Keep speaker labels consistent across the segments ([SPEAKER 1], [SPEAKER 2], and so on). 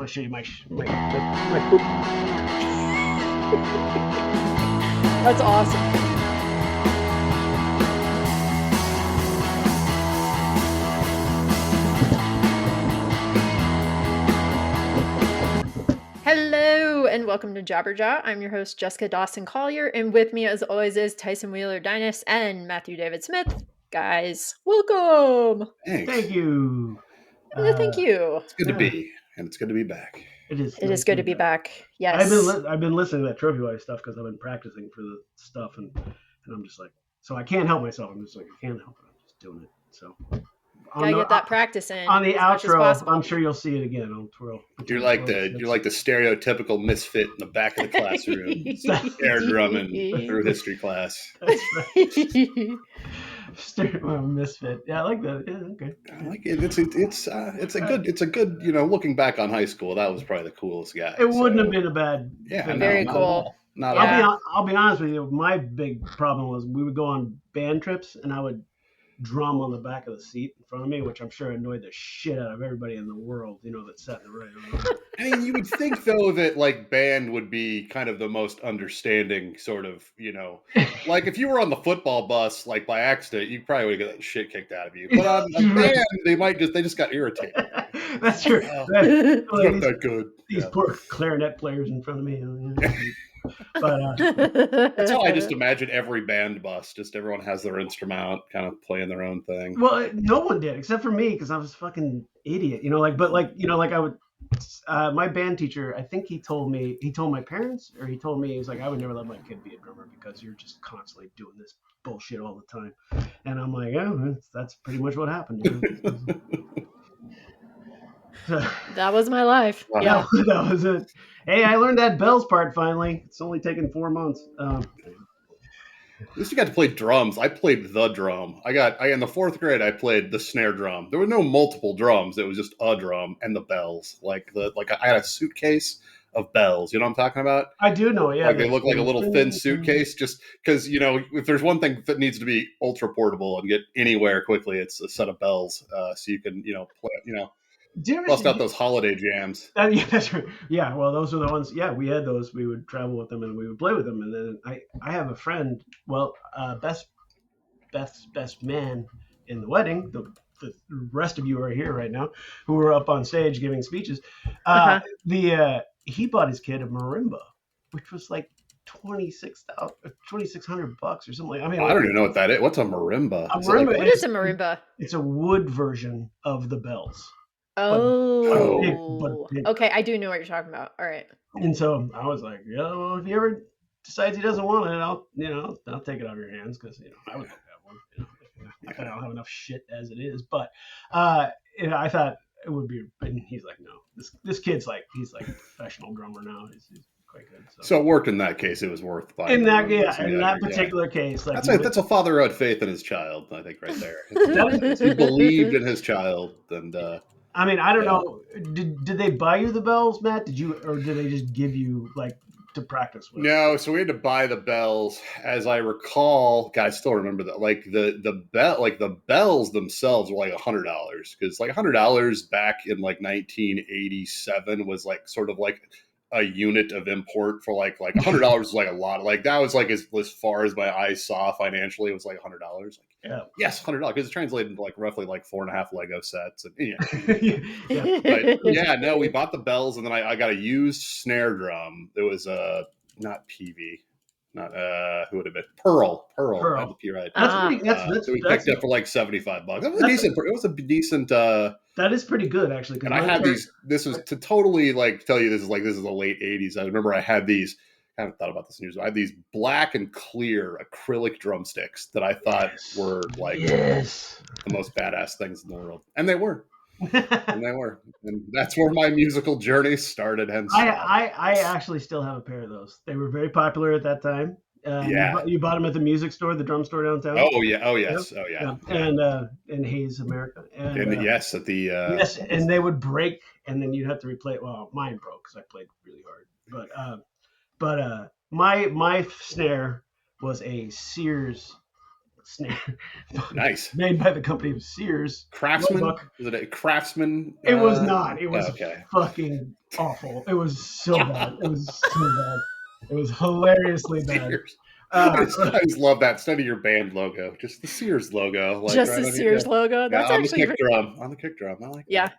[SPEAKER 1] to show you my poop.
[SPEAKER 2] That's awesome. Hello and welcome to Jabberjaw. I'm your host, Jessica Dawson Collier, and with me as always is Tyson Wheeler Dyness and Matthew David Smith. Guys, welcome.
[SPEAKER 3] Thanks.
[SPEAKER 1] Thank you.
[SPEAKER 2] Thank you.
[SPEAKER 3] It's good to be, and it's good to be back.
[SPEAKER 1] It is.
[SPEAKER 2] It is good to be back. Yes.
[SPEAKER 1] I've been listening to that trophy wife stuff because I've been practicing for the stuff, and I'm just like, so I can't help myself. I'm just like, I can't help it. I'm just doing it. So
[SPEAKER 2] gotta get that practice in
[SPEAKER 1] on the
[SPEAKER 2] as
[SPEAKER 1] outro. I'm sure you'll see it again. I'll twirl.
[SPEAKER 3] You're like the stereotypical misfit in the back of the classroom, air drumming through history class.
[SPEAKER 1] That's right. Misfit. Yeah, I like that. Yeah, okay.
[SPEAKER 3] I like it. It's a good. Looking back on high school, that was probably the coolest guy.
[SPEAKER 1] It wouldn't have been a bad.
[SPEAKER 2] Very cool.
[SPEAKER 1] I'll be honest with you. My big problem was we would go on band trips, and I would drum on the back of the seat in front of me, which I'm sure annoyed the shit out of everybody in the world, that sat in the right.
[SPEAKER 3] I mean, you would think though that like band would be kind of the most understanding sort of, like if you were on the football bus like by accident, you probably would get that shit kicked out of you. But on a band, they just got irritated.
[SPEAKER 1] That's true.
[SPEAKER 3] It's not that good.
[SPEAKER 1] These poor clarinet players in front of me. But
[SPEAKER 3] that's how I just imagine every band bus. Just everyone has their instrument, kind of playing their own thing.
[SPEAKER 1] Well, no one did except for me because I was a fucking idiot. I would. My band teacher, I think he told my parents, or he told me, he's like, I would never let my kid be a drummer because you're just constantly doing this bullshit all the time. And I'm like, oh, that's pretty much what happened.
[SPEAKER 2] That was my life.
[SPEAKER 3] Wow.
[SPEAKER 2] Yeah,
[SPEAKER 1] that was it. Hey, I learned that bells part finally. It's only taken 4 months.
[SPEAKER 3] At least you got to play drums. I played the drum. In the fourth grade, I played the snare drum. There were no multiple drums. It was just a drum and the bells. I had a suitcase of bells. You know what I'm talking about?
[SPEAKER 1] I do know, yeah.
[SPEAKER 3] Like they look like a little thin suitcase, just because, if there's one thing that needs to be ultra portable and get anywhere quickly, it's a set of bells. So you can, bust out those holiday jams.
[SPEAKER 1] Yeah, that's right. Yeah, well, those are the ones. Yeah, we had those. We would travel with them and we would play with them. And then I have a friend. Well, best man in the wedding. The rest of you are here right now, who were up on stage giving speeches. He bought his kid a marimba, which was like $2,600 or something. I
[SPEAKER 3] don't even know what that is. What's a marimba?
[SPEAKER 2] What is a marimba?
[SPEAKER 1] It's a wood version of the bells.
[SPEAKER 2] Oh, big. Okay. I do know what you're talking about. All right.
[SPEAKER 1] And so I was like, if he ever decides he doesn't want it, I'll take it out of your hands because I would have one. I don't have enough shit as it is, but I thought it would be. And he's like, no, this kid's he's like a professional drummer now. He's quite good. So
[SPEAKER 3] it worked in that case. It was worth buying.
[SPEAKER 1] In that particular case,
[SPEAKER 3] that's a father who had faith in his child. I think right there. He believed in his child, and.
[SPEAKER 1] I mean, I don't know. Did they buy you the bells, Matt? Or did they just give you to practice with?
[SPEAKER 3] No, so we had to buy the bells. As I recall, I still remember that. The bells themselves were $100 because $100 back in 1987 was sort of a unit of import for $100 was a lot. That was as far as my eyes saw financially. It was $100.
[SPEAKER 1] Yeah.
[SPEAKER 3] Yes, $100 because it translated into roughly 4.5 Lego sets. And,
[SPEAKER 1] yeah.
[SPEAKER 3] But no, we bought the bells and then I got a used snare drum. It was not PV, not who would have been Pearl. I had the P right. So we picked up for $75. That was decent. It was a decent.
[SPEAKER 1] That is pretty good actually.
[SPEAKER 3] And I had these. This was to totally tell you this is the late '80s. I remember I had these. I haven't thought about this news. I had these black and clear acrylic drumsticks that I thought were the most badass things in the world, and they were. And that's where my musical journey started. Hence,
[SPEAKER 1] I actually still have a pair of those. They were very popular at that time. You bought them at the music store, the drum store downtown.
[SPEAKER 3] Oh yeah, oh yes, oh yeah.
[SPEAKER 1] And in Hayes, America. And
[SPEAKER 3] yes, at the
[SPEAKER 1] yes, and they would break, and then you'd have to replay it. Well, mine broke because I played really hard, but my snare was a Sears snare.
[SPEAKER 3] Nice.
[SPEAKER 1] Made by the company of Sears.
[SPEAKER 3] Craftsman?
[SPEAKER 1] Roebuck.
[SPEAKER 3] Was it a Craftsman?
[SPEAKER 1] It was not. It was
[SPEAKER 3] okay.
[SPEAKER 1] fucking awful. It was so bad. It was so bad. It was hilariously bad.
[SPEAKER 3] Sears. I just love that. Instead of your band logo, just the Sears logo. Like
[SPEAKER 2] Just
[SPEAKER 3] right
[SPEAKER 2] the
[SPEAKER 3] on
[SPEAKER 2] Sears
[SPEAKER 3] here.
[SPEAKER 2] logo. That's
[SPEAKER 3] on
[SPEAKER 2] actually
[SPEAKER 3] the kick drum. On the kick drum. I like
[SPEAKER 2] yeah.
[SPEAKER 3] that.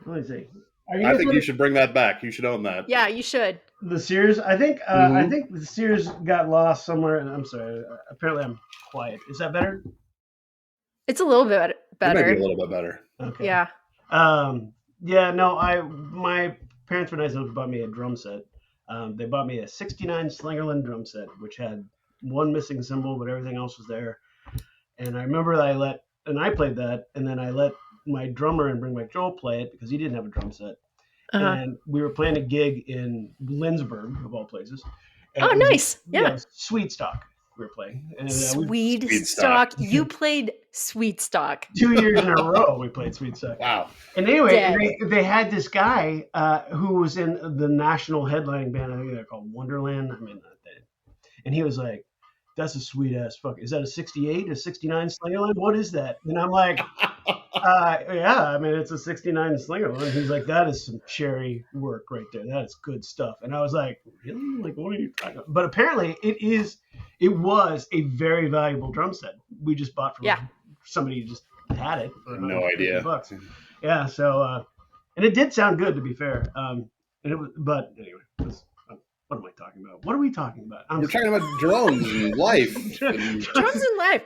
[SPEAKER 1] Let me see.
[SPEAKER 3] I think you should bring that back. You should own that.
[SPEAKER 2] Yeah, you should.
[SPEAKER 1] The Sears. I think the Sears got lost somewhere. I'm sorry. Apparently, I'm quiet. Is that better?
[SPEAKER 2] It's a little bit better.
[SPEAKER 3] It might be a little bit better.
[SPEAKER 1] Okay.
[SPEAKER 2] Yeah.
[SPEAKER 1] Yeah. No. My parents were nice enough to buy me a drum set. They bought me a '69 Slingerland drum set, which had one missing cymbal, but everything else was there. And I remember that I played that, and then I let my drummer and Bring Back Joel play it because he didn't have a drum set. And we were playing a gig in Lindsborg, of all places. And
[SPEAKER 2] nice. Yeah.
[SPEAKER 1] Sweet Stock we were playing. And,
[SPEAKER 2] Sweet Stock. You played Sweet Stock.
[SPEAKER 1] 2 years in a row we played Sweet Stock.
[SPEAKER 3] Wow.
[SPEAKER 1] And anyway, they had this guy who was in the national headlining band. I think they're called Wonderland. I mean, and he was like, "That's a sweet ass fuck. Is that a '68, a '69 Slingerland? What is that?" And I'm like, "Yeah, I mean, it's a '69 Slingerland." And he's like, "That is some cherry work right there. That is good stuff." And I was like, "Really? Like, what are you talking about?" But apparently, it was a very valuable drum set. We just bought from somebody who just had it. For
[SPEAKER 3] no idea.
[SPEAKER 1] $150. Yeah. So, and it did sound good, to be fair. And it was, but anyway. What am I talking about? What are we talking about?
[SPEAKER 3] We're talking about drums and life.
[SPEAKER 2] Drums and life.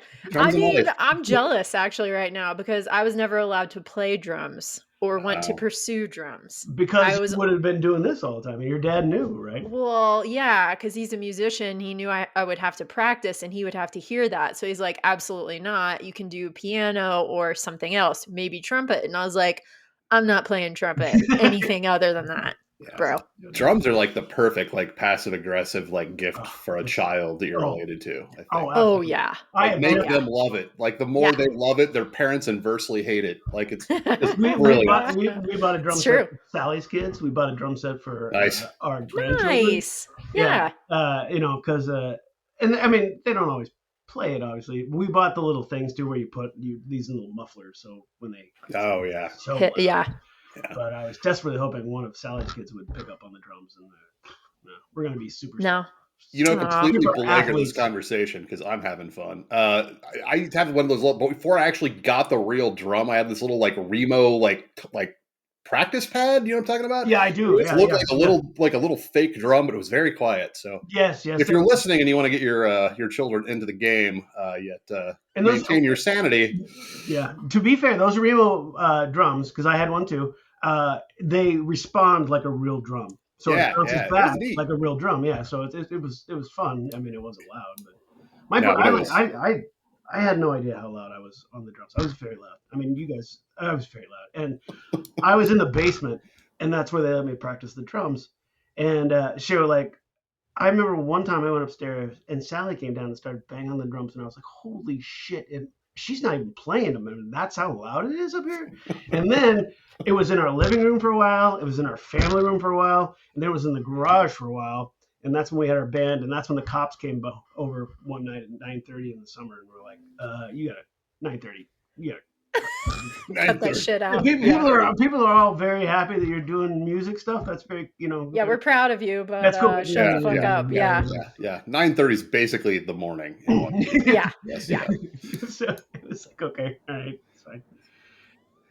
[SPEAKER 2] I'm jealous actually right now because I was never allowed to play drums or want to pursue drums.
[SPEAKER 1] Because you would have been doing this all the time. And your dad knew, right?
[SPEAKER 2] Well, yeah, because he's a musician. He knew I would have to practice and he would have to hear that. So he's like, absolutely not. You can do piano or something else, maybe trumpet. And I was like, I'm not playing trumpet, anything other than that. Yeah. Bro,
[SPEAKER 3] drums are like the perfect like passive aggressive like gift for a child that you're related to. I think.
[SPEAKER 2] Yeah,
[SPEAKER 3] like, make them love it. Like the more they love it, their parents inversely hate it. Like it's brilliant.
[SPEAKER 1] We bought a drum set for Sally's kids. We bought a drum set for our grandchildren.
[SPEAKER 2] Nice, yeah.
[SPEAKER 1] Because and I mean they don't always play it. Obviously, we bought the little things too where you put these little mufflers. So when they But I was desperately hoping one of Sally's kids would pick up on the drums, and we're going to be super.
[SPEAKER 2] No,
[SPEAKER 3] you don't completely belabor this conversation because I'm having fun. I have one of those little, but before I actually got the real drum, I had this little like Remo like practice pad. You know what I'm talking about?
[SPEAKER 1] Yeah, I do.
[SPEAKER 3] It looked like a little fake drum, but it was very quiet. So
[SPEAKER 1] yes.
[SPEAKER 3] If you're listening and you want to get your children into the game, and maintain your sanity.
[SPEAKER 1] Yeah. To be fair, those Remo drums, because I had one too. They respond like a real drum, so it bounces back like a real drum. Yeah, so it was fun. I mean, it wasn't loud, but I had no idea how loud I was on the drums. I was very loud. I mean, I was very loud, and I was in the basement, and that's where they let me practice the drums. And she was like, I remember one time I went upstairs, and Sally came down and started banging on the drums, and I was like, holy shit! And she's not even playing them, and that's how loud it is up here. And then it was in our living room for a while. It was in our family room for a while. And then it was in the garage for a while. And that's when we had our band. And that's when the cops came over one night at 9:30 in the summer. And we're like, you got it, 9:30. You got it.
[SPEAKER 2] Cut that shit out.
[SPEAKER 1] People are all very happy that you're doing music stuff. That's very,
[SPEAKER 2] Yeah, we're proud of you, but
[SPEAKER 1] that's cool.
[SPEAKER 2] Shut the fuck up. Yeah.
[SPEAKER 3] 9:30 is basically the morning.
[SPEAKER 2] Yeah.
[SPEAKER 1] So it was like, okay, all right, it's fine.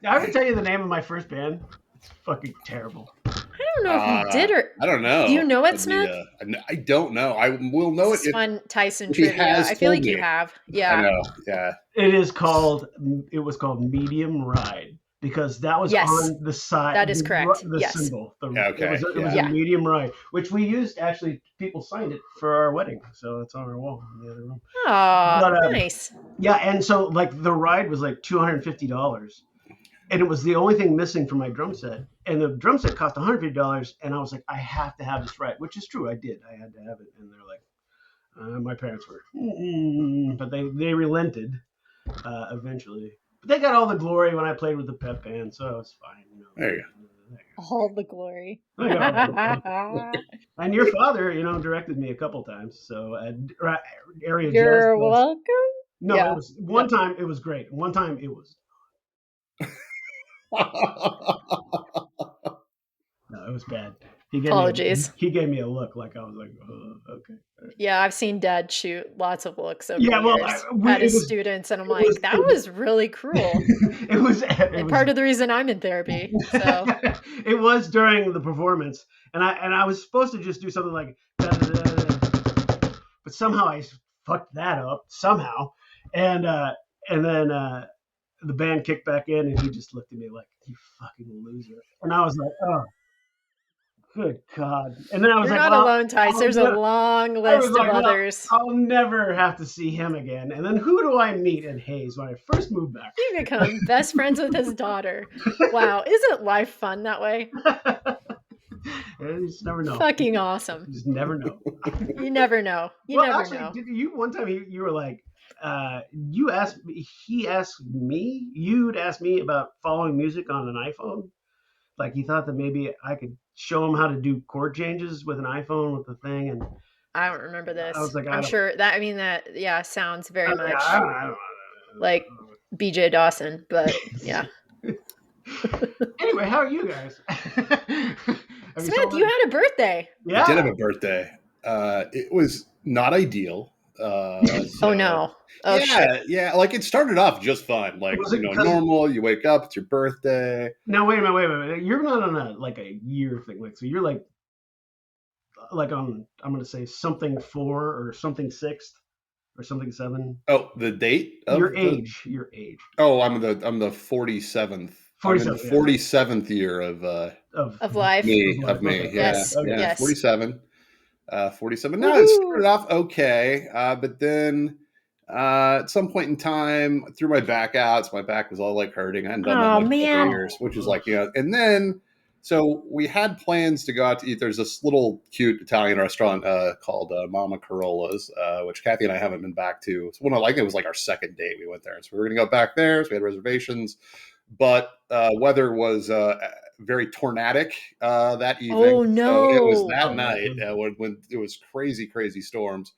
[SPEAKER 1] Now, I can tell you the name of my first band. It's fucking terrible.
[SPEAKER 2] I don't know if you did or
[SPEAKER 3] I don't know.
[SPEAKER 2] Do you know it, Smith?
[SPEAKER 3] I don't know. I will know
[SPEAKER 2] it. Fun Tyson trivia. I feel like you have. Yeah.
[SPEAKER 3] I know. Yeah.
[SPEAKER 1] It was called Medium Ride because that was on the side.
[SPEAKER 2] That is correct.
[SPEAKER 1] The symbol.
[SPEAKER 3] Okay.
[SPEAKER 1] It was a Medium Ride, which we used. Actually, people signed it for our wedding, so it's on our wall in the other room.
[SPEAKER 2] Oh, nice.
[SPEAKER 1] Yeah, and so like the ride was like $250. And it was the only thing missing from my drum set. And the drum set cost $150. And I was like, I have to have this right, which is true. I did. I had to have it. And they're like, my parents were, but they relented eventually. But they got all the glory when I played with the pep band. So it was fine.
[SPEAKER 3] There you
[SPEAKER 2] go. All the glory.
[SPEAKER 1] And your father, directed me a couple times. So area
[SPEAKER 2] You're welcome.
[SPEAKER 1] No, it
[SPEAKER 2] Yeah.
[SPEAKER 1] was one time. It was great. One time it was no, it was bad.
[SPEAKER 2] Apologies.
[SPEAKER 1] He gave me a look like I was like, okay.
[SPEAKER 2] Yeah, I've seen Dad shoot lots of looks over
[SPEAKER 1] Yeah,
[SPEAKER 2] the
[SPEAKER 1] well,
[SPEAKER 2] years at his students, and I'm like, that
[SPEAKER 1] it
[SPEAKER 2] was really cruel.
[SPEAKER 1] it
[SPEAKER 2] And
[SPEAKER 1] was
[SPEAKER 2] part of the reason I'm in therapy. So
[SPEAKER 1] it was during the performance, and I was supposed to just do something like, da, da, da, da, da, but somehow I fucked that up somehow, and then the band kicked back in, and he just looked at me like, you fucking loser, and I was like, oh, good God, and then I was
[SPEAKER 2] you're
[SPEAKER 1] like,
[SPEAKER 2] not
[SPEAKER 1] well,
[SPEAKER 2] alone, Tice. There's a long
[SPEAKER 1] I was
[SPEAKER 2] list of
[SPEAKER 1] like, well,
[SPEAKER 2] others.
[SPEAKER 1] I'll never have to see him again. And then who do I meet in Hayes when I first moved back?
[SPEAKER 2] You become best friends with his daughter. Wow, isn't life fun that way?
[SPEAKER 1] You just never know.
[SPEAKER 2] Fucking awesome.
[SPEAKER 1] You just never know.
[SPEAKER 2] You never know. You
[SPEAKER 1] Well,
[SPEAKER 2] never
[SPEAKER 1] actually,
[SPEAKER 2] know.
[SPEAKER 1] did you one time you were like, you asked me, he asked me, you'd asked me about following music on an iPhone. Like he thought that maybe I could show him how to do chord changes with an iPhone with the thing, and
[SPEAKER 2] I don't remember this.
[SPEAKER 1] I was like,
[SPEAKER 2] I'm sure that, I mean, that, yeah, sounds very much
[SPEAKER 1] I don't
[SPEAKER 2] like BJ Dawson, but yeah.
[SPEAKER 1] Anyway, how are you guys?
[SPEAKER 2] Smith, you had a birthday.
[SPEAKER 1] Yeah.
[SPEAKER 3] I did have a birthday. It was not ideal.
[SPEAKER 2] Oh no. Oh
[SPEAKER 3] yeah,
[SPEAKER 2] shit.
[SPEAKER 3] yeah. Like it started off just fine. Like
[SPEAKER 1] Was it
[SPEAKER 3] normal. You wake up, it's your birthday.
[SPEAKER 1] Now wait a minute. You're not on a year thing, like so. You're like on I'm gonna say something 4 or something 6th or something 7.
[SPEAKER 3] Oh, the date of
[SPEAKER 1] Your age.
[SPEAKER 3] Oh, I'm the 47th. I'm in the 47th year of
[SPEAKER 2] life.
[SPEAKER 3] me.
[SPEAKER 1] Okay.
[SPEAKER 3] Yeah,
[SPEAKER 2] Yes.
[SPEAKER 3] yeah.
[SPEAKER 2] Yes.
[SPEAKER 3] 47. 47. No, it started off okay, but then at some point in time, threw my back out. So my back was all like hurting. I hadn't done that much for years, which is like, and then so we had plans to go out to eat. There's this little cute Italian restaurant called Mama Carola's, which Kathy and I haven't been back to. So it was like our second date we went there. So we were going to go back there. So we had reservations, but weather was very tornadic that evening.
[SPEAKER 2] Oh no!
[SPEAKER 3] So it was that night when it was crazy storms.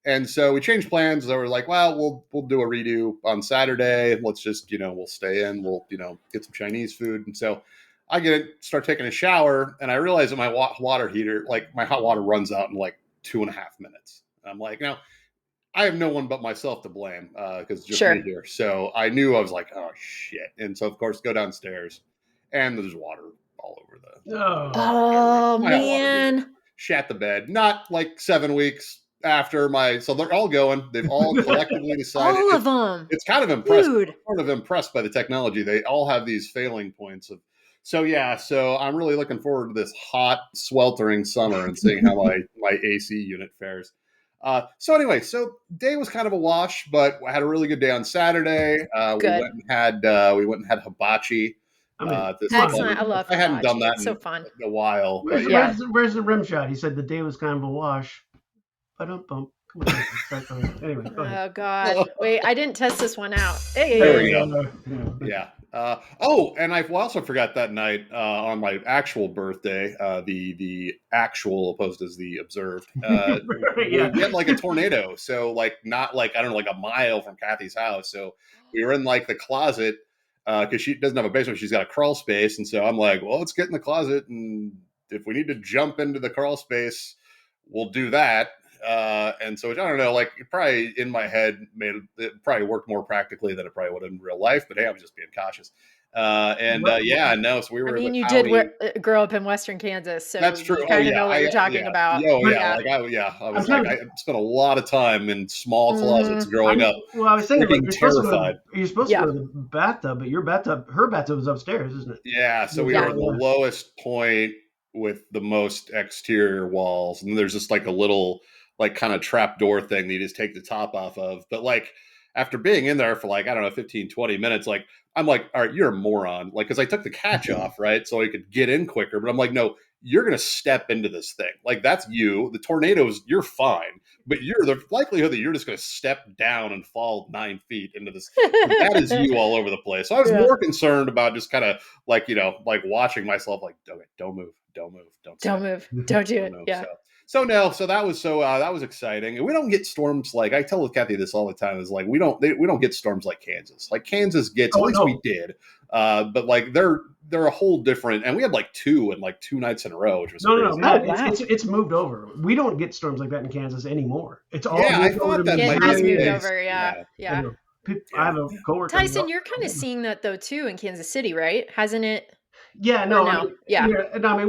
[SPEAKER 3] And so we changed plans. They were like, well, we'll do a redo on Saturday. Let's just, we'll stay in. We'll, get some Chinese food. And so I start taking a shower, and I realize that my water heater, like my hot water, runs out in like 2.5 minutes. I'm like, now I have no one but myself to blame because it's just me here. So I knew I was like, oh shit. And so of course go downstairs, and there's water all over the.
[SPEAKER 2] Oh man!
[SPEAKER 3] Shat the bed. Not like 7 weeks after so they're all going. They've all collectively decided.
[SPEAKER 2] All of them.
[SPEAKER 3] It's kind of impressive.
[SPEAKER 2] Dude.
[SPEAKER 3] Sort of impressed by the technology. They all have these failing points of. So yeah, so I'm really looking forward to this hot, sweltering summer and seeing how my AC unit fares. So anyway, so day was kind of a wash, but I had a really good day on Saturday. We went and had hibachi.
[SPEAKER 2] Excellent. I love hibachi.
[SPEAKER 3] I hadn't done that
[SPEAKER 2] in so fun.
[SPEAKER 3] A while.
[SPEAKER 1] Where's the rim shot? He said the day was kind of a wash. Bump. Come on. Anyway, go ahead.
[SPEAKER 2] Oh God! Wait, I didn't test this one out. Hey.
[SPEAKER 3] There we go. Yeah. And I also forgot that night on my actual birthday, the actual opposed as the observed. We had like a tornado, so like not like I don't know, like a mile from Kathy's house. So we were in like the closet because she doesn't have a basement; she's got a crawl space, and so I'm like, well, let's get in the closet, and if we need to jump into the crawl space, we'll do that. And so I don't know, like it probably in my head it probably worked more practically than it probably would in real life, but hey, I was just being cautious. So we were.
[SPEAKER 2] I mean, you did grow up in Western Kansas, so
[SPEAKER 3] that's true.
[SPEAKER 2] You kind of know what you're talking about.
[SPEAKER 3] I spent a lot of time in small closets growing up.
[SPEAKER 1] Well, I was thinking,
[SPEAKER 3] terrified.
[SPEAKER 1] You're supposed to go to the bathtub, but her bathtub was upstairs, isn't it?
[SPEAKER 3] Yeah. So we were at the lowest point with the most exterior walls, and there's just like a little like kind of trap door thing that you just take the top off of. But like after being in there for like, I don't know, 15, 20 minutes, like I'm like, all right, you're a moron. Like, cause I took the catch off, right? So I could get in quicker, but I'm like, no, you're going to step into this thing. Like that's you, the tornadoes, you're fine, but the likelihood that you're just going to step down and fall 9 feet into this, that is you all over the place. So I was more concerned about just kind of like, like watching myself like, okay, don't move, don't do it.
[SPEAKER 2] Yeah.
[SPEAKER 3] So that was exciting. And we don't get storms like I tell Kathy this all the time is like we don't get storms like Kansas. Like Kansas gets at
[SPEAKER 1] Oh
[SPEAKER 3] least we
[SPEAKER 1] no,
[SPEAKER 3] did, but like they're a whole different. And we had like 2 nights in a row, which was
[SPEAKER 1] no,
[SPEAKER 3] crazy.
[SPEAKER 1] Matt,
[SPEAKER 2] Oh, wow.
[SPEAKER 1] it's moved over. We don't get storms like that in Kansas anymore. It's all
[SPEAKER 3] Yeah, I
[SPEAKER 1] moved over
[SPEAKER 3] thought
[SPEAKER 1] to
[SPEAKER 3] that
[SPEAKER 2] It
[SPEAKER 3] might be
[SPEAKER 2] has
[SPEAKER 3] the
[SPEAKER 2] moved
[SPEAKER 1] Missouri.
[SPEAKER 3] case.
[SPEAKER 2] over. Yeah.
[SPEAKER 3] Yeah,
[SPEAKER 1] I
[SPEAKER 2] Yeah.
[SPEAKER 1] know. I
[SPEAKER 3] yeah.
[SPEAKER 1] have a coworker.
[SPEAKER 2] Tyson, you're kind of seeing that though too in Kansas City, right? Hasn't it?
[SPEAKER 1] Yeah,
[SPEAKER 2] Or
[SPEAKER 1] no, I
[SPEAKER 2] no?
[SPEAKER 1] mean,
[SPEAKER 2] Yeah.
[SPEAKER 1] no, I mean,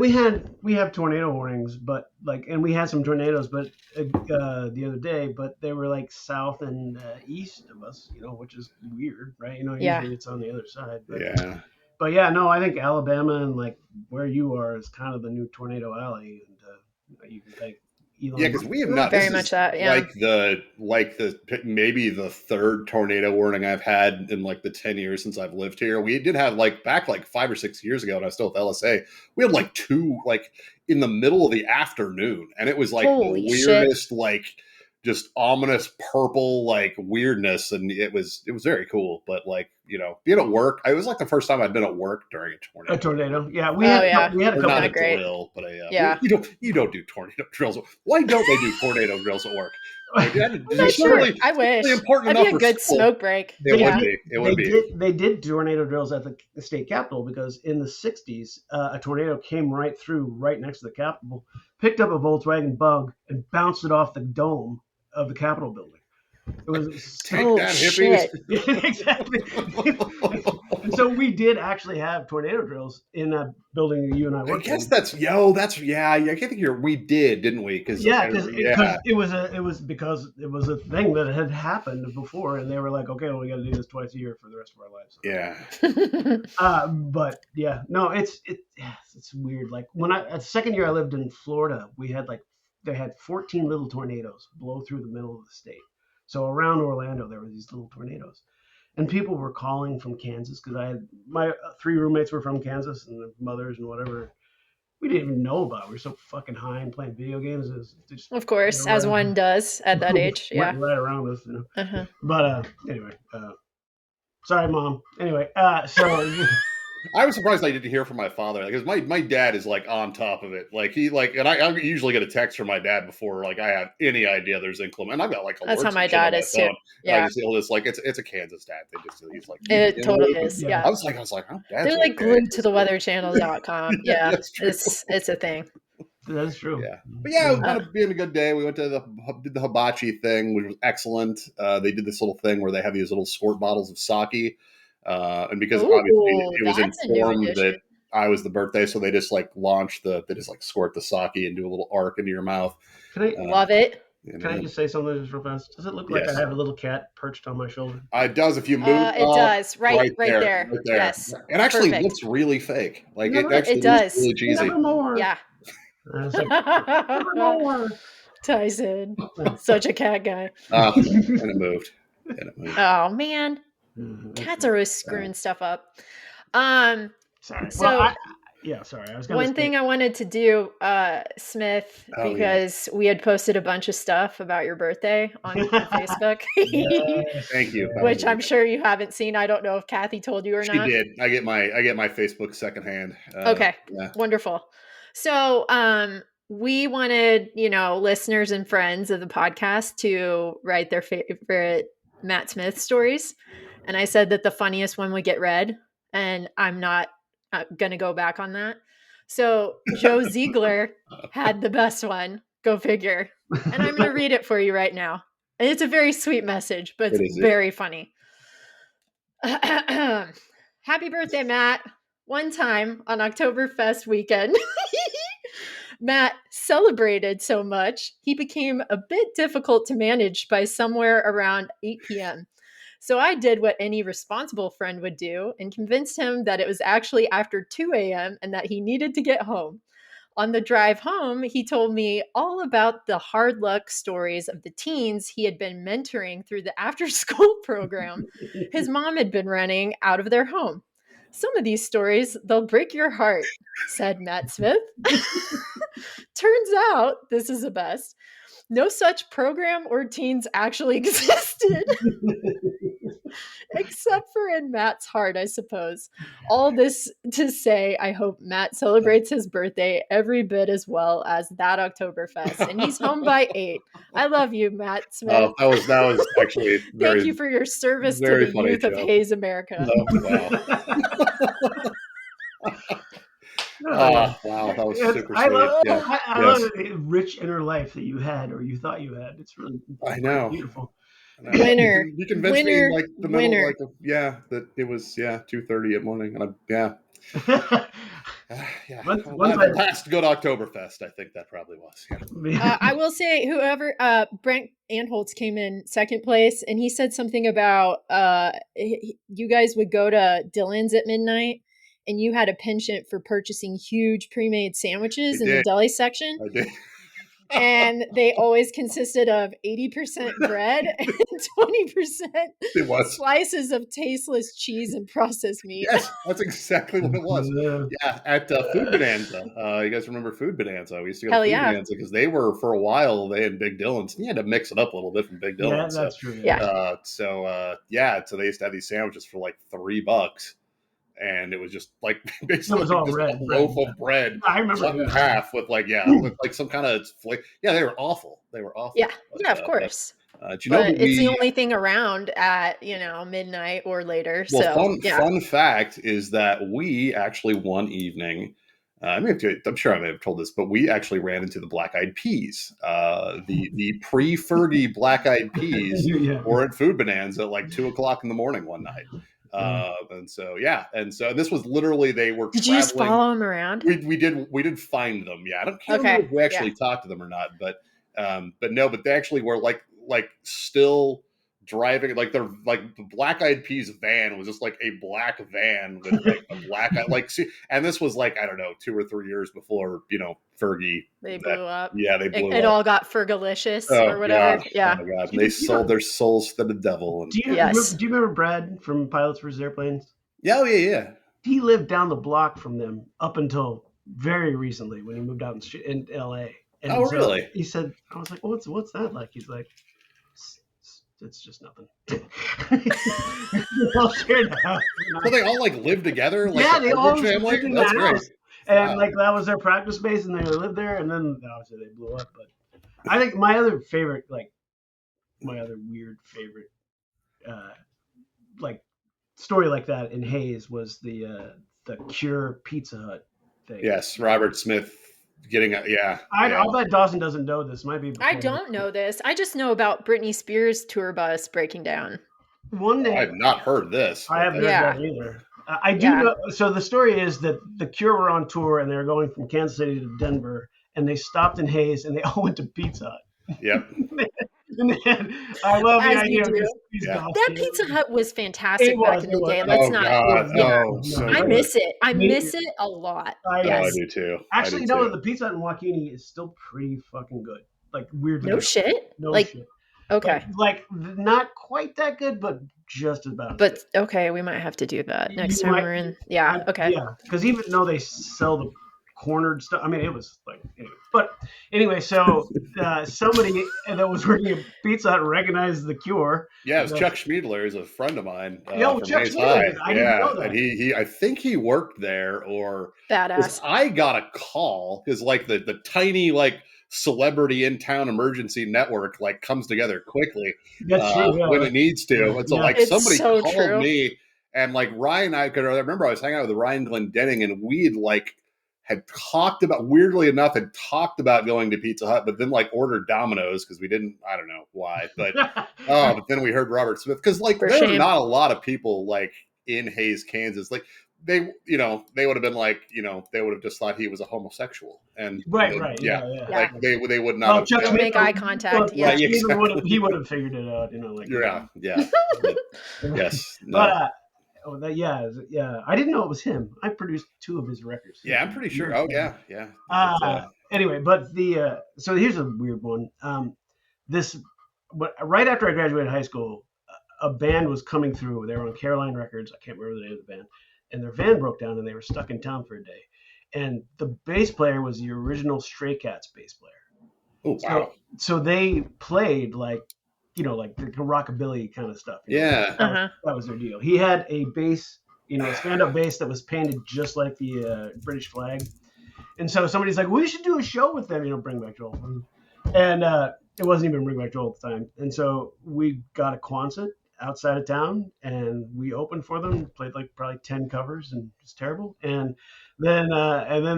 [SPEAKER 1] we have tornado warnings, but like, and we had some tornadoes, but the other day, but they were like south and east of us, which is weird, right?
[SPEAKER 2] Yeah.
[SPEAKER 1] Usually it's on the other side,
[SPEAKER 3] Yeah.
[SPEAKER 1] but yeah, no, I think Alabama and like where you are is kind of the new tornado alley, and you can thank
[SPEAKER 3] Yeah,
[SPEAKER 1] Elon
[SPEAKER 3] because
[SPEAKER 1] Musk.
[SPEAKER 3] we have
[SPEAKER 2] Oh,
[SPEAKER 3] not.
[SPEAKER 2] very
[SPEAKER 3] This
[SPEAKER 2] much
[SPEAKER 3] is
[SPEAKER 2] that. Yeah.
[SPEAKER 3] like the maybe the third tornado warning I've had in like the 10 years since I've lived here. We did have like back like 5 or 6 years ago, and I was still with LSA. We had like two like in the middle of the afternoon, and it was like the
[SPEAKER 2] Holy shit.
[SPEAKER 3] weirdest like just ominous purple like weirdness, and it was very cool. But like being at work, it was like the first time I'd been at work during a
[SPEAKER 1] A
[SPEAKER 3] tornado.
[SPEAKER 1] tornado, yeah,
[SPEAKER 2] Oh, yeah.
[SPEAKER 1] we had a
[SPEAKER 3] Or
[SPEAKER 1] couple.
[SPEAKER 3] not
[SPEAKER 2] Not
[SPEAKER 3] a
[SPEAKER 2] great.
[SPEAKER 3] drill, but
[SPEAKER 2] Yeah.
[SPEAKER 3] you don't do tornado drills. Why don't they do tornado drills at work? Like,
[SPEAKER 2] I'm not sure. I wish.
[SPEAKER 3] important
[SPEAKER 2] That'd be
[SPEAKER 3] enough
[SPEAKER 2] a
[SPEAKER 3] for
[SPEAKER 2] good
[SPEAKER 3] school.
[SPEAKER 2] smoke break.
[SPEAKER 3] It
[SPEAKER 2] Yeah.
[SPEAKER 3] would be. It would be.
[SPEAKER 1] They did tornado drills at the state capitol because in the 60s, a tornado came right next to the capitol, picked up a Volkswagen Bug, and bounced it off the dome of the Capitol building. It was
[SPEAKER 3] Take
[SPEAKER 2] Oh,
[SPEAKER 3] that, hippies.
[SPEAKER 2] shit.
[SPEAKER 1] exactly. And so we did actually have tornado drills in that building you and I
[SPEAKER 3] I
[SPEAKER 1] worked
[SPEAKER 3] guess
[SPEAKER 1] in.
[SPEAKER 3] that's yeah. I can't think we did, didn't we? Because
[SPEAKER 1] Yeah, because it was a thing that had happened before, and they were like, okay, well, we got to do this twice a year for the rest of our lives.
[SPEAKER 3] yeah.
[SPEAKER 1] But yeah, no, it's weird. Like the second year I lived in Florida, they had 14 little tornadoes blow through the middle of the state. So around Orlando, there were these little tornadoes, and people were calling from Kansas because I had my 3 roommates were from Kansas and their mothers and whatever. We didn't even know about. We were so fucking high and playing video games. It was just,
[SPEAKER 2] Of course, as one does at that age.
[SPEAKER 1] went
[SPEAKER 2] Yeah.
[SPEAKER 1] right around us.
[SPEAKER 2] Uh-huh.
[SPEAKER 1] But anyway, sorry, Mom. Anyway, so.
[SPEAKER 3] I was surprised I didn't hear from my father because my dad is like on top of it. Like and I usually get a text from my dad before like I have any idea there's inclement. And I've got like alerts.
[SPEAKER 2] That's how my
[SPEAKER 3] and shit on
[SPEAKER 2] dad is too.
[SPEAKER 3] phone.
[SPEAKER 2] Yeah.
[SPEAKER 3] I just feel this like it's a Kansas dad. He's like
[SPEAKER 2] It totally is.
[SPEAKER 1] Yeah.
[SPEAKER 2] Yeah.
[SPEAKER 3] I was like, oh, dad's
[SPEAKER 2] They're like
[SPEAKER 3] okay.
[SPEAKER 2] glued to the weatherchannel.com. Yeah.
[SPEAKER 3] That's true.
[SPEAKER 2] It's a thing.
[SPEAKER 1] That is true.
[SPEAKER 3] Yeah, but yeah, it was kind of being a good day. We went to did the hibachi thing, which was excellent. They did this little thing where they have these little squirt bottles of sake, and because
[SPEAKER 2] Ooh,
[SPEAKER 3] obviously it was
[SPEAKER 2] that's a new
[SPEAKER 3] informed
[SPEAKER 2] addition.
[SPEAKER 3] that I was the birthday, so they just like they just like squirt the sake and do a little arc into your mouth.
[SPEAKER 1] Can I
[SPEAKER 2] Love it.
[SPEAKER 1] can I just say something just real fast? Does it look like
[SPEAKER 3] Yes.
[SPEAKER 1] I have a little cat perched on my shoulder?
[SPEAKER 3] It does if you move.
[SPEAKER 2] It does. Right there.
[SPEAKER 3] Right there.
[SPEAKER 2] Yes.
[SPEAKER 3] It actually
[SPEAKER 2] Perfect.
[SPEAKER 3] looks really fake. Like
[SPEAKER 1] Never-
[SPEAKER 3] it actually
[SPEAKER 2] It does.
[SPEAKER 3] looks really cheesy.
[SPEAKER 1] Nevermore.
[SPEAKER 2] Yeah.
[SPEAKER 1] And it's like, nevermore.
[SPEAKER 2] Tyson. Such a cat guy.
[SPEAKER 3] And it moved.
[SPEAKER 2] Oh man. Cats are always screwing stuff up.
[SPEAKER 1] Sorry.
[SPEAKER 2] So
[SPEAKER 1] sorry. I was gonna
[SPEAKER 2] one thing I wanted to do, Smith,
[SPEAKER 3] Oh,
[SPEAKER 2] because we had posted a bunch of stuff about your birthday on Facebook,
[SPEAKER 1] Thank
[SPEAKER 3] you.
[SPEAKER 2] which I'm sure you haven't seen. I don't know if Kathy told you or
[SPEAKER 3] She
[SPEAKER 2] not.
[SPEAKER 3] did. I get my Facebook secondhand.
[SPEAKER 2] Okay.
[SPEAKER 3] Yeah.
[SPEAKER 2] Wonderful. So we wanted, listeners and friends of the podcast to write their favorite Matt Smith stories. And I said that the funniest one would get read. And I'm not going to go back on that. So Joe Ziegler had the best one. Go figure. And I'm going to read it for you right now. And it's a very sweet message, but it's very funny. Happy birthday, Matt. One time on Oktoberfest weekend, Matt celebrated so much, he became a bit difficult to manage by somewhere around 8 p.m. So I did what any responsible friend would do and convinced him that it was actually after 2 a.m. and that he needed to get home. On the drive home, he told me all about the hard luck stories of the teens he had been mentoring through the after-school program his mom had been running out of their home. Some of these stories, they'll break your heart, said Matt Smith. Turns out, this is the best, no such program or teens actually existed. Except for in Matt's heart, I suppose. All this to say, I hope Matt celebrates his birthday every bit as well as that Oktoberfest, and he's home by 8. I love you, Matt Smith.
[SPEAKER 3] That was actually
[SPEAKER 2] Thank
[SPEAKER 3] very,
[SPEAKER 2] you for your service to
[SPEAKER 3] very
[SPEAKER 2] the
[SPEAKER 3] funny
[SPEAKER 2] youth of
[SPEAKER 3] joke.
[SPEAKER 2] Hayes, America.
[SPEAKER 3] Oh, wow. Wow, that was super
[SPEAKER 1] I
[SPEAKER 3] sweet.
[SPEAKER 1] love,
[SPEAKER 3] Yeah.
[SPEAKER 1] I love the rich inner life that you had or you thought you had. It's really
[SPEAKER 3] I
[SPEAKER 1] quite
[SPEAKER 3] know.
[SPEAKER 1] beautiful.
[SPEAKER 3] I know.
[SPEAKER 2] Winner.
[SPEAKER 3] You convinced me in like the middle, like that it was 2:30 in the morning, and yeah.
[SPEAKER 1] Once
[SPEAKER 3] The last good Oktoberfest, I think that probably was. Yeah.
[SPEAKER 2] I will say, whoever Brent Anholtz came in second place, and he said something about you guys would go to Dylan's at midnight, and you had a penchant for purchasing huge pre-made sandwiches
[SPEAKER 3] I
[SPEAKER 2] in the
[SPEAKER 3] did.
[SPEAKER 2] deli section,
[SPEAKER 3] I did.
[SPEAKER 2] and they always consisted of 80% bread and 20%
[SPEAKER 3] It was.
[SPEAKER 2] slices of tasteless cheese and processed meat.
[SPEAKER 3] Yes, that's exactly what it was.
[SPEAKER 1] Yeah.
[SPEAKER 3] Yeah, at Food Bonanza. You guys remember Food Bonanza? We used to go to
[SPEAKER 2] Hell
[SPEAKER 3] Food
[SPEAKER 2] yeah.
[SPEAKER 3] Bonanza because they were, for a while, they had Big Dylan's. You had to mix it up a little bit from Big
[SPEAKER 1] Yeah,
[SPEAKER 3] Dylan's.
[SPEAKER 1] that's true.
[SPEAKER 2] Yeah.
[SPEAKER 3] So they used to have these sandwiches for like $3. And it was just like basically
[SPEAKER 1] was all
[SPEAKER 3] just
[SPEAKER 1] red
[SPEAKER 3] a loaf of bread
[SPEAKER 1] I remember
[SPEAKER 3] cut in
[SPEAKER 1] that.
[SPEAKER 3] half with with like some kind of flake. Yeah, they were awful. They were awful.
[SPEAKER 2] Yeah,
[SPEAKER 3] But,
[SPEAKER 2] yeah, of course.
[SPEAKER 3] do you know
[SPEAKER 2] But
[SPEAKER 3] that
[SPEAKER 2] it's the only thing around at midnight or later.
[SPEAKER 3] Well,
[SPEAKER 2] So
[SPEAKER 3] fun fact is that we actually one evening, I'm sure I may have told this, but we actually ran into the Black Eyed Peas. The pre-Fergie Black Eyed Peas
[SPEAKER 1] Yeah.
[SPEAKER 3] were at Food Bonanza at like 2:00 in the morning one night. And this was literally they were.
[SPEAKER 2] Did you just follow them around?
[SPEAKER 3] We did find them. Yeah, I can't remember if we actually talked to them or not, but they actually were like still driving, like they're like the Black Eyed Peas van was just like a black van with like a black and this was like, I don't know, 2 or 3 years before Fergie.
[SPEAKER 2] They blew up.
[SPEAKER 3] Yeah, they blew up.
[SPEAKER 2] It all got Fergalicious or whatever.
[SPEAKER 3] God.
[SPEAKER 2] Yeah.
[SPEAKER 3] Oh my God. And they sold their souls to the devil. And,
[SPEAKER 1] do you remember Brad from Pilots vs. Airplanes?
[SPEAKER 3] Yeah, yeah.
[SPEAKER 1] He lived down the block from them up until very recently when he moved out in L.A. And
[SPEAKER 3] oh, really?
[SPEAKER 1] He said, I was like, what's that like? He's like, it's just nothing. They all shared the house.
[SPEAKER 3] So they all like live together? Like
[SPEAKER 1] yeah, they all
[SPEAKER 3] family?
[SPEAKER 1] lived in
[SPEAKER 3] That's
[SPEAKER 1] the
[SPEAKER 3] great.
[SPEAKER 1] house. And like that was their practice space, and they lived there. And then obviously they blew up. But I think my other weird favorite, like story like that in Hayes was the Cure Pizza Hut thing.
[SPEAKER 3] Yes, Robert Smith getting
[SPEAKER 1] I'll bet Dawson doesn't know this. Might be.
[SPEAKER 2] I don't know this. I just know about Britney Spears' tour bus breaking down.
[SPEAKER 1] One day,
[SPEAKER 3] I've not heard this.
[SPEAKER 1] I haven't heard that either. I do know. So the story is that the Cure were on tour and they were going from Kansas City to Denver, and they stopped in Hayes and they all went to Pizza Hut.
[SPEAKER 3] Yep.
[SPEAKER 1] I love the idea of these
[SPEAKER 2] that Pizza Hut was fantastic back in the day. Let's not. I miss it. I miss it a lot.
[SPEAKER 3] I do too.
[SPEAKER 1] Actually, the Pizza Hut in Joaquini is still pretty fucking good. Like weirdly.
[SPEAKER 2] No shit.
[SPEAKER 1] No shit.
[SPEAKER 2] Okay.
[SPEAKER 1] But, like not quite that good, but just about.
[SPEAKER 2] But okay, we might have to do that next time we're in. Yeah. Okay.
[SPEAKER 1] Yeah, because even though they sell the cornered stuff, I mean, it was like. Anyway. But anyway, so somebody that was working at Pizza Hut recognized the Cure.
[SPEAKER 3] Yeah, it was Chuck Schmiedler, is a friend of mine.
[SPEAKER 1] Chuck Schmiedler. I didn't know that.
[SPEAKER 3] And he I think he worked there, or
[SPEAKER 2] badass.
[SPEAKER 3] I got a call because like the tiny like celebrity in town emergency network like comes together quickly when it needs to. And so like somebody called me, and like Ryan, I remember I was hanging out with Ryan Glendenning, and we'd like had talked about, weirdly enough, going to Pizza Hut, but then like ordered Domino's because we didn't, I don't know why, but but then we heard Robert Smith, because like there were not a lot of people like in Hayes, Kansas. Like they would have been like, they would have just thought he was a homosexual, and
[SPEAKER 1] right,
[SPEAKER 3] yeah. Like they would not
[SPEAKER 2] have make eye contact.
[SPEAKER 1] Yeah, exactly. He would have figured it out, like
[SPEAKER 3] yes,
[SPEAKER 1] no. But yeah. I didn't know it was him. I produced 2 of his records.
[SPEAKER 3] Yeah, I'm pretty sure. Oh yeah.
[SPEAKER 1] Anyway, but so here's a weird one. But right after I graduated high school, a band was coming through. They were on Caroline Records. I can't remember the name of the band. And their van broke down, and they were stuck in town for a day. And the bass player was the original Stray Cats bass player.
[SPEAKER 3] Oh wow!
[SPEAKER 1] So they played like like the rockabilly kind of stuff. You know?
[SPEAKER 3] Yeah.
[SPEAKER 1] That was their deal. He had a bass, a stand-up bass that was painted just like the British flag. And so somebody's like, we should do a show with them, Bring Back Joel. And it wasn't even Bring Back Joel at the time. And so we got a Quonset outside of town, and we opened for them, played like probably 10 covers, and it was terrible. And then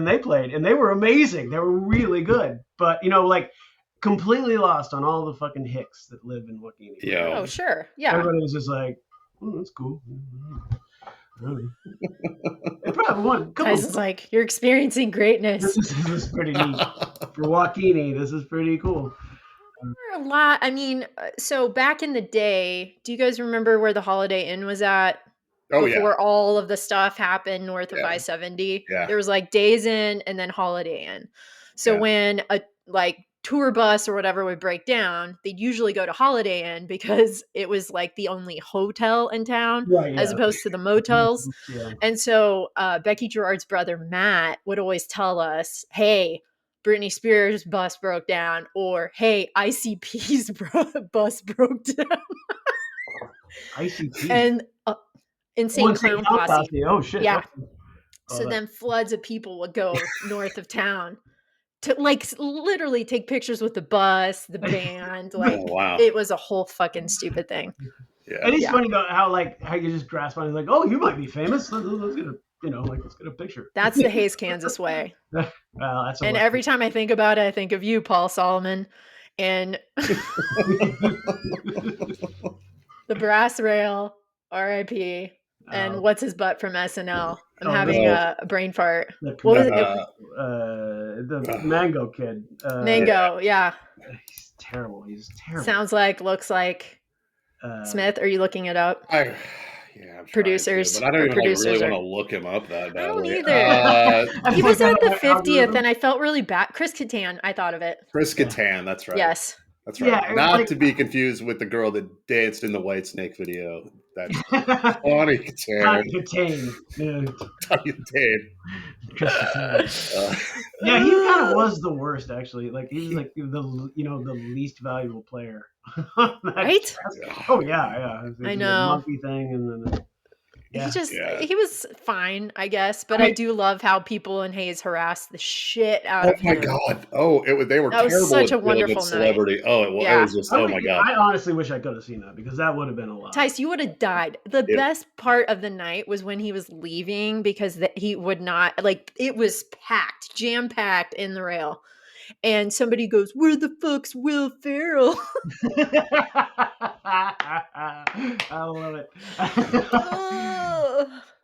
[SPEAKER 1] they played, and they were amazing. They were really good. But, like completely lost on all the fucking hicks that live in Joaquini.
[SPEAKER 3] Yeah.
[SPEAKER 2] Oh, sure. Yeah.
[SPEAKER 1] Everybody was just like, oh, that's cool. They probably won.
[SPEAKER 2] Tyson's like, you're experiencing greatness.
[SPEAKER 1] This is pretty neat. For Joaquini, this is pretty cool.
[SPEAKER 2] A lot. I mean, so back in the day, do you guys remember where the Holiday Inn was at?
[SPEAKER 3] Oh,
[SPEAKER 2] Before all of the stuff happened north of
[SPEAKER 3] Yeah.
[SPEAKER 2] I-70.
[SPEAKER 3] Yeah.
[SPEAKER 2] There was like Days Inn and then Holiday Inn. So when a tour bus or whatever would break down, they'd usually go to Holiday Inn because it was like the only hotel in town,
[SPEAKER 1] Right,
[SPEAKER 2] as opposed to the motels.
[SPEAKER 1] Yeah.
[SPEAKER 2] And so Becky Gerard's brother Matt would always tell us, hey, Britney Spears' bus broke down, or hey, ICP's bus broke down.
[SPEAKER 1] ICP.
[SPEAKER 2] And Insane Clown Posse.
[SPEAKER 1] Oh shit.
[SPEAKER 2] Yeah. So then floods of people would go north of town to like literally take pictures with the bus, the band. Like It was a whole fucking stupid thing.
[SPEAKER 3] Yeah.
[SPEAKER 1] And it's funny though how you just grasp on it, like, oh, you might be famous. Let's get a picture.
[SPEAKER 2] That's the Hayes, Kansas way.
[SPEAKER 1] Well, that's
[SPEAKER 2] and every time I think about it, I think of you, Paul Solomon, and the brass rail, R.I.P. And what's his butt from SNL? I'm having a brain fart. What was it?
[SPEAKER 1] The Mango Kid.
[SPEAKER 2] Mango, yeah.
[SPEAKER 1] He's terrible.
[SPEAKER 2] Sounds like, looks like. Smith, are you looking it up?
[SPEAKER 3] I'm
[SPEAKER 2] producers,
[SPEAKER 3] but I don't even really want to look him up that badly.
[SPEAKER 2] I don't either. He was at the 50th, and I felt really bad. Chris Kattan, I thought of it.
[SPEAKER 3] Chris Kattan, that's right.
[SPEAKER 2] Yes.
[SPEAKER 3] That's right. Yeah, not to be confused with the girl that danced in the White Snake video. That's Tawny Kattan. Tawny Kattan.
[SPEAKER 1] Yeah, he kind of was the worst, actually. Like he was like the least valuable player.
[SPEAKER 2] Right?
[SPEAKER 1] Oh yeah.
[SPEAKER 2] I know.
[SPEAKER 1] Monkey thing, and then.
[SPEAKER 2] Yeah. He was fine, I guess, but I do love how people in Hayes harassed the shit out of him.
[SPEAKER 3] Oh my god! They were
[SPEAKER 2] that
[SPEAKER 3] terrible.
[SPEAKER 2] Was such a wonderful
[SPEAKER 3] celebrity.
[SPEAKER 2] Night.
[SPEAKER 3] Oh, it was just. Oh my god!
[SPEAKER 1] I honestly wish I could have seen that because that would have been a lot.
[SPEAKER 2] Tice, you would have died. The best part of the night was when he was leaving because he would not it was packed, jam packed in the rail. And somebody goes, "Where the fuck's Will Ferrell?"
[SPEAKER 1] I love it.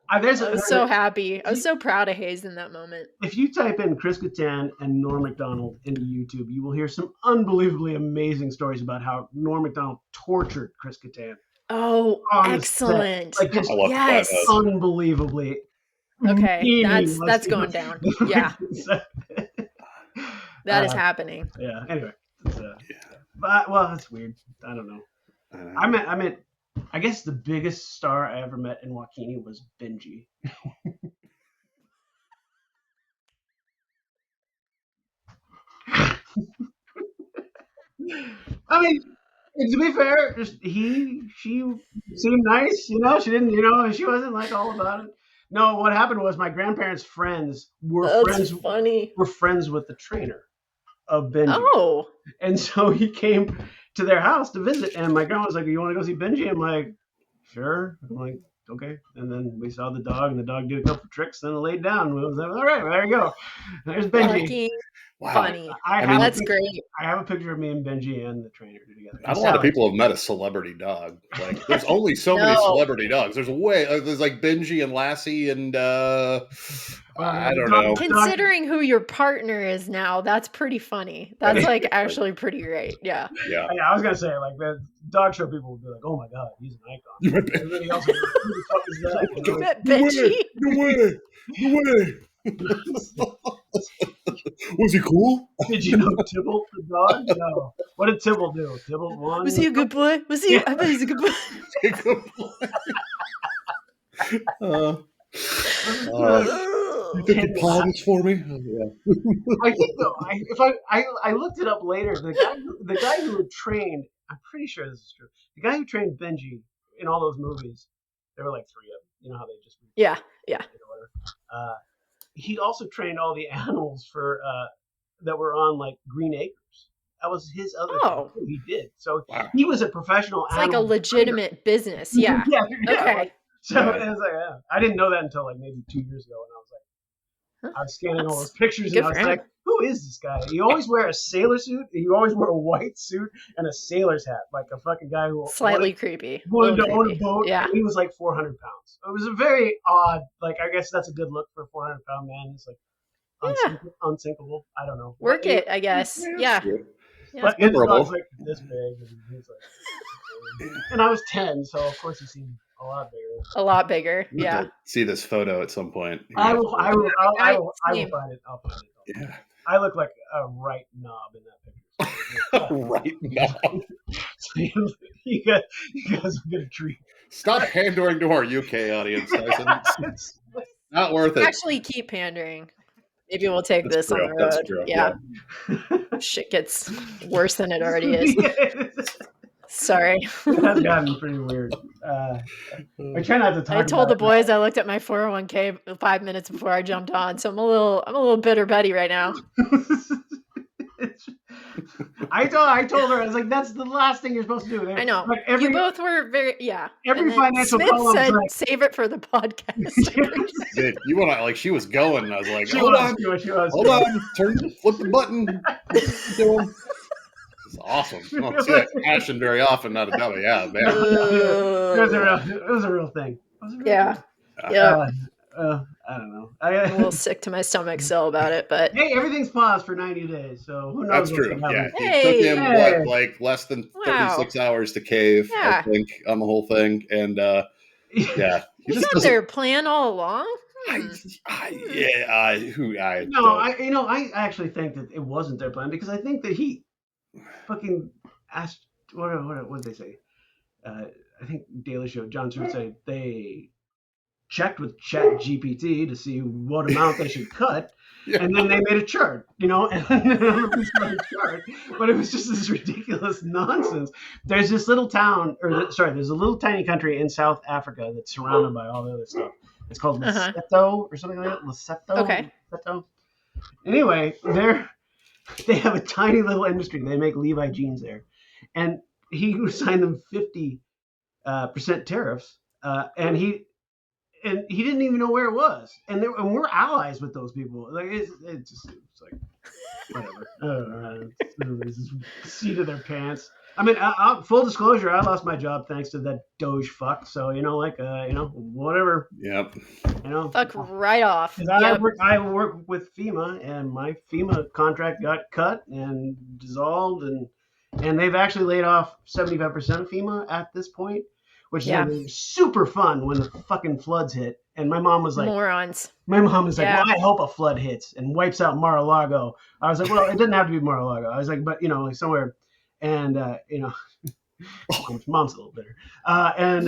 [SPEAKER 2] I was so happy. I was so proud of Hayes in that moment.
[SPEAKER 1] If you type in Chris Kattan and Norm Macdonald into YouTube, you will hear some unbelievably amazing stories about how Norm Macdonald tortured Chris Kattan.
[SPEAKER 2] Oh, excellent!
[SPEAKER 1] Yes, unbelievably.
[SPEAKER 2] Okay, that's going down. Yeah. That is happening.
[SPEAKER 1] Yeah. Anyway, that's weird. I don't know. I meant. I guess the biggest star I ever met in Joaquini was Benji. I mean, to be fair, she seemed nice. She didn't. She wasn't like all about it. No, what happened was my grandparents' friends were friends with the trainer of Benji.
[SPEAKER 2] Oh.
[SPEAKER 1] And so he came to their house to visit, and my grandma was like, "You want to go see Benji?" I'm like, "Sure." I'm like, "Okay." And then we saw the dog, and the dog did a couple tricks, then it laid down. And I was like, "All right, well, there you go. There's Benji."
[SPEAKER 2] Wow. Funny. That's great.
[SPEAKER 1] I have a picture of me and Benji and the trainer together.
[SPEAKER 3] Not a lot of people have met a celebrity dog. Like, there's only so many celebrity dogs. There's like Benji and Lassie and I don't know.
[SPEAKER 2] Considering who your partner is now, that's pretty funny. That's actually pretty great. Yeah.
[SPEAKER 1] Yeah. I was gonna say the dog show people would be like, "Oh my god, he's an icon." Everybody else, who the fuck is that?
[SPEAKER 2] You met Benji?
[SPEAKER 3] No way. Was he cool?
[SPEAKER 1] Did you know Tybalt the dog? No. What did Tybalt do? Tybalt won.
[SPEAKER 2] Was he a good boy? Was he? I bet he's a good boy.
[SPEAKER 3] You think you pawn this for me? Oh, yeah.
[SPEAKER 1] I think though, I looked it up later. The guy who had trained, I'm pretty sure this is true. The guy who trained Benji in all those movies, there were like 3 of them. You know how they just
[SPEAKER 2] Yeah.
[SPEAKER 1] or whatever. He also trained all the animals for that were on like Green Acres. That was his other
[SPEAKER 2] Oh.
[SPEAKER 1] thing he did. So
[SPEAKER 3] Wow.
[SPEAKER 1] he was a professional
[SPEAKER 2] It's like a
[SPEAKER 1] animal
[SPEAKER 2] legitimate business. Yeah.
[SPEAKER 1] trainer. Yeah.
[SPEAKER 2] Okay.
[SPEAKER 1] Like, so
[SPEAKER 3] Yeah.
[SPEAKER 1] it was like, yeah. I didn't know that until like maybe 2 years ago, and I was like. I was scanning all those
[SPEAKER 2] That's
[SPEAKER 1] pictures
[SPEAKER 2] good
[SPEAKER 1] and I was
[SPEAKER 2] for him.
[SPEAKER 1] like, who is this guy? He always wear a sailor suit. He always wear a white suit and a sailor's hat, like a fucking guy who
[SPEAKER 2] Slightly creepy.
[SPEAKER 1] wanted to
[SPEAKER 2] Little
[SPEAKER 1] own a
[SPEAKER 2] creepy.
[SPEAKER 1] boat.
[SPEAKER 2] Yeah.
[SPEAKER 1] And he was like 400 pounds. It was a very odd, like, I guess that's a good look for a 400-pound man. It's like
[SPEAKER 2] Yeah.
[SPEAKER 1] unsinkable. I don't know.
[SPEAKER 2] Work
[SPEAKER 1] But
[SPEAKER 2] it, I guess. Yeah. Yeah.
[SPEAKER 1] But his
[SPEAKER 3] Memorable.
[SPEAKER 1] dog's like this big. And he's like, and I was 10, so of course he seemed a lot bigger.
[SPEAKER 2] A lot bigger.
[SPEAKER 3] We have
[SPEAKER 2] Yeah.
[SPEAKER 3] to see this photo at some point.
[SPEAKER 1] I will find it. I'll
[SPEAKER 2] Same.
[SPEAKER 1] find it. I'll find it.
[SPEAKER 3] Yeah.
[SPEAKER 1] I look like a right knob in that picture.
[SPEAKER 3] Right now.
[SPEAKER 1] you guys will get a treat.
[SPEAKER 3] Stop pandering to our UK audience, Tyson. It's not worth it.
[SPEAKER 2] Actually, keep pandering. Maybe we'll take
[SPEAKER 3] That's
[SPEAKER 2] this
[SPEAKER 3] true.
[SPEAKER 2] on the road.
[SPEAKER 3] That's true.
[SPEAKER 2] Yeah. Shit gets worse than it already is.
[SPEAKER 1] It
[SPEAKER 2] Sorry.
[SPEAKER 1] has gotten pretty weird. I try not to talk
[SPEAKER 2] I told the
[SPEAKER 1] about
[SPEAKER 2] boys I looked at my 401k 5 minutes before I jumped on, so I'm a little bitter Betty right now.
[SPEAKER 1] I told her, I was like, that's the last thing you're supposed to do.
[SPEAKER 2] I know.
[SPEAKER 1] Like
[SPEAKER 2] You both were very
[SPEAKER 1] every
[SPEAKER 2] And then
[SPEAKER 1] financial
[SPEAKER 2] Smith
[SPEAKER 1] column
[SPEAKER 2] said,
[SPEAKER 1] like,
[SPEAKER 2] "Save it for the podcast."
[SPEAKER 3] Dude, you want to, like, she was going, and I was like,
[SPEAKER 1] she
[SPEAKER 3] hold on,
[SPEAKER 1] was.
[SPEAKER 3] flip the button. Keep doing. It's awesome. I don't see that passion very often, not a dummy. Yeah, man.
[SPEAKER 1] It was a real thing.
[SPEAKER 2] Yeah. Yeah.
[SPEAKER 1] I don't know.
[SPEAKER 2] I'm a little sick to my stomach still about it, but
[SPEAKER 1] Hey, everything's paused for 90 days, so who knows?
[SPEAKER 3] That's true. Yeah.
[SPEAKER 2] Hey.
[SPEAKER 3] It took him,
[SPEAKER 1] Hey.
[SPEAKER 3] like less than
[SPEAKER 2] Wow.
[SPEAKER 3] 36 hours to cave,
[SPEAKER 2] Yeah.
[SPEAKER 3] I think, on the whole thing. And, yeah. He
[SPEAKER 2] was
[SPEAKER 3] just
[SPEAKER 2] that
[SPEAKER 3] doesn't.
[SPEAKER 2] their plan all along?
[SPEAKER 1] No, I actually think that it wasn't their plan because I think that he fucking asked what did they say? I think Daily Show, John Stewart said they checked with Chat GPT to see what amount they should cut,
[SPEAKER 3] Yeah.
[SPEAKER 1] and then they made a chart, and a chart. But it was just this ridiculous nonsense. There's this little town, there's a little tiny country in South Africa that's surrounded by all the other stuff. It's called Lesotho or something like that. Lesotho.
[SPEAKER 2] Okay.
[SPEAKER 1] Lesotho. Anyway, they have a tiny little industry. They make Levi jeans there, and he assigned them 50% tariffs, and he didn't even know where it was. And we're allies with those people. Like it's like whatever. This is seat of their pants. I mean, full disclosure, I lost my job thanks to that Doge fuck. So whatever.
[SPEAKER 3] Yep.
[SPEAKER 2] Fuck right off.
[SPEAKER 1] 'Cause I work with FEMA, and my FEMA contract got cut and dissolved, and they've actually laid off 75% of FEMA at this point, which is super fun when the fucking floods hit. And my mom was like,
[SPEAKER 2] morons.
[SPEAKER 1] My mom was like,
[SPEAKER 2] Yeah.
[SPEAKER 1] well, I hope a flood hits and wipes out Mar-a-Lago. I was like, well, it doesn't have to be Mar-a-Lago. I was like, but like somewhere, and mom's a little bitter, and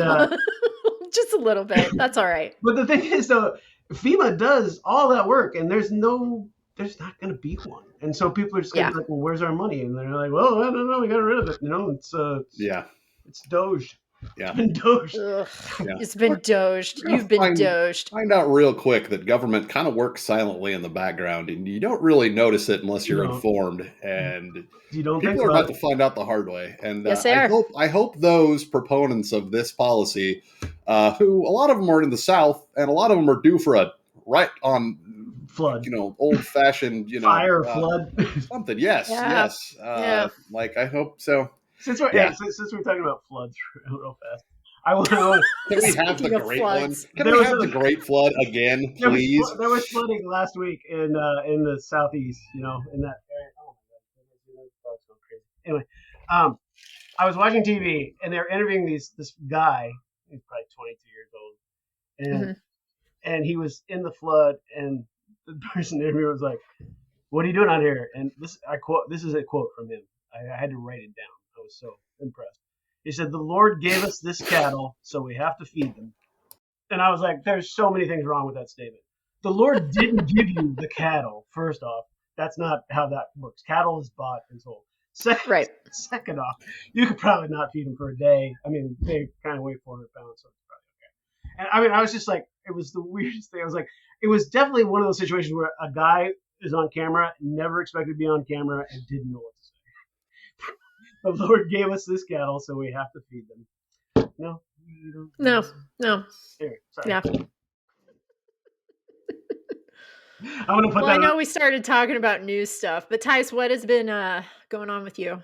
[SPEAKER 2] just a little bit. That's all right.
[SPEAKER 1] but the thing is, though, FEMA does all that work, and there's not going to be one, and so people are just going to be like, well, where's our money? And they're like, well, I don't know, we got rid of it. It's Doge.
[SPEAKER 3] Yeah.
[SPEAKER 1] It's been Doge.
[SPEAKER 2] Ugh.
[SPEAKER 3] Yeah.
[SPEAKER 2] It's been doged. You've been doged.
[SPEAKER 3] Find out real quick that government kind of works silently in the background, and you don't really notice it unless you're informed. And
[SPEAKER 1] you don't
[SPEAKER 3] people
[SPEAKER 1] think
[SPEAKER 3] are
[SPEAKER 1] about
[SPEAKER 3] about to find out the hard way. And
[SPEAKER 2] Yes, they are.
[SPEAKER 3] I hope those proponents of this policy, who a lot of them are in the South, and a lot of them are due for a right on
[SPEAKER 1] flood,
[SPEAKER 3] old fashioned,
[SPEAKER 1] fire, flood,
[SPEAKER 3] something. Yes,
[SPEAKER 2] Yeah.
[SPEAKER 3] yes. Like I hope so.
[SPEAKER 1] Since we're talking about floods real fast, I want to.
[SPEAKER 3] Can we have the
[SPEAKER 2] Speaking of
[SPEAKER 3] great one?
[SPEAKER 2] floods.
[SPEAKER 3] Can we have the great flood again, please?
[SPEAKER 1] There was flooding last week in the southeast, in that area. Oh my god, that's so crazy. Anyway, I was watching TV and they're interviewing this guy. He's probably 22 years old, and he was in the flood, and the person interviewing was like, "What are you doing out here?" And this is a quote from him. I had to write it down. I was so impressed. He said, "The Lord gave us this cattle, so we have to feed them." And I was like, there's so many things wrong with that statement. the Lord didn't give you the cattle. First off, that's not how that works. Cattle is bought and sold. Second,
[SPEAKER 2] Right.
[SPEAKER 1] second off, you could probably not feed them for a day. I mean, they kind of weigh 400 pounds, so it's probably okay. And I mean, I was just like, it was the weirdest thing. I was like, it was definitely one of those situations where a guy is on camera, never expected to be on camera, and didn't know what to say. The Lord gave us this cattle, so we have to feed them. No,
[SPEAKER 2] No.
[SPEAKER 1] Here, sorry.
[SPEAKER 2] Yeah.
[SPEAKER 1] I'm gonna put
[SPEAKER 2] Well,
[SPEAKER 1] that.
[SPEAKER 2] I know we started talking about news stuff, but Tice, what has been going on with you?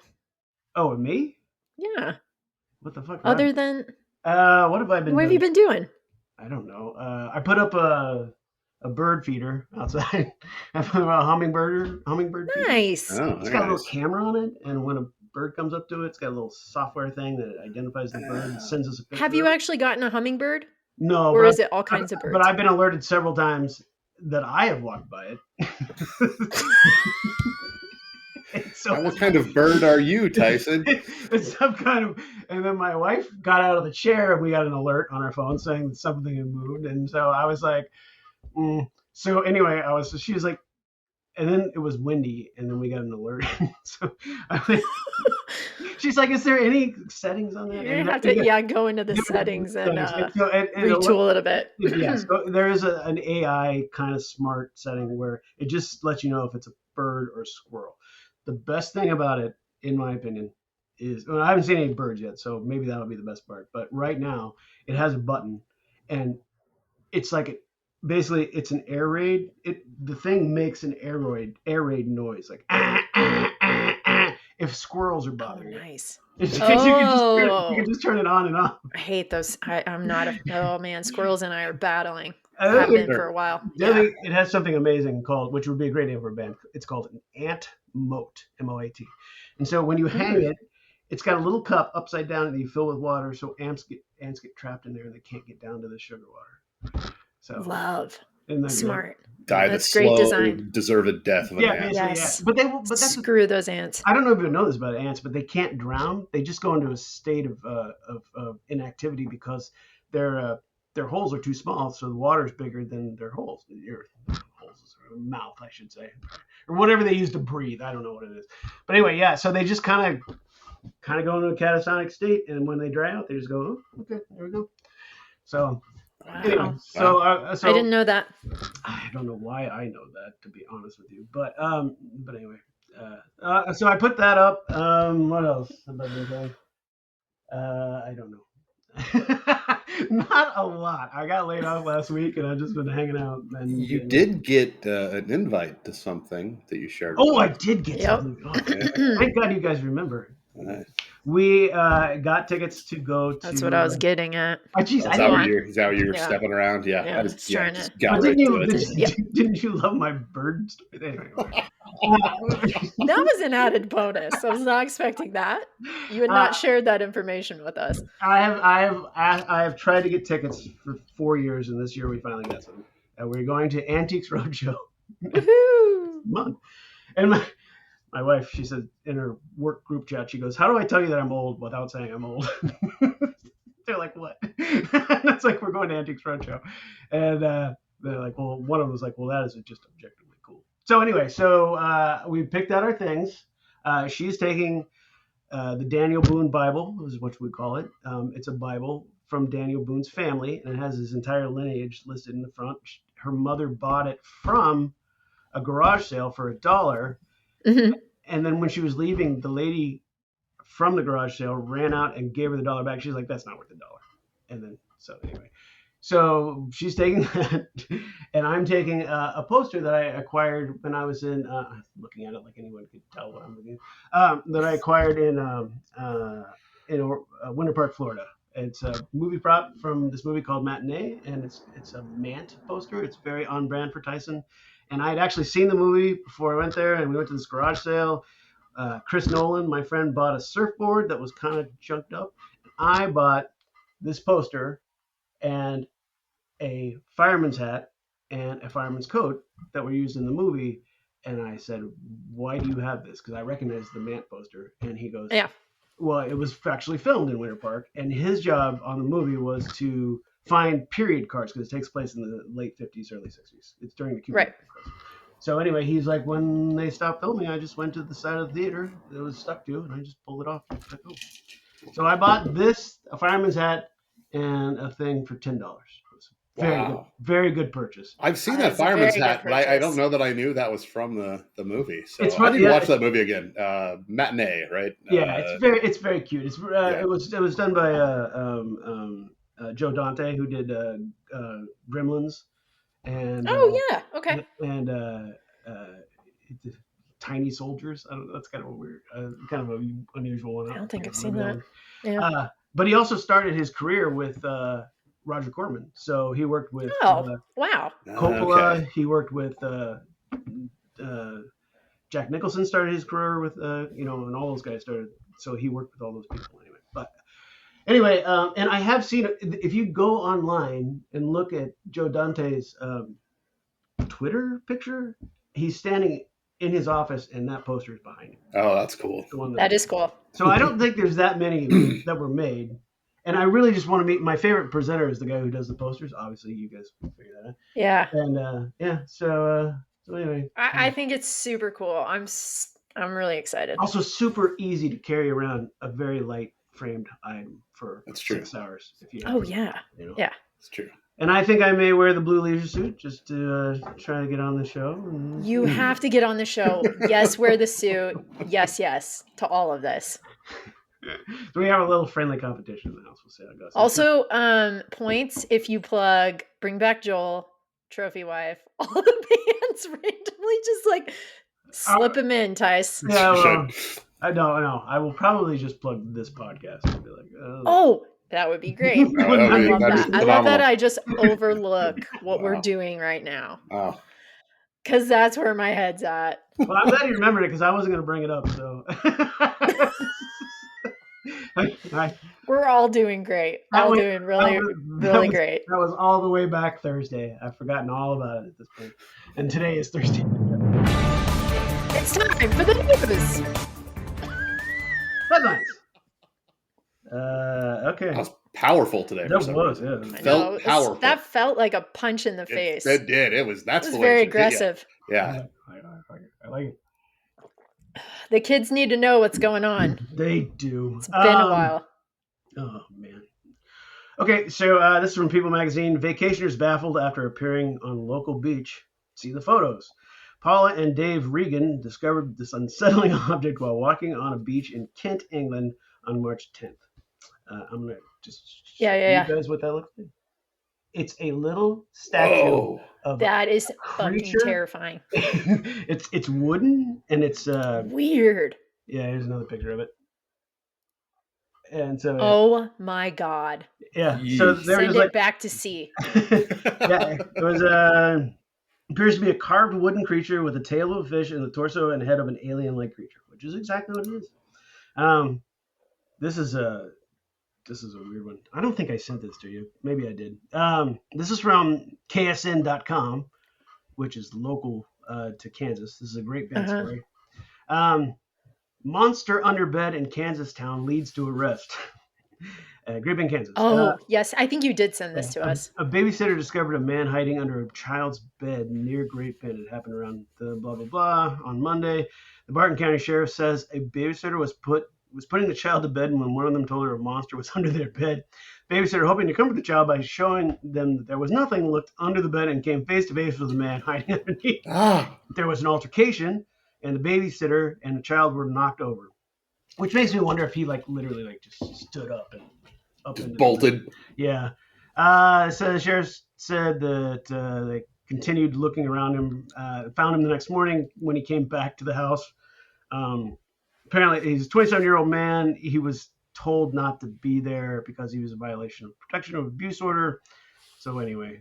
[SPEAKER 1] Oh, and me?
[SPEAKER 2] Yeah.
[SPEAKER 1] What the fuck?
[SPEAKER 2] Other than
[SPEAKER 1] what have I been
[SPEAKER 2] what
[SPEAKER 1] doing?
[SPEAKER 2] have you been doing?
[SPEAKER 1] I don't know. I put up a bird feeder outside. I put a hummingbird feeder.
[SPEAKER 2] Nice.
[SPEAKER 3] Oh,
[SPEAKER 1] It's got a little camera on it, and when a bird comes up to it, it's got a little software thing that identifies the bird and sends us a picture.
[SPEAKER 2] Have you actually gotten a hummingbird?
[SPEAKER 1] No,
[SPEAKER 2] or is it all kinds of birds?
[SPEAKER 1] But I've been alerted several times that I have walked by it.
[SPEAKER 3] So, what kind of bird are you, Tyson?
[SPEAKER 1] It's some kind of. And then my wife got out of the chair, and we got an alert on our phone saying that something had moved. And so I was like, So anyway, she was like, and then it was windy, and then we got an alert. So she's like, "Is there any settings on that?"
[SPEAKER 2] You have to, go into the settings and retool it a bit.
[SPEAKER 1] Yeah, so there is an AI kind of smart setting where it just lets you know if it's a bird or a squirrel. The best thing about it, in my opinion, is I haven't seen any birds yet, so maybe that'll be the best part. But right now, it has a button, and it's like basically it's an air raid. The thing makes an air raid noise, like if squirrels are bothering
[SPEAKER 2] you. Nice.
[SPEAKER 1] You can just turn it on and off.
[SPEAKER 2] I hate those. I'm not oh man, squirrels and I are battling. Have been for a while.
[SPEAKER 1] It has something amazing called, which would be a great name for a band. It's called an ant moat, MOAT. And so when you hang it, it's got a little cup upside down that you fill with water, so ants get trapped in there and they can't get down to the sugar water. So
[SPEAKER 2] love. Smart.
[SPEAKER 3] Die
[SPEAKER 2] that's
[SPEAKER 3] the
[SPEAKER 2] great
[SPEAKER 3] slow,
[SPEAKER 2] design.
[SPEAKER 3] deserved death of an ant.
[SPEAKER 2] Yes.
[SPEAKER 1] Yeah. But that's
[SPEAKER 2] screw those ants.
[SPEAKER 1] I don't know if you know this about ants, but they can't drown. They just go into a state of inactivity because their holes are too small, so the water is bigger than their holes. Or mouth, I should say, or whatever they use to breathe. I don't know what it is, but anyway, yeah. So they just kind of go into a catatonic state, and when they dry out, they just go, oh, okay, there we go. So.
[SPEAKER 2] Wow.
[SPEAKER 1] Anyway, so
[SPEAKER 2] I didn't know that.
[SPEAKER 1] I don't know why I know that, to be honest with you, but anyway, so I put that up. What else have I been doing? I don't know. Not a lot. I got laid off last week, and I've just been hanging out. And
[SPEAKER 3] you did get an invite to something that you shared.
[SPEAKER 1] Oh, I did get something. Oh, thank God you guys remember. Nice. We got tickets to go to.
[SPEAKER 2] That's what I was getting at.
[SPEAKER 1] Oh, geez,
[SPEAKER 3] is that what you were stepping around? Yeah,
[SPEAKER 2] just trying to.
[SPEAKER 1] Didn't you love my bird story? Anyway.
[SPEAKER 2] That was an added bonus. I was not expecting that. You had not shared that information with us.
[SPEAKER 1] I have tried to get tickets for 4 years, and this year we finally got some. We're going to Antiques Roadshow. Month. And my wife, she said in her work group chat, she goes, "How do I tell you that I'm old without saying I'm old?" They're like, "What?" That's like, we're going to Antiques Roadshow. And they're like, well, one of them was like, well, that is just objectively cool. So anyway, we picked out our things. She's taking the Daniel Boone Bible, is what we call it. It's a Bible from Daniel Boone's family, and it has his entire lineage listed in the front. Her mother bought it from a garage sale for $1. Mm-hmm. And then when she was leaving, the lady from the garage sale ran out and gave her the $1 back. She's like, "That's not worth $1." And then, so anyway, so she's taking that, and I'm taking a poster that I acquired when I was in, looking at it like anyone could tell what I'm looking at, that I acquired in Winter Park, Florida. It's a movie prop from this movie called Matinee, and it's a Mant poster. It's very on brand for Tyson. And I had actually seen the movie before I went there, and we went to this garage sale. Chris Nolan, my friend, bought a surfboard that was kind of junked up. I bought this poster and a fireman's hat and a fireman's coat that were used in the movie. And I said, "Why do you have this?" Because I recognized the Mant poster. And he goes,
[SPEAKER 2] "Yeah,
[SPEAKER 1] well, it was actually filmed in Winter Park, and his job on the movie was to find period cars because it takes place in the late 50s, early 60s. It's during the Cuban
[SPEAKER 2] Right.
[SPEAKER 1] Missile Crisis. So anyway, he's like, when they stopped filming, I just went to the side of the theater it was stuck to, and I just pulled it off. Like, oh. So I bought this, a fireman's hat, and a thing for $10. Very good purchase.
[SPEAKER 3] I've seen
[SPEAKER 2] That
[SPEAKER 3] that
[SPEAKER 2] is a
[SPEAKER 3] fireman's
[SPEAKER 2] very good
[SPEAKER 3] hat, but I don't
[SPEAKER 2] purchase.
[SPEAKER 3] know that I knew that was from the movie. So
[SPEAKER 1] It's
[SPEAKER 3] I
[SPEAKER 1] fun-
[SPEAKER 3] need to
[SPEAKER 1] yeah,
[SPEAKER 3] watch that movie again. Matinee, right?
[SPEAKER 1] Yeah, it's very cute.
[SPEAKER 3] Yeah.
[SPEAKER 1] It was done by Joe Dante, who did Gremlins and
[SPEAKER 2] Oh yeah. Okay.
[SPEAKER 1] and Tiny Soldiers. I don't know. That's kind of a weird, kind of an unusual one.
[SPEAKER 2] I don't think I've
[SPEAKER 1] Maybe
[SPEAKER 2] seen
[SPEAKER 1] that
[SPEAKER 2] that.
[SPEAKER 1] one.
[SPEAKER 2] Yeah.
[SPEAKER 1] But he also started his career with Roger Corman. So he worked with
[SPEAKER 2] Oh wow.
[SPEAKER 1] Coppola.
[SPEAKER 3] Okay.
[SPEAKER 1] He worked with Jack Nicholson started his career with and all those guys started. So he worked with all those people anyway. But anyway, and I have seen if you go online and look at Joe Dante's Twitter picture, he's standing in his office and that poster is behind him.
[SPEAKER 3] Oh, that's cool.
[SPEAKER 1] The one
[SPEAKER 2] That is cool.
[SPEAKER 1] So I don't think there's that many that were made. And I really just want to meet my favorite presenter is the guy who does the posters. Obviously, you guys figure that out.
[SPEAKER 2] Yeah.
[SPEAKER 1] And so anyway,
[SPEAKER 2] I think it's super cool. I'm really excited.
[SPEAKER 1] also super easy to carry around a very light framed item for
[SPEAKER 3] That's true.
[SPEAKER 1] 6 hours. If you
[SPEAKER 2] Oh yeah. Yeah.
[SPEAKER 3] It's true.
[SPEAKER 1] And I think I may wear the blue leisure suit just to try to get on the show.
[SPEAKER 2] You have to get on the show. Yes, wear the suit. Yes, yes to all of this.
[SPEAKER 1] So we have a little friendly competition in the house. We'll see how it goes.
[SPEAKER 2] Also, points if you plug Bring Back Joel, Trophy Wife, all the bands randomly just like slip them in, Tice.
[SPEAKER 1] Yeah,
[SPEAKER 3] You
[SPEAKER 1] well,
[SPEAKER 3] should.
[SPEAKER 1] I don't know. I will probably just plug this podcast and be like,
[SPEAKER 2] Oh, that would be great.
[SPEAKER 3] Oh, that'd
[SPEAKER 2] I
[SPEAKER 3] be-
[SPEAKER 2] love
[SPEAKER 3] that'd be
[SPEAKER 2] that. I love
[SPEAKER 3] phenomenal.
[SPEAKER 2] that I just overlook what we're
[SPEAKER 3] Wow.
[SPEAKER 2] doing right now
[SPEAKER 3] Oh,
[SPEAKER 2] because that's where my head's at.
[SPEAKER 1] Well, I'm glad you remembered it because I wasn't going to bring it up. So
[SPEAKER 2] We're all doing great. All doing really great.
[SPEAKER 1] That was all the way back Thursday. I've forgotten all about it at this point. And today is Thursday.
[SPEAKER 2] It's time for the news.
[SPEAKER 1] Headlines. Okay.
[SPEAKER 3] that was powerful today.
[SPEAKER 1] That was, yeah.
[SPEAKER 2] I
[SPEAKER 3] Felt
[SPEAKER 2] know,
[SPEAKER 3] powerful.
[SPEAKER 2] that felt like a punch in the face.
[SPEAKER 3] It did. It was. That's
[SPEAKER 2] It was
[SPEAKER 3] the way
[SPEAKER 2] very
[SPEAKER 3] it should be.
[SPEAKER 2] aggressive.
[SPEAKER 3] Yeah.
[SPEAKER 1] I like it.
[SPEAKER 2] The kids need to know what's going on.
[SPEAKER 1] They do.
[SPEAKER 2] It's been a while.
[SPEAKER 1] Oh, man. Okay, so this is from People Magazine. Vacationers baffled after appearing on local beach. See the photos. Paula and Dave Regan discovered this unsettling object while walking on a beach in Kent, England on March 10th. I'm going to just show you guys what that looks like. It's a little statue of
[SPEAKER 2] That is fucking
[SPEAKER 1] creature.
[SPEAKER 2] terrifying.
[SPEAKER 1] It's wooden and it's
[SPEAKER 2] Weird.
[SPEAKER 1] yeah, here's another picture of it. And so
[SPEAKER 2] Oh my god.
[SPEAKER 1] yeah, so
[SPEAKER 3] Yeesh.
[SPEAKER 1] they're
[SPEAKER 2] Send
[SPEAKER 1] just
[SPEAKER 2] it
[SPEAKER 1] like
[SPEAKER 2] back to sea.
[SPEAKER 1] yeah, it was appears to be a carved wooden creature with a tail of a fish and the torso and head of an alien-like creature, which is exactly what it is. This is a weird one. I don't think I sent this to you. Maybe I did. This is from KSN.com, which is local to Kansas. This is a great band story. Monster under bed in Kansas town leads to arrest. Great Bend, Kansas.
[SPEAKER 2] Oh, yes. I think you did send this to us.
[SPEAKER 1] A babysitter discovered a man hiding under a child's bed near Great Bend. It happened around the blah, blah, blah on Monday. The Barton County Sheriff says a babysitter was putting the child to bed when one of them told her a monster was under their bed. Babysitter, hoping to comfort the child by showing them that there was nothing, looked under the bed and came face to face with the man hiding underneath. There was an altercation, and the babysitter and the child were knocked over, which makes me wonder if he literally just stood up and up and
[SPEAKER 3] bolted.
[SPEAKER 1] Yeah. So the sheriff said that they continued looking around him, found him the next morning when he came back to the house. Apparently, he's a 27-year-old man. He was told not to be there because he was in violation of protection of abuse order. So anyway,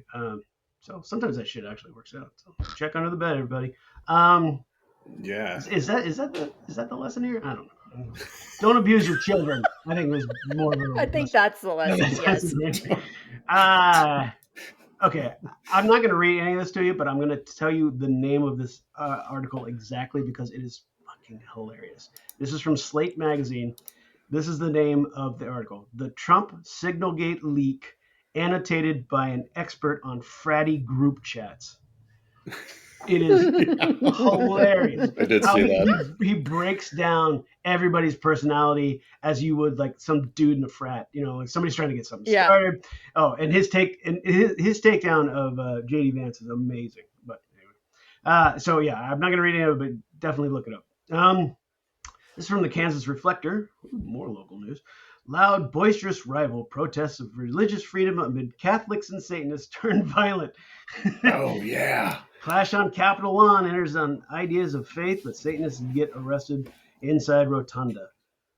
[SPEAKER 1] so sometimes that shit actually works out. So check under the bed, everybody.
[SPEAKER 3] Yeah.
[SPEAKER 1] Is that the lesson here? I don't know. Don't abuse your children. I think it was more of a
[SPEAKER 2] I think that's the lesson, yes.
[SPEAKER 1] Okay, I'm not going to read any of this to you, but I'm going to tell you the name of this article exactly because it is fucking hilarious. This is from Slate Magazine. This is the name of the article. The Trump Signalgate leak, annotated by an expert on fratty group chats. It is
[SPEAKER 3] Yeah,
[SPEAKER 1] hilarious
[SPEAKER 3] I did
[SPEAKER 1] how
[SPEAKER 3] see that.
[SPEAKER 1] he breaks down everybody's personality as you would like some dude in a frat. Like somebody's trying to get something
[SPEAKER 2] Yeah.
[SPEAKER 1] started. Oh, and his his takedown of JD Vance is amazing. But anyway, so yeah, I'm not gonna read any of it, but definitely look it up. This is from the Kansas Reflector. Ooh, more local news. Loud, boisterous rival protests of religious freedom amid Catholics and Satanists turn violent.
[SPEAKER 3] Oh yeah.
[SPEAKER 1] Clash on Capitol lawn enters on ideas of faith, but Satanists get arrested inside rotunda.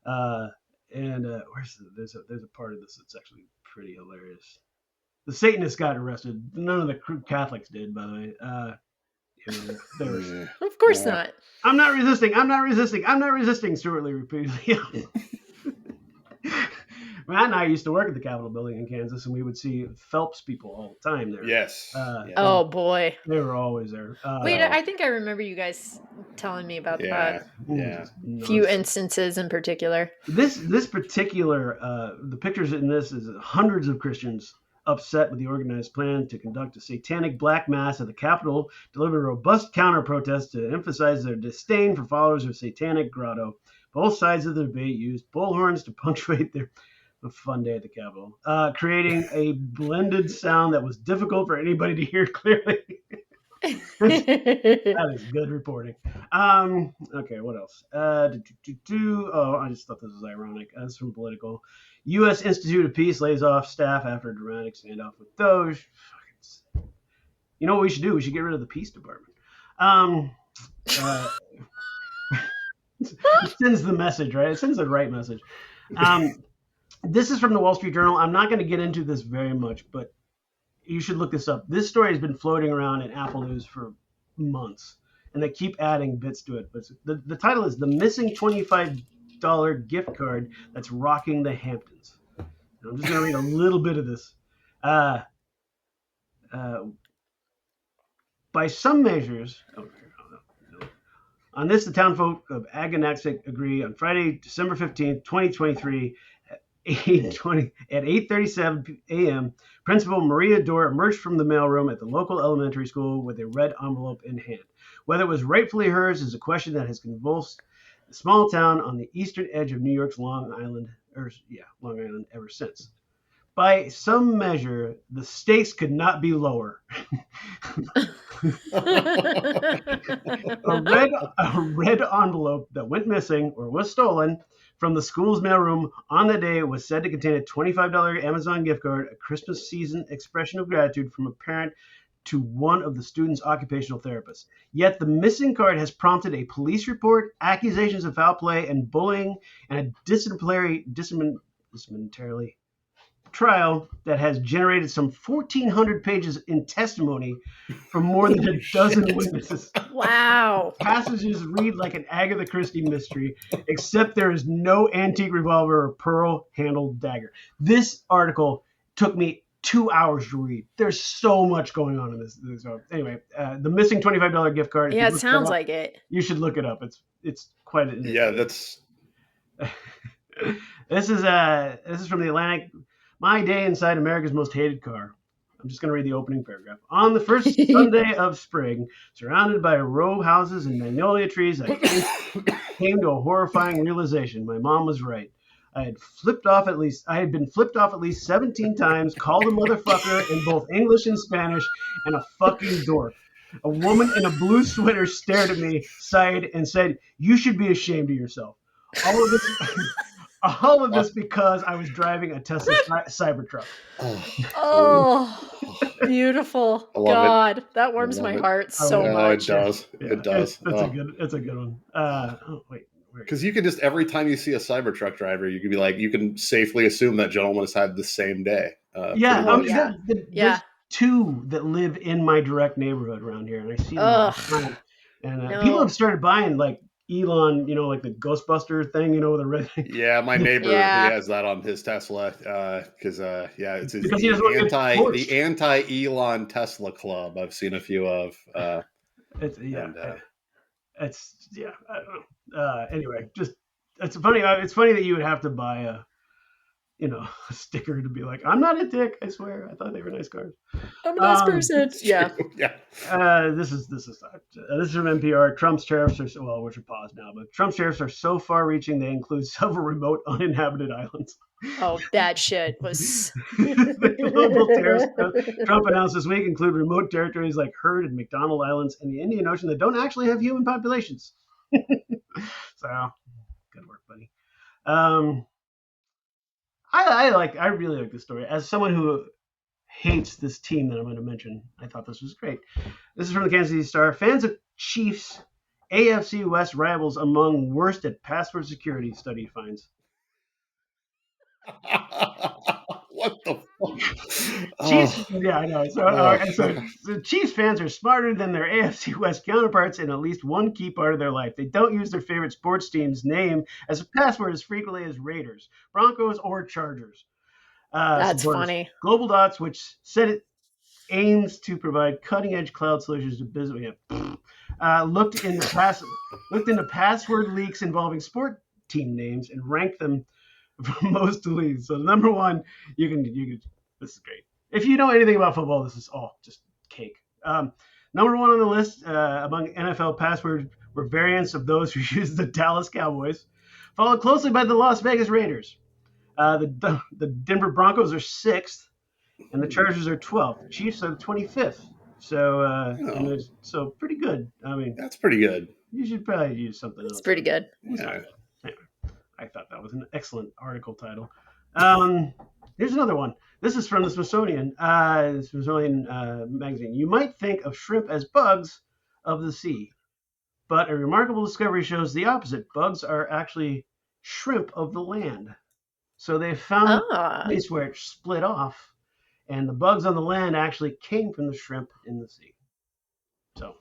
[SPEAKER 1] There's a part of this that's actually pretty hilarious. The Satanists got arrested. None of the Catholics did, by the way. They were.
[SPEAKER 3] Yeah.
[SPEAKER 2] Of course
[SPEAKER 3] Yeah.
[SPEAKER 2] not.
[SPEAKER 1] I'm not resisting. I'm not resisting. I'm not resisting. Stuart Lee repeatedly. Matt and I used to work at the Capitol building in Kansas, and we would see Phelps people all the time there.
[SPEAKER 3] Yes.
[SPEAKER 1] Yeah.
[SPEAKER 2] Oh boy.
[SPEAKER 1] They were always there.
[SPEAKER 2] Wait, I think I remember you guys telling me about
[SPEAKER 3] Yeah.
[SPEAKER 2] that.
[SPEAKER 3] Yeah.
[SPEAKER 2] Few instances in particular.
[SPEAKER 1] This particular the pictures in this is hundreds of Christians upset with the organized plan to conduct a satanic black mass at the Capitol, delivered a robust counter protest to emphasize their disdain for followers of Satanic Grotto. Both sides of the debate used bullhorns to punctuate their fun day at the Capitol, creating a blended sound that was difficult for anybody to hear clearly. That is good reporting. Okay, what else? Oh, I just thought this was ironic. This is from Political. U.S. Institute of Peace lays off staff after a dramatic standoff with Doge. You know what we should do? We should get rid of the peace department. It sends the message, right? It sends the right message. This is from the Wall Street Journal. I'm not going to get into this very much, but you should look this up. This story has been floating around in Apple News for months, and they keep adding bits to it. But the title is "The Missing $25 Gift Card That's Rocking the Hamptons." And I'm just going to read a little bit of this. By some measures, on this, the townfolk of Aganaxic agree on Friday, December 15th, 2023, at 8:37 a.m., Principal Maria Dore emerged from the mailroom at the local elementary school with a red envelope in hand. Whether it was rightfully hers is a question that has convulsed the small town on the eastern edge of New York's Long Island ever since. By some measure, the stakes could not be lower. A red envelope that went missing or was stolen from the school's mailroom on the day was said to contain a $25 Amazon gift card, a Christmas season expression of gratitude from a parent to one of the student's occupational therapists. Yet the missing card has prompted a police report, accusations of foul play and bullying, and a disciplinary trial that has generated some 1,400 pages in testimony from more than a dozen witnesses.
[SPEAKER 2] Wow.
[SPEAKER 1] Passages read like an Agatha Christie mystery, except there is no antique revolver or pearl-handled dagger. This article took me 2 hours to read. There's so much going on in this. So anyway, the missing $25 gift card.
[SPEAKER 2] Yeah, it sounds like it.
[SPEAKER 1] You should look it up. It's quite.
[SPEAKER 3] Yeah, that's.
[SPEAKER 1] This is from the Atlantic. My day inside America's most hated car. I'm just going to read the opening paragraph. On the first Sunday of spring, surrounded by row houses and magnolia trees, I came to a horrifying realization. My mom was right. I had been flipped off at least 17 times, called a motherfucker in both English and Spanish, and a fucking dork. A woman in a blue sweater stared at me, sighed, and said, "You should be ashamed of yourself." All of this because I was driving a Tesla Cybertruck.
[SPEAKER 2] Oh, beautiful. God, that warms my
[SPEAKER 3] it.
[SPEAKER 2] heart so much.
[SPEAKER 3] It does.
[SPEAKER 1] Yeah,
[SPEAKER 3] it does.
[SPEAKER 1] It's a good one. Wait.
[SPEAKER 3] Because you can just, every time you see a Cybertruck driver, you can be like, you can safely assume that gentleman has had the same day.
[SPEAKER 1] There's two that live in my direct neighborhood around here, and I see them all the time. And people have started buying like Elon, like the Ghostbuster thing, the red.
[SPEAKER 3] Yeah, my neighbor he has that on his Tesla because it's the anti-Elon Tesla club. I've seen a few of.
[SPEAKER 1] I don't know. Anyway, just It's funny. It's funny that you would have to buy a sticker to be like, I'm not a dick. I swear. I thought they were nice cars.
[SPEAKER 2] I'm a nice person.
[SPEAKER 3] It's
[SPEAKER 2] Yeah.
[SPEAKER 3] true. Yeah.
[SPEAKER 1] This is from NPR. Trump's tariffs are we should pause now, but Trump's tariffs are so far-reaching they include several remote, uninhabited islands.
[SPEAKER 2] Oh, that shit was.
[SPEAKER 1] The global tariffs Trump announced this week include remote territories like Heard and McDonald Islands and the Indian Ocean that don't actually have human populations. So, good work, buddy. I really like this story. As someone who hates this team that I'm going to mention, I thought this was great. This is from the Kansas City Star. Fans of Chiefs AFC West rivals among worst at password security, study finds.
[SPEAKER 3] What the fuck?
[SPEAKER 1] Chiefs, yeah, I know. So Chiefs fans are smarter than their AFC West counterparts in at least one key part of their life. They don't use their favorite sports team's name as a password as frequently as Raiders, Broncos, or Chargers.
[SPEAKER 2] That's funny.
[SPEAKER 1] Global Dots, which said it aims to provide cutting-edge cloud solutions to business. Looked into password leaks involving sport team names and ranked them from most to least. So number one, you can. This is great. If you know anything about football, this is all just cake. Number one on the list among NFL passwords were variants of those who used the Dallas Cowboys, followed closely by the Las Vegas Raiders. The Denver Broncos are 6th, and the Chargers are 12th. The Chiefs are 25th. So, so pretty good. I mean,
[SPEAKER 3] that's pretty good.
[SPEAKER 1] You should probably use something else.
[SPEAKER 2] It's pretty good.
[SPEAKER 3] Yeah.
[SPEAKER 1] Anyway, I thought that was an excellent article title. Here's another one. This is from the Smithsonian magazine. You might think of shrimp as bugs of the sea, but a remarkable discovery shows the opposite. Bugs are actually shrimp of the land. So they found a place where it split off, and the bugs on the land actually came from the shrimp in the sea. So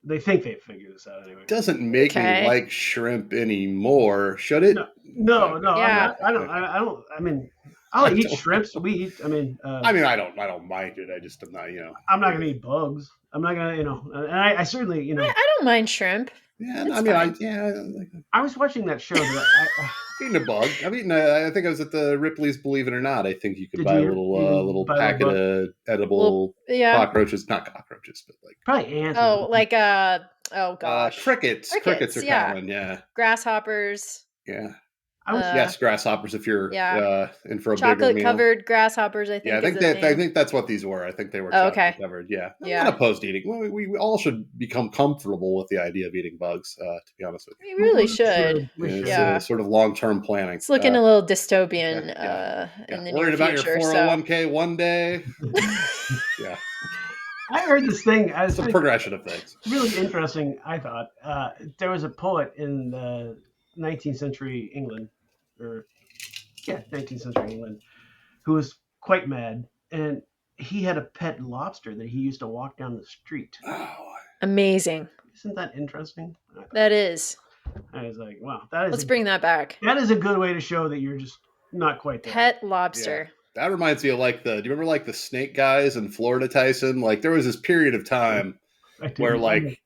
[SPEAKER 1] they think they figured this out anyway.
[SPEAKER 3] Doesn't make me like shrimp anymore, should it?
[SPEAKER 1] No.
[SPEAKER 2] Yeah.
[SPEAKER 1] I don't. I mean, I'll eat shrimps. We eat. I mean,
[SPEAKER 3] I don't mind it. I just am not.
[SPEAKER 1] I'm not gonna eat bugs. I'm not gonna. And I certainly.
[SPEAKER 2] I don't mind shrimp.
[SPEAKER 3] Yeah,
[SPEAKER 2] it's
[SPEAKER 1] I was watching that show.
[SPEAKER 3] Eating a bug. I think I was at the Ripley's Believe It or Not. I think you could buy a little packet of edible cockroaches. Not cockroaches, but like
[SPEAKER 1] probably ants.
[SPEAKER 2] Oh, like gosh,
[SPEAKER 3] crickets. Crickets are common. Yeah.
[SPEAKER 2] Grasshoppers.
[SPEAKER 3] Yeah. Yes, grasshoppers. If you're in for a
[SPEAKER 2] chocolate
[SPEAKER 3] bigger
[SPEAKER 2] covered grasshoppers, I think.
[SPEAKER 3] Yeah, I think that's what these were. I think they were chocolate covered. Yeah, I'm not opposed to eating. We all should become comfortable with the idea of eating bugs. To be honest with you,
[SPEAKER 2] we really should.
[SPEAKER 3] It's sort of long-term planning.
[SPEAKER 2] It's looking a little dystopian in the
[SPEAKER 3] worried
[SPEAKER 2] near
[SPEAKER 3] about
[SPEAKER 2] future,
[SPEAKER 3] your 401k one day. Yeah.
[SPEAKER 1] I heard this thing.
[SPEAKER 3] It's a progression of things.
[SPEAKER 1] Really interesting. I thought there was a poet in the 19th century England, 19th century England, who was quite mad, and he had a pet lobster that he used to walk down the street.
[SPEAKER 3] Oh,
[SPEAKER 2] amazing!
[SPEAKER 1] Isn't that interesting?
[SPEAKER 2] That is.
[SPEAKER 1] I was like, wow, that is.
[SPEAKER 2] Let's bring that back.
[SPEAKER 1] That is a good way to show that you're just not quite there.
[SPEAKER 2] Pet lobster.
[SPEAKER 3] Yeah. That reminds me of do you remember the snake guys in Florida, Tyson? Like there was this period of time where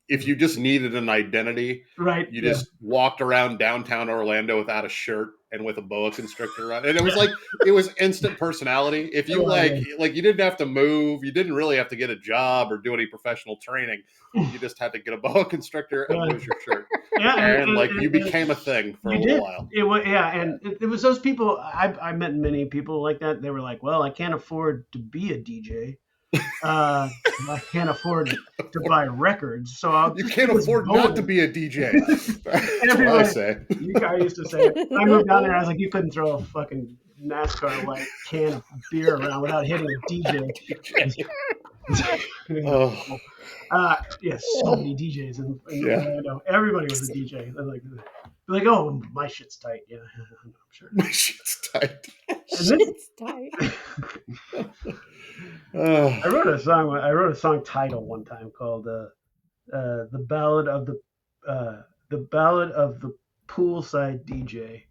[SPEAKER 3] if you just needed an identity,
[SPEAKER 1] right,
[SPEAKER 3] you just walked around downtown Orlando without a shirt and with a boa constrictor on, and it was it was instant personality. If you you didn't have to move, you didn't really have to get a job or do any professional training. You just had to get a boa constrictor and lose your shirt. And you became a thing for a little while.
[SPEAKER 1] It was and it was those people. I met many people like that. They were like, well, I can't afford to be a DJ. I can't afford to buy records, so
[SPEAKER 3] you can't afford not to be a DJ. That's what I say.
[SPEAKER 1] I used to say it. I moved down there. I was like, you couldn't throw a fucking NASCAR can of beer around without hitting a DJ. So many DJs, and everybody was a DJ. They're like, oh, my shit's tight. Yeah, I'm sure.
[SPEAKER 3] My shit's tight.
[SPEAKER 2] Shit's tight.
[SPEAKER 1] I wrote a song title one time called "The Ballad of the Poolside DJ,"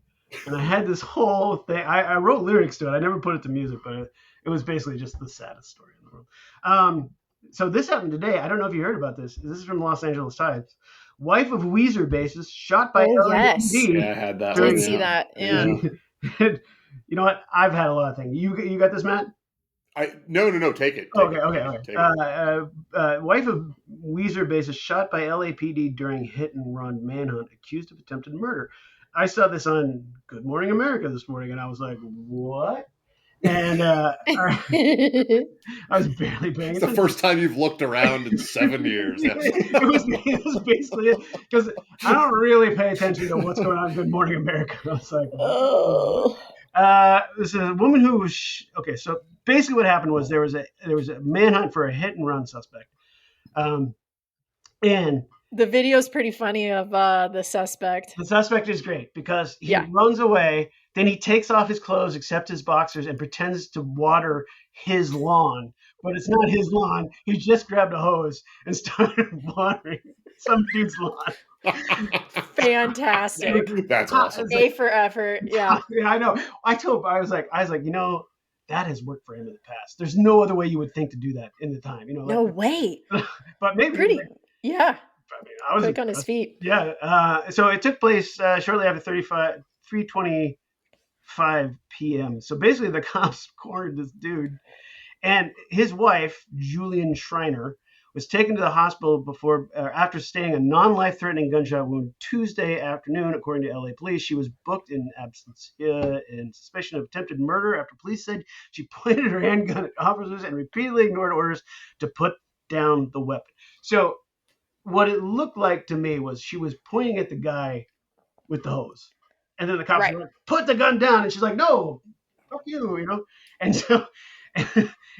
[SPEAKER 1] and I had this whole thing. I wrote lyrics to it. I never put it to music, but it was basically just the saddest story in the world. So this happened today. I don't know if you heard about this. This is from the Los Angeles Times. Wife of Weezer bassist shot by
[SPEAKER 2] Oh, yes.
[SPEAKER 1] LAPD
[SPEAKER 3] Yeah, I had that
[SPEAKER 2] Did
[SPEAKER 3] one.
[SPEAKER 2] see
[SPEAKER 3] Yeah.
[SPEAKER 2] that. Yeah.
[SPEAKER 1] You know what? I've had a lot of things. You got this, Matt?
[SPEAKER 3] No. Take it.
[SPEAKER 1] Okay.
[SPEAKER 3] Take it.
[SPEAKER 1] Wife of Weezer bassist shot by LAPD during hit and run manhunt, accused of attempted murder. I saw this on Good Morning America this morning, and I was like, "What?" And I was barely paying
[SPEAKER 3] It's the
[SPEAKER 1] attention.
[SPEAKER 3] first time you've looked around in 7 years. Yeah.
[SPEAKER 1] it was basically it because I don't really pay attention to what's going on in Good Morning America. I was like,
[SPEAKER 2] Oh.
[SPEAKER 1] this is a woman who was okay. So basically, what happened was there was a manhunt for a hit and run suspect, and
[SPEAKER 2] The video's pretty funny of the suspect.
[SPEAKER 1] the suspect is great because he
[SPEAKER 2] Yeah.
[SPEAKER 1] runs away. Then he takes off his clothes, except his boxers, and pretends to water his lawn. But it's not his lawn. He just grabbed a hose and started watering some dude's lawn.
[SPEAKER 2] Fantastic.
[SPEAKER 3] That's awesome.
[SPEAKER 2] A for effort. Yeah.
[SPEAKER 1] Yeah, I know. I was like, that has worked for him in the past. There's no other way you would think to do that in the time,
[SPEAKER 2] No way.
[SPEAKER 1] But maybe
[SPEAKER 2] Pretty. Yeah.
[SPEAKER 1] I mean, I was
[SPEAKER 2] Quick on his feet.
[SPEAKER 1] Yeah. So it took place shortly after 3:25 p.m. So basically, the cops cornered this dude, and his wife, Julian Schreiner, was taken to the hospital after sustaining a non-life-threatening gunshot wound Tuesday afternoon, according to LA police. She was booked in absence in suspicion of attempted murder after police said she pointed her handgun at officers and repeatedly ignored orders to put down the weapon. So what it looked like to me was she was pointing at the guy with the hose, and then the cops were like, "Put the gun down," and she's like, "No, fuck you," and so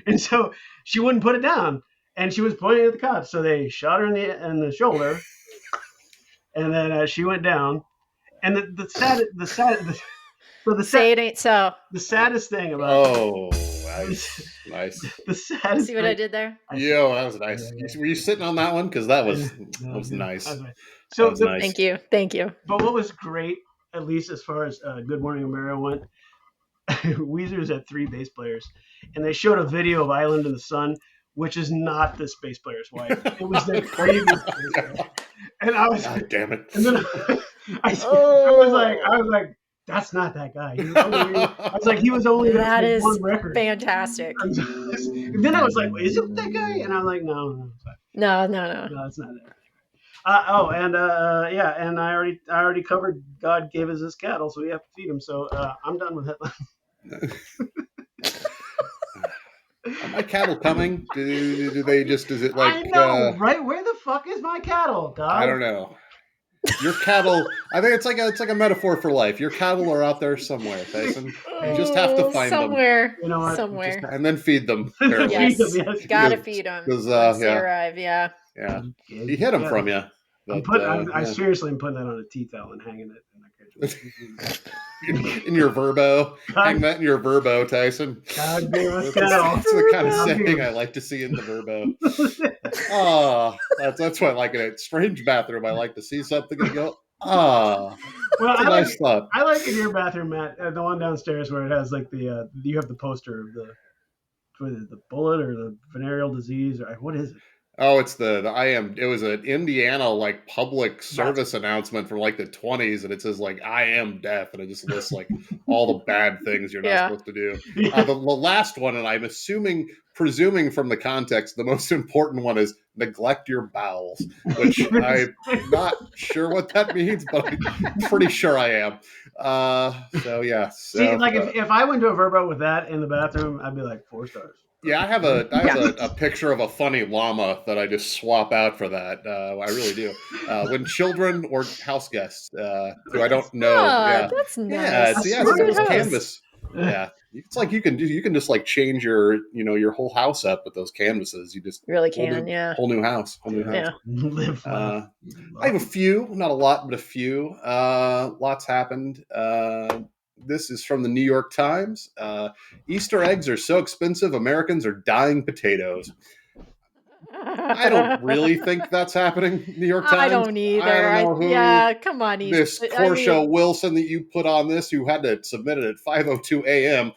[SPEAKER 1] and so she wouldn't put it down. And she was pointing at the cops, so they shot her in the shoulder, and then she went down. And
[SPEAKER 2] Say it ain't so.
[SPEAKER 1] The saddest thing about
[SPEAKER 3] nice.
[SPEAKER 1] The saddest.
[SPEAKER 2] See what I did there?
[SPEAKER 3] Yo, that was nice. Were you sitting on that one? Because that was nice.
[SPEAKER 1] So
[SPEAKER 3] nice.
[SPEAKER 2] Thank you.
[SPEAKER 1] But what was great, at least as far as Good Morning America went, Weezer's had 3 bass players, and they showed a video of Island in the Sun, which is not this bass player's wife. It was their previous bass player. And I was,
[SPEAKER 3] God damn it!
[SPEAKER 1] And then I was like, that's not that guy. I was like, he was only
[SPEAKER 2] that is
[SPEAKER 1] one record.
[SPEAKER 2] Fantastic.
[SPEAKER 1] And then I was like, is it that guy? And I'm like, no, it's not that. And I already covered. God gave us his cattle, so we have to feed him. So I'm done with headlines.
[SPEAKER 3] Are my cattle coming? Do they just? Is it like?
[SPEAKER 1] I know, right? Where the fuck is my cattle, God?
[SPEAKER 3] I don't know. Your cattle. I think it's like a metaphor for life. Your cattle are out there somewhere, Tyson. You just have to find
[SPEAKER 2] somewhere.
[SPEAKER 3] them.
[SPEAKER 1] You know what?
[SPEAKER 2] Somewhere.
[SPEAKER 3] And then feed them.
[SPEAKER 2] Yes.
[SPEAKER 1] Yes.
[SPEAKER 2] Gotta feed them. Arrive. Yeah.
[SPEAKER 3] Yeah. He hid them from you. But,
[SPEAKER 1] I seriously am putting that on a tea towel and hanging it in my kitchen.
[SPEAKER 3] In your Verbo. Hang that in your Verbo, Tyson.
[SPEAKER 1] God damn it,
[SPEAKER 3] that's the kind of saying I like to see in the Verbo. Oh, that's why I like it. At Strange Bathroom, I like to see something and go, well,
[SPEAKER 1] I like in your bathroom, Matt, the one downstairs where it has like you have the poster of the bullet or the venereal disease, or what is it?
[SPEAKER 3] Oh, it's it was an Indiana like public service announcement from like the 1920s, and it says like I am deaf, and it just lists like all the bad things you're not supposed to do. The last one, and I'm presuming from the context, the most important one is neglect your bowels, which I'm not sure what that means, but I'm pretty sure I am.
[SPEAKER 1] See, like if I went to a Verbo with that in the bathroom, I'd be like 4 stars.
[SPEAKER 3] Yeah, I have a picture of a funny llama that I just swap out for that. I really do. When children or house guests who I don't know,
[SPEAKER 2] that's nice.
[SPEAKER 3] It's canvas. Yeah, it's like you can just like change your whole house up with those canvases. You just
[SPEAKER 2] really can,
[SPEAKER 3] whole new house.
[SPEAKER 2] Yeah.
[SPEAKER 3] I have a few, not a lot, but a few. Lots happened. This is from the New York Times. Easter eggs are so expensive, Americans are dying potatoes. I don't really think that's happening, New York Times.
[SPEAKER 2] I don't either.
[SPEAKER 3] I don't know who
[SPEAKER 2] come on.
[SPEAKER 3] This Portia Wilson that you put on this, who had to submit it at 5:02 a.m.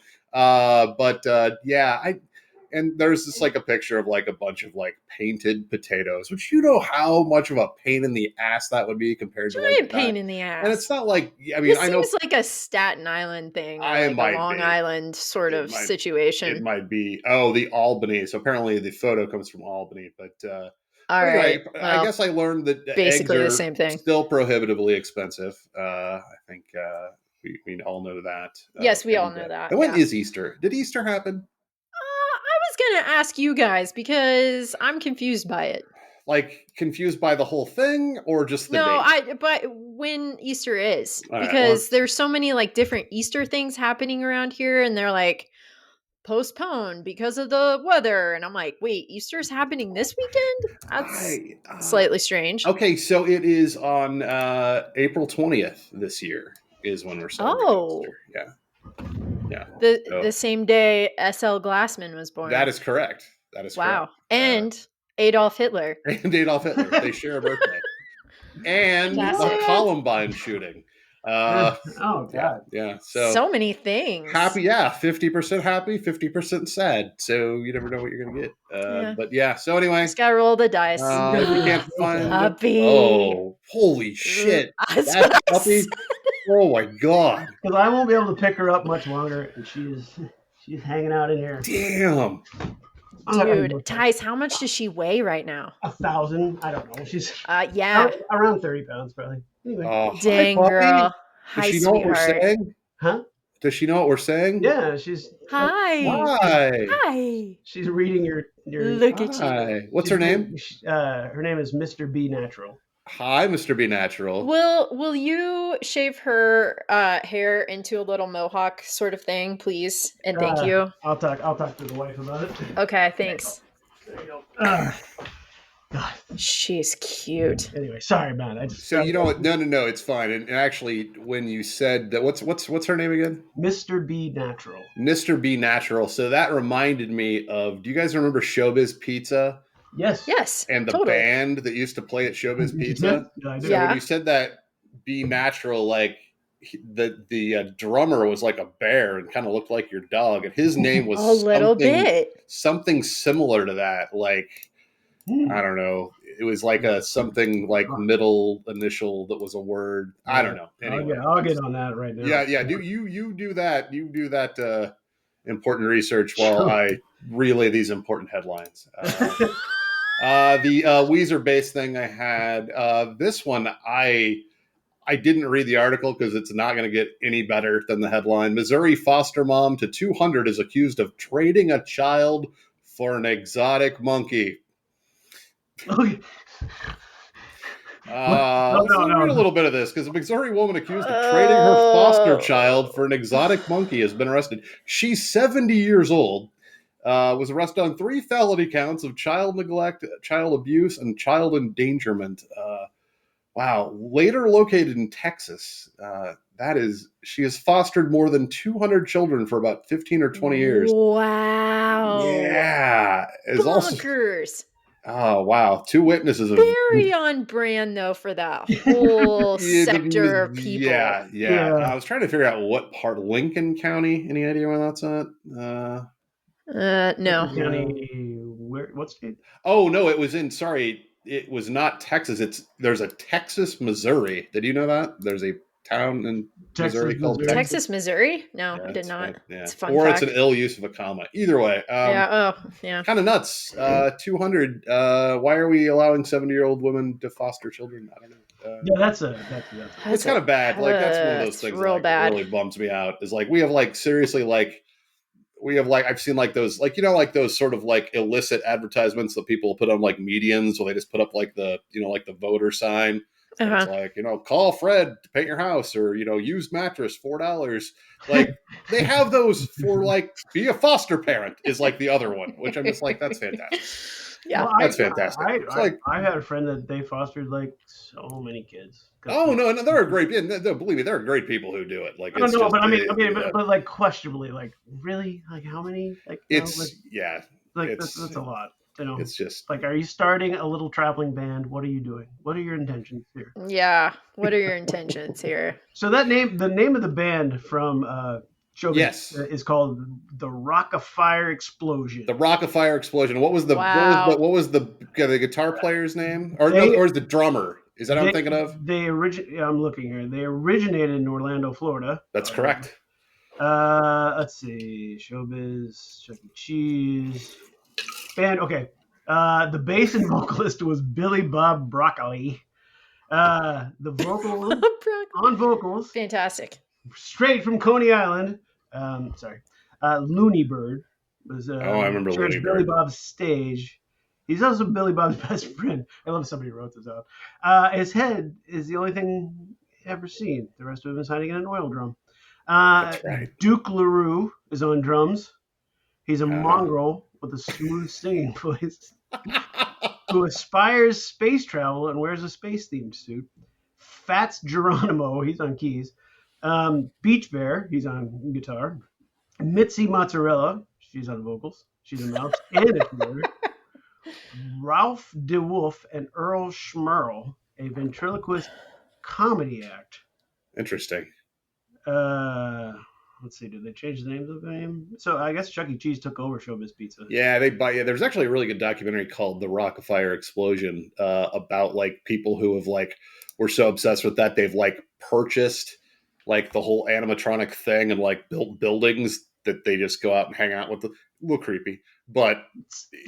[SPEAKER 3] And there's just like a picture of like a bunch of like painted potatoes, which you know how much of a pain in the ass that would be compared to like
[SPEAKER 2] Giant pain in the
[SPEAKER 3] and it's
[SPEAKER 2] ass.
[SPEAKER 3] not like I mean
[SPEAKER 2] This
[SPEAKER 3] I know
[SPEAKER 2] seems like a Staten Island thing or
[SPEAKER 3] I
[SPEAKER 2] like a
[SPEAKER 3] might
[SPEAKER 2] Long
[SPEAKER 3] be
[SPEAKER 2] Island sort
[SPEAKER 3] it
[SPEAKER 2] of
[SPEAKER 3] might it
[SPEAKER 2] situation.
[SPEAKER 3] might be the Albany. So apparently the photo comes from Albany,
[SPEAKER 2] All
[SPEAKER 3] but
[SPEAKER 2] right.
[SPEAKER 3] anyway, I
[SPEAKER 2] Well,
[SPEAKER 3] guess I learned that the eggs
[SPEAKER 2] basically the
[SPEAKER 3] are
[SPEAKER 2] same thing.
[SPEAKER 3] still prohibitively expensive. I think we all know that.
[SPEAKER 2] Yes, we all know that.
[SPEAKER 3] And when
[SPEAKER 2] Yeah.
[SPEAKER 3] is Easter? Did Easter happen?
[SPEAKER 2] I was going to ask you guys because I'm confused by it.
[SPEAKER 3] Like confused by the whole thing or just the
[SPEAKER 2] No,
[SPEAKER 3] date?
[SPEAKER 2] but when Easter is,
[SPEAKER 3] All right. Well,
[SPEAKER 2] because there's so many like different Easter things happening around here, and they're like postponed because of the weather, and I'm like, wait, Easter's happening this weekend? That's
[SPEAKER 3] I
[SPEAKER 2] slightly strange.
[SPEAKER 3] okay. So it is on April 20th this year is when we're celebrating
[SPEAKER 2] Oh,
[SPEAKER 3] Easter. Yeah. Yeah.
[SPEAKER 2] the
[SPEAKER 3] So
[SPEAKER 2] same day S.L. Glassman was
[SPEAKER 3] that
[SPEAKER 2] born.
[SPEAKER 3] is correct. That is correct.
[SPEAKER 2] Wow, and Adolf Hitler.
[SPEAKER 3] And Adolf Hitler. They share a birthday. And the
[SPEAKER 2] Classic.
[SPEAKER 3] Columbine shooting. Uh,
[SPEAKER 1] Oh
[SPEAKER 3] yeah,
[SPEAKER 1] God.
[SPEAKER 3] yeah.
[SPEAKER 2] So many things.
[SPEAKER 3] Happy, yeah, 50% happy, 50% sad. So you never know what you're gonna get.
[SPEAKER 2] Yeah,
[SPEAKER 3] But yeah. So anyway,
[SPEAKER 2] just gotta roll the dice.
[SPEAKER 3] if we can't find,
[SPEAKER 2] Puppy.
[SPEAKER 3] oh, holy shit,
[SPEAKER 2] That's
[SPEAKER 3] that
[SPEAKER 2] what I
[SPEAKER 3] puppy!
[SPEAKER 2] said.
[SPEAKER 3] Oh my god,
[SPEAKER 1] Because I won't be able to pick her up much longer, and she's hanging out in here.
[SPEAKER 3] damn!
[SPEAKER 1] I'm not gonna
[SPEAKER 2] Dude,
[SPEAKER 1] go
[SPEAKER 2] Tice, how much does she weigh right now?
[SPEAKER 1] 1,000. I don't know. She's
[SPEAKER 2] Yeah.
[SPEAKER 1] around 30 pounds probably. Anyway.
[SPEAKER 3] Oh, hi,
[SPEAKER 2] Dang,
[SPEAKER 3] puppy.
[SPEAKER 2] girl.
[SPEAKER 3] Does
[SPEAKER 2] Hi,
[SPEAKER 3] she know what we're
[SPEAKER 2] sweetheart.
[SPEAKER 3] saying?
[SPEAKER 1] Huh?
[SPEAKER 3] Does she know what we're saying?
[SPEAKER 1] Yeah, she's
[SPEAKER 2] Hi.
[SPEAKER 3] Hi.
[SPEAKER 2] Hi.
[SPEAKER 1] she's reading your
[SPEAKER 2] Look at you.
[SPEAKER 3] Hi. What's
[SPEAKER 1] she's
[SPEAKER 3] her name?
[SPEAKER 1] her name is Mr. B Natural.
[SPEAKER 3] Hi, Mr. B Natural.
[SPEAKER 2] Will you shave her hair into a little mohawk sort of thing, please? And thank you.
[SPEAKER 1] I'll talk to the wife about it.
[SPEAKER 2] Okay, thanks.
[SPEAKER 1] There you go. God.
[SPEAKER 2] She's cute.
[SPEAKER 1] Anyway, sorry, man. I just
[SPEAKER 3] So you know what? No, it's fine. And actually, when you said that, what's her name again?
[SPEAKER 1] Mr. B Natural.
[SPEAKER 3] Mr. B Natural. So that reminded me of. Do you guys remember Showbiz Pizza
[SPEAKER 1] Yes.
[SPEAKER 2] Yes.
[SPEAKER 3] and the
[SPEAKER 2] totally.
[SPEAKER 3] band that used to play at Showbiz Pizza?
[SPEAKER 1] Yeah, I do.
[SPEAKER 3] So
[SPEAKER 2] Yeah.
[SPEAKER 3] when you said that B Natural, like the drummer was like a bear and kind of looked like your dog, and his name was
[SPEAKER 2] A little bit.
[SPEAKER 3] something similar to that, like. I don't know. It was like a something like middle initial that was a word. I don't know. Anyway,
[SPEAKER 1] I'll get on that right now.
[SPEAKER 3] yeah. Do you do that? You do that important research while I relay these important headlines. The Weezer bass thing I had. This one I didn't read the article because it's not going to get any better than the headline. Missouri foster mom to 200 is accused of trading a child for an exotic monkey.
[SPEAKER 1] Okay.
[SPEAKER 3] Let's read a little bit of this because a Missouri woman accused of trading her foster child for an exotic monkey has been arrested. She's 70 years old. Was arrested on 3 felony counts of child neglect, child abuse, and child endangerment. Wow. Later located in Texas. She has fostered more than 200 children for about 15 or 20 years.
[SPEAKER 2] Wow.
[SPEAKER 3] Yeah.
[SPEAKER 2] Bonkers.
[SPEAKER 3] Oh, wow. 2 witnesses.
[SPEAKER 2] Very on brand, though, for that whole sector of people.
[SPEAKER 3] Yeah. I was trying to figure out what part. Lincoln County? Any idea where that's at?
[SPEAKER 2] No.
[SPEAKER 1] What state?
[SPEAKER 3] Oh, no, it was it was not Texas. There's a Texas, Missouri. Did you know that? There's a town in Missouri called Texas.
[SPEAKER 2] Texas, Missouri? No, I did not.
[SPEAKER 3] Yeah.
[SPEAKER 2] It's a fun
[SPEAKER 3] or
[SPEAKER 2] fact.
[SPEAKER 3] it's an ill use of a comma. Either way.
[SPEAKER 2] Yeah.
[SPEAKER 3] Kind of nuts. 200. Why are we allowing 70-year-old women to foster children? I don't know.
[SPEAKER 1] Yeah, that's
[SPEAKER 3] it's kind of bad. Like that's one of those things
[SPEAKER 2] real
[SPEAKER 3] that
[SPEAKER 2] bad.
[SPEAKER 3] Really bums me out. Is like we have like seriously like we have like I've seen like those like like those sort of like illicit advertisements that people put on like medians where they just put up like the like the voter sign. It's like call Fred to paint your house or used mattress $4. Like they have those for like be a foster parent is like the other one, which I'm just like that's fantastic.
[SPEAKER 2] Yeah,
[SPEAKER 1] well,
[SPEAKER 3] that's fantastic.
[SPEAKER 1] I had a friend that they fostered like so many kids.
[SPEAKER 3] Oh no, they're a great. No, believe me, there are great people who do it. Like
[SPEAKER 1] I don't know, but I mean, okay, but like questionably, like really, like how many? Like
[SPEAKER 3] it's
[SPEAKER 1] like that's a lot.
[SPEAKER 3] It's just
[SPEAKER 1] like, are you starting a little traveling band? What are you doing? What are your intentions here?
[SPEAKER 2] Yeah, what are your intentions here?
[SPEAKER 1] So the name of the band from Showbiz
[SPEAKER 3] Yes.
[SPEAKER 1] is called the Rock of Fire Explosion.
[SPEAKER 3] The Rock of Fire Explosion. What was the
[SPEAKER 2] Wow.
[SPEAKER 3] what was the guitar player's name? Or
[SPEAKER 1] They-
[SPEAKER 3] no, or is the drummer? Is that what I'm thinking of?
[SPEAKER 1] I'm looking here. They originated in Orlando, Florida.
[SPEAKER 3] That's correct.
[SPEAKER 1] Let's see. Showbiz, Chuck E. Cheese. Band, okay. The bass and vocalist was Billy Bob Broccoli. The vocals on vocals,
[SPEAKER 2] Fantastic.
[SPEAKER 1] straight from Coney Island. Looney Bird was
[SPEAKER 3] I remember
[SPEAKER 1] shares
[SPEAKER 3] Looney
[SPEAKER 1] Billy
[SPEAKER 3] Bird.
[SPEAKER 1] Bob's stage. He's also Billy Bob's best friend. I love somebody wrote this out. His head is the only thing ever seen. The rest of him is hiding in an oil drum.
[SPEAKER 3] That's right.
[SPEAKER 1] Duke LaRue is on drums. He's a mongrel with a smooth singing voice who aspires space travel and wears a space-themed suit. Fats Geronimo, he's on keys. Beach Bear, he's on guitar. Mitzi Mozzarella, she's on vocals. She's a mouse and a keyboard. Ralph DeWolf and Earl Schmerl, a ventriloquist comedy act.
[SPEAKER 3] Interesting.
[SPEAKER 1] Let's see, did they change the names of the name? So I guess Chuck E. Cheese took over Showbiz Pizza.
[SPEAKER 3] Yeah, there's actually a really good documentary called The Rock of Fire Explosion about like people who have like were so obsessed with that they've like purchased like the whole animatronic thing and like built buildings that they just go out and hang out with. A little creepy, but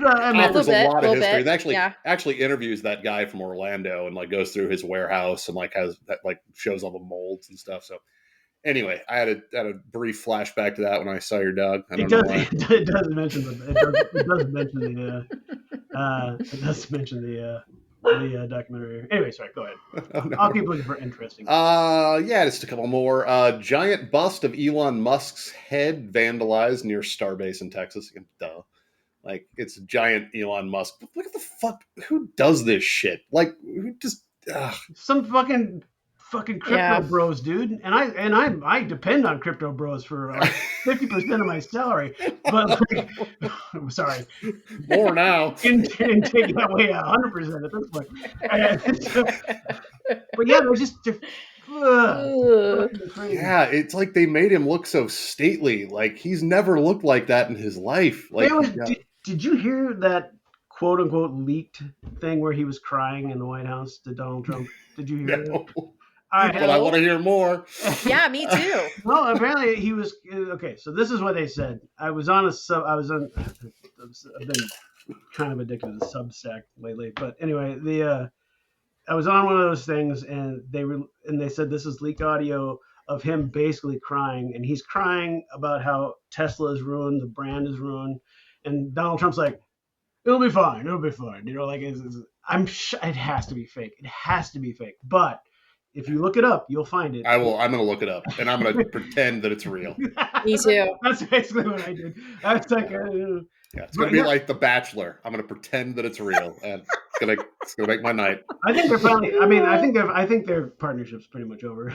[SPEAKER 3] offers a lot of history. It actually interviews that guy from Orlando and like goes through his warehouse and like has that like shows all the molds and stuff. So anyway, I had a brief flashback to that when I saw your dog. I don't know why.
[SPEAKER 1] It does mention the documentary. Anyway, sorry, go ahead. Oh, no. I'll keep looking for interesting.
[SPEAKER 3] Yeah, just a couple more. Giant bust of Elon Musk's head vandalized near Starbase in Texas. Duh. Like, it's a giant Elon Musk. Look at the fuck. Who does this shit? Like, who just.
[SPEAKER 1] Some fucking crypto bros, dude. And I depend on crypto bros for like 50% of my salary. But like, I'm sorry.
[SPEAKER 3] More now.
[SPEAKER 1] and take that way 100% at this point. But yeah, they're just
[SPEAKER 3] yeah, it's like they made him look so stately. Like he's never looked like that in his life. Like
[SPEAKER 1] did you hear that quote unquote leaked thing where he was crying in the White House to Donald Trump? Did you hear that?
[SPEAKER 3] But I want to hear more.
[SPEAKER 2] Yeah, me too.
[SPEAKER 1] Well, apparently he was okay. So this is what they said. I've been kind of addicted to Substack lately, but anyway, I was on one of those things, and they said this is leaked audio of him basically crying, and he's crying about how Tesla is ruined, the brand is ruined, and Donald Trump's like, "It'll be fine, you know, like it has to be fake, but if you look it up, you'll find it."
[SPEAKER 3] I'm going to look it up, and I'm going to pretend that it's real.
[SPEAKER 2] Me too.
[SPEAKER 1] That's basically what I did. I was like,
[SPEAKER 3] yeah, it's going to be like The Bachelor. I'm going to pretend that it's real, and it's going to make my night.
[SPEAKER 1] I think they're finally. I mean, I think their partnership's pretty much over.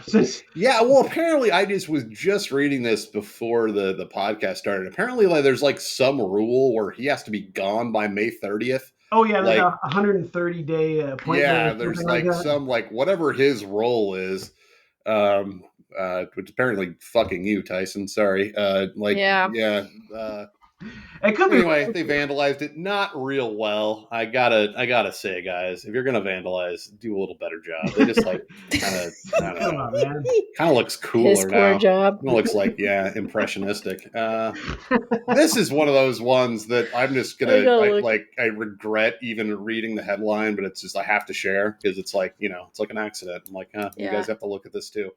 [SPEAKER 3] Yeah, well, apparently, I was just reading this before the podcast started. Apparently, like there's like some rule where he has to be gone by May 30th.
[SPEAKER 1] Oh yeah, like a 130-day appointment.
[SPEAKER 3] Yeah, there's like some like whatever his role is, which apparently fucking you, Tyson. Sorry.
[SPEAKER 1] It could be.
[SPEAKER 3] Anyway, they vandalized it not real well. I gotta say, guys, if you're gonna vandalize, do a little better job. They just like kind of looks cooler
[SPEAKER 2] His
[SPEAKER 3] now.
[SPEAKER 2] poor job.
[SPEAKER 3] It looks like impressionistic. This is one of those ones that I'm just gonna I regret even reading the headline, but it's just I have to share because it's like it's like an accident. I'm like, you guys have to look at this too.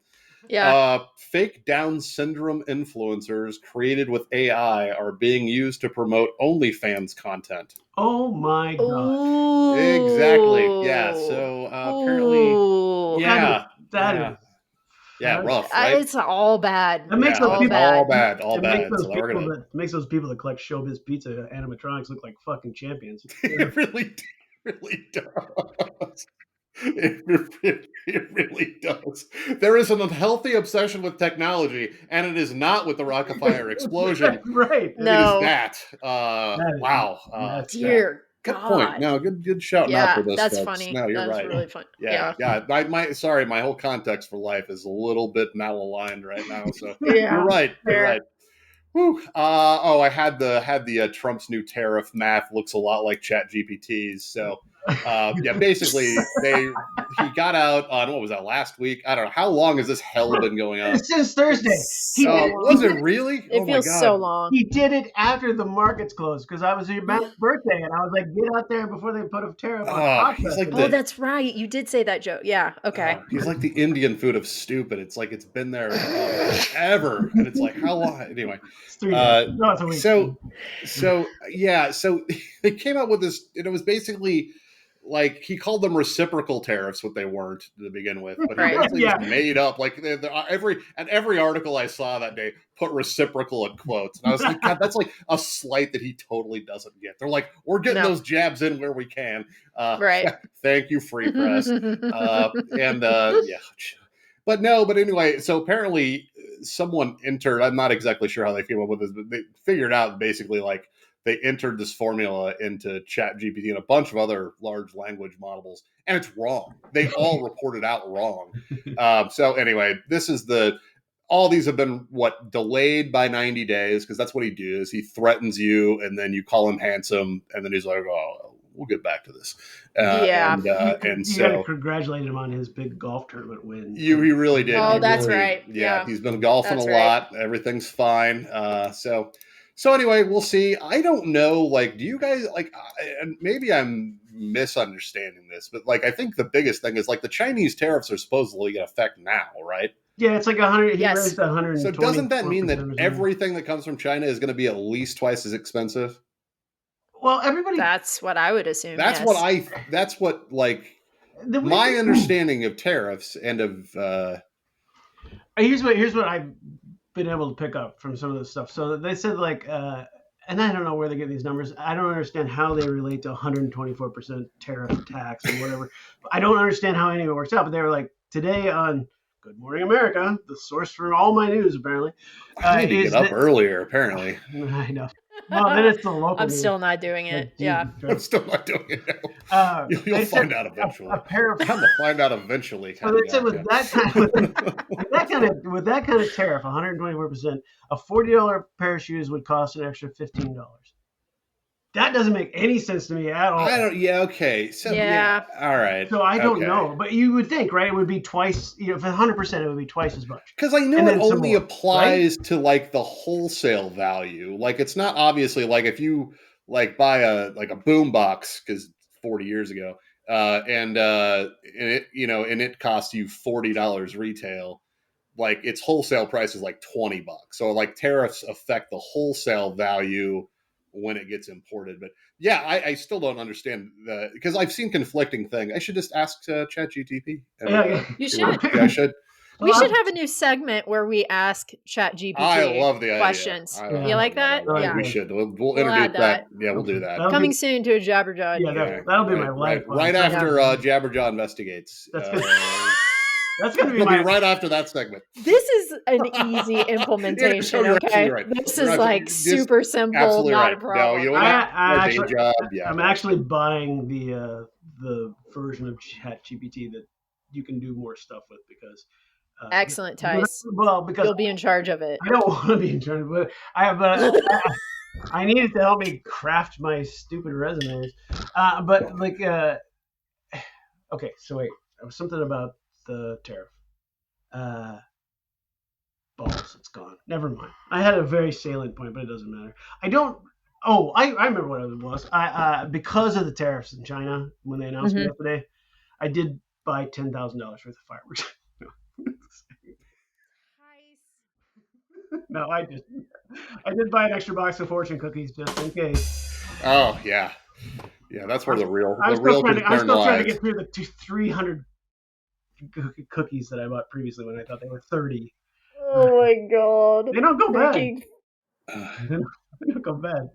[SPEAKER 2] Yeah.
[SPEAKER 3] Fake Down syndrome influencers created with AI are being used to promote OnlyFans content.
[SPEAKER 1] Oh my god!
[SPEAKER 2] Ooh.
[SPEAKER 3] Exactly. Yeah. So apparently, rough. Right?
[SPEAKER 2] It's all bad.
[SPEAKER 1] That makes
[SPEAKER 3] all bad.
[SPEAKER 1] It makes those people that collect Showbiz Pizza animatronics look like fucking champions.
[SPEAKER 3] It really does. It really does. There is an unhealthy obsession with technology, and it is not with the Rock of Fire Explosion.
[SPEAKER 1] Right.
[SPEAKER 2] No.
[SPEAKER 3] It is that. Wow.
[SPEAKER 2] Dear
[SPEAKER 3] Good point.
[SPEAKER 2] God.
[SPEAKER 3] No, good shouting out
[SPEAKER 2] Yeah,
[SPEAKER 3] for this,
[SPEAKER 2] that's
[SPEAKER 3] folks.
[SPEAKER 2] funny.
[SPEAKER 3] No, you're
[SPEAKER 2] That's
[SPEAKER 3] right.
[SPEAKER 2] really fun.
[SPEAKER 3] Yeah. Sorry, my whole context for life is a little bit malaligned right now. So you're
[SPEAKER 2] Yeah.
[SPEAKER 3] right. You're
[SPEAKER 2] Fair.
[SPEAKER 3] right. Whew. I had the Trump's new tariff math looks a lot like Chat GPT's. So yeah, basically he got out on, what was that, last week? I don't know. How long has this hell been going on?
[SPEAKER 1] Since Thursday. He
[SPEAKER 2] So
[SPEAKER 1] did,
[SPEAKER 3] Was
[SPEAKER 1] he
[SPEAKER 3] it
[SPEAKER 1] did,
[SPEAKER 3] really?
[SPEAKER 2] It
[SPEAKER 3] Oh my
[SPEAKER 2] feels so
[SPEAKER 3] god.
[SPEAKER 2] long.
[SPEAKER 1] he did it after the markets closed because I was your Matt's birthday and I was like, get out there before they put a tariff on
[SPEAKER 3] He's
[SPEAKER 1] pasta.
[SPEAKER 3] like
[SPEAKER 2] Oh,
[SPEAKER 3] the
[SPEAKER 2] that's right. You did say that joke. Yeah. Okay.
[SPEAKER 3] he's like the Indian food of stupid. It's like it's been there forever, and it's like how long? Anyway,
[SPEAKER 1] It's 3 days.
[SPEAKER 3] uh,
[SPEAKER 1] No, it's a week.
[SPEAKER 3] so yeah, so they came up with this, and it was basically like he called them reciprocal tariffs, what they weren't to begin with, but he
[SPEAKER 2] Right.
[SPEAKER 3] basically
[SPEAKER 1] Yeah.
[SPEAKER 3] just made up like every article I saw that day put reciprocal in quotes, and I was like, God, that's like a slight that he totally doesn't get. They're like, we're getting
[SPEAKER 2] No.
[SPEAKER 3] those jabs in where we can.
[SPEAKER 2] Right.
[SPEAKER 3] Thank you, free press. Yeah. But no, but anyway, so apparently someone entered, I'm not exactly sure how they came up with this, but they figured out basically like they entered this formula into Chat GPT and a bunch of other large language models, and it's wrong. They all reported out wrong. So anyway, all these have been delayed by 90 days, because that's what he does. He threatens you, and then you call him handsome, and then he's like, oh, we'll get back to this.
[SPEAKER 2] Yeah.
[SPEAKER 3] And
[SPEAKER 1] you got to
[SPEAKER 3] so
[SPEAKER 1] congratulate him on his big golf tournament win.
[SPEAKER 3] he really did.
[SPEAKER 2] Oh,
[SPEAKER 3] He
[SPEAKER 2] that's
[SPEAKER 3] really-
[SPEAKER 2] right. Yeah.
[SPEAKER 3] He's been golfing
[SPEAKER 2] That's
[SPEAKER 3] a
[SPEAKER 2] right.
[SPEAKER 3] lot. Everything's fine. So anyway, we'll see. I don't know. Like, do you guys like? And maybe I'm misunderstanding this, but like, I think the biggest thing is like the Chinese tariffs are supposedly in effect now, right?
[SPEAKER 1] Yeah, it's like 100.
[SPEAKER 2] Yes.
[SPEAKER 1] He raised 100.
[SPEAKER 3] So doesn't that mean that everything that comes from China is going to be at least twice as expensive?
[SPEAKER 1] Well, everybody.
[SPEAKER 2] That's what I would assume.
[SPEAKER 3] That's
[SPEAKER 2] yes.
[SPEAKER 3] That's what like
[SPEAKER 1] the way-
[SPEAKER 3] my understanding of tariffs and of.
[SPEAKER 1] Here's what I've been able to pick up from some of this stuff. So they said like, and I don't know where they get these numbers. I don't understand how they relate to 124% tariff tax or whatever. I don't understand how any of it works out. But they were like, today on Good Morning America, the source for all my news apparently.
[SPEAKER 3] I need to get up earlier. Apparently,
[SPEAKER 1] I know. Well, then it's the local.
[SPEAKER 2] I'm
[SPEAKER 1] news.
[SPEAKER 2] still not doing it.
[SPEAKER 1] Like,
[SPEAKER 2] Yeah.
[SPEAKER 1] Jesus
[SPEAKER 3] I'm
[SPEAKER 1] Christ.
[SPEAKER 3] still not doing it now. You'll find out eventually.
[SPEAKER 1] A pair of
[SPEAKER 3] I'm gonna find out eventually.
[SPEAKER 1] So they said with that kind of tariff, 124%, a $40 pair of shoes would cost an extra $15. That doesn't make any sense to me at all.
[SPEAKER 3] I don't. Yeah. Okay. So
[SPEAKER 2] Yeah.
[SPEAKER 3] all right.
[SPEAKER 1] So I don't know, but you would think, right? It would be twice. You know, for 100%, it would be twice as much.
[SPEAKER 3] Because I know
[SPEAKER 1] And
[SPEAKER 3] it
[SPEAKER 1] then some
[SPEAKER 3] only
[SPEAKER 1] more,
[SPEAKER 3] applies to like the wholesale value. Like it's not obviously like if you like buy a boom box because 40 years ago, and it costs you $40 retail. Like its wholesale price is like $20. So like tariffs affect the wholesale value when it gets imported. But yeah, I still don't understand because I've seen conflicting things. I should just ask ChatGPT.
[SPEAKER 2] You should.
[SPEAKER 3] Yeah, I should.
[SPEAKER 2] We should have a new segment where we ask ChatGPT
[SPEAKER 3] I love the
[SPEAKER 2] questions.
[SPEAKER 3] idea.
[SPEAKER 2] You like that?
[SPEAKER 1] Yeah.
[SPEAKER 3] We should. We'll
[SPEAKER 2] We'll
[SPEAKER 3] introduce
[SPEAKER 2] add
[SPEAKER 3] that.
[SPEAKER 2] that.
[SPEAKER 3] Yeah, we'll do that.
[SPEAKER 2] Coming soon to a Jabberjaw.
[SPEAKER 1] Yeah, that'll be my life.
[SPEAKER 3] Right after Jabberjaw investigates.
[SPEAKER 1] That's going to be
[SPEAKER 3] It'll
[SPEAKER 1] my
[SPEAKER 3] be right after that segment.
[SPEAKER 2] This is an easy implementation,
[SPEAKER 3] You're
[SPEAKER 2] okay?
[SPEAKER 3] absolutely right.
[SPEAKER 2] This
[SPEAKER 3] You're
[SPEAKER 2] is like
[SPEAKER 3] just
[SPEAKER 2] super simple,
[SPEAKER 3] absolutely
[SPEAKER 2] not
[SPEAKER 3] right.
[SPEAKER 2] a problem.
[SPEAKER 3] No,
[SPEAKER 1] I'm actually buying the version of ChatGPT that you can do more stuff with because.
[SPEAKER 2] Excellent, Tice.
[SPEAKER 1] Well, because
[SPEAKER 2] you'll be in charge of it.
[SPEAKER 1] I don't want to be in charge, but I need it to help me craft my stupid resumes. Okay, so wait, there was something about the tariff. Balls, it's gone. Never mind. I had a very salient point, but it doesn't matter. I remember what it was. Because of the tariffs in China when they announced it yesterday, I did buy $10,000 worth of fireworks. No, I did buy an extra box of fortune cookies just in case.
[SPEAKER 3] Oh yeah, that's where the real
[SPEAKER 1] I'm still trying
[SPEAKER 3] lies.
[SPEAKER 1] to get through the 300 cookies that I bought previously when I thought they were 30.
[SPEAKER 2] Oh my god!
[SPEAKER 1] They don't go bad. They don't go bad.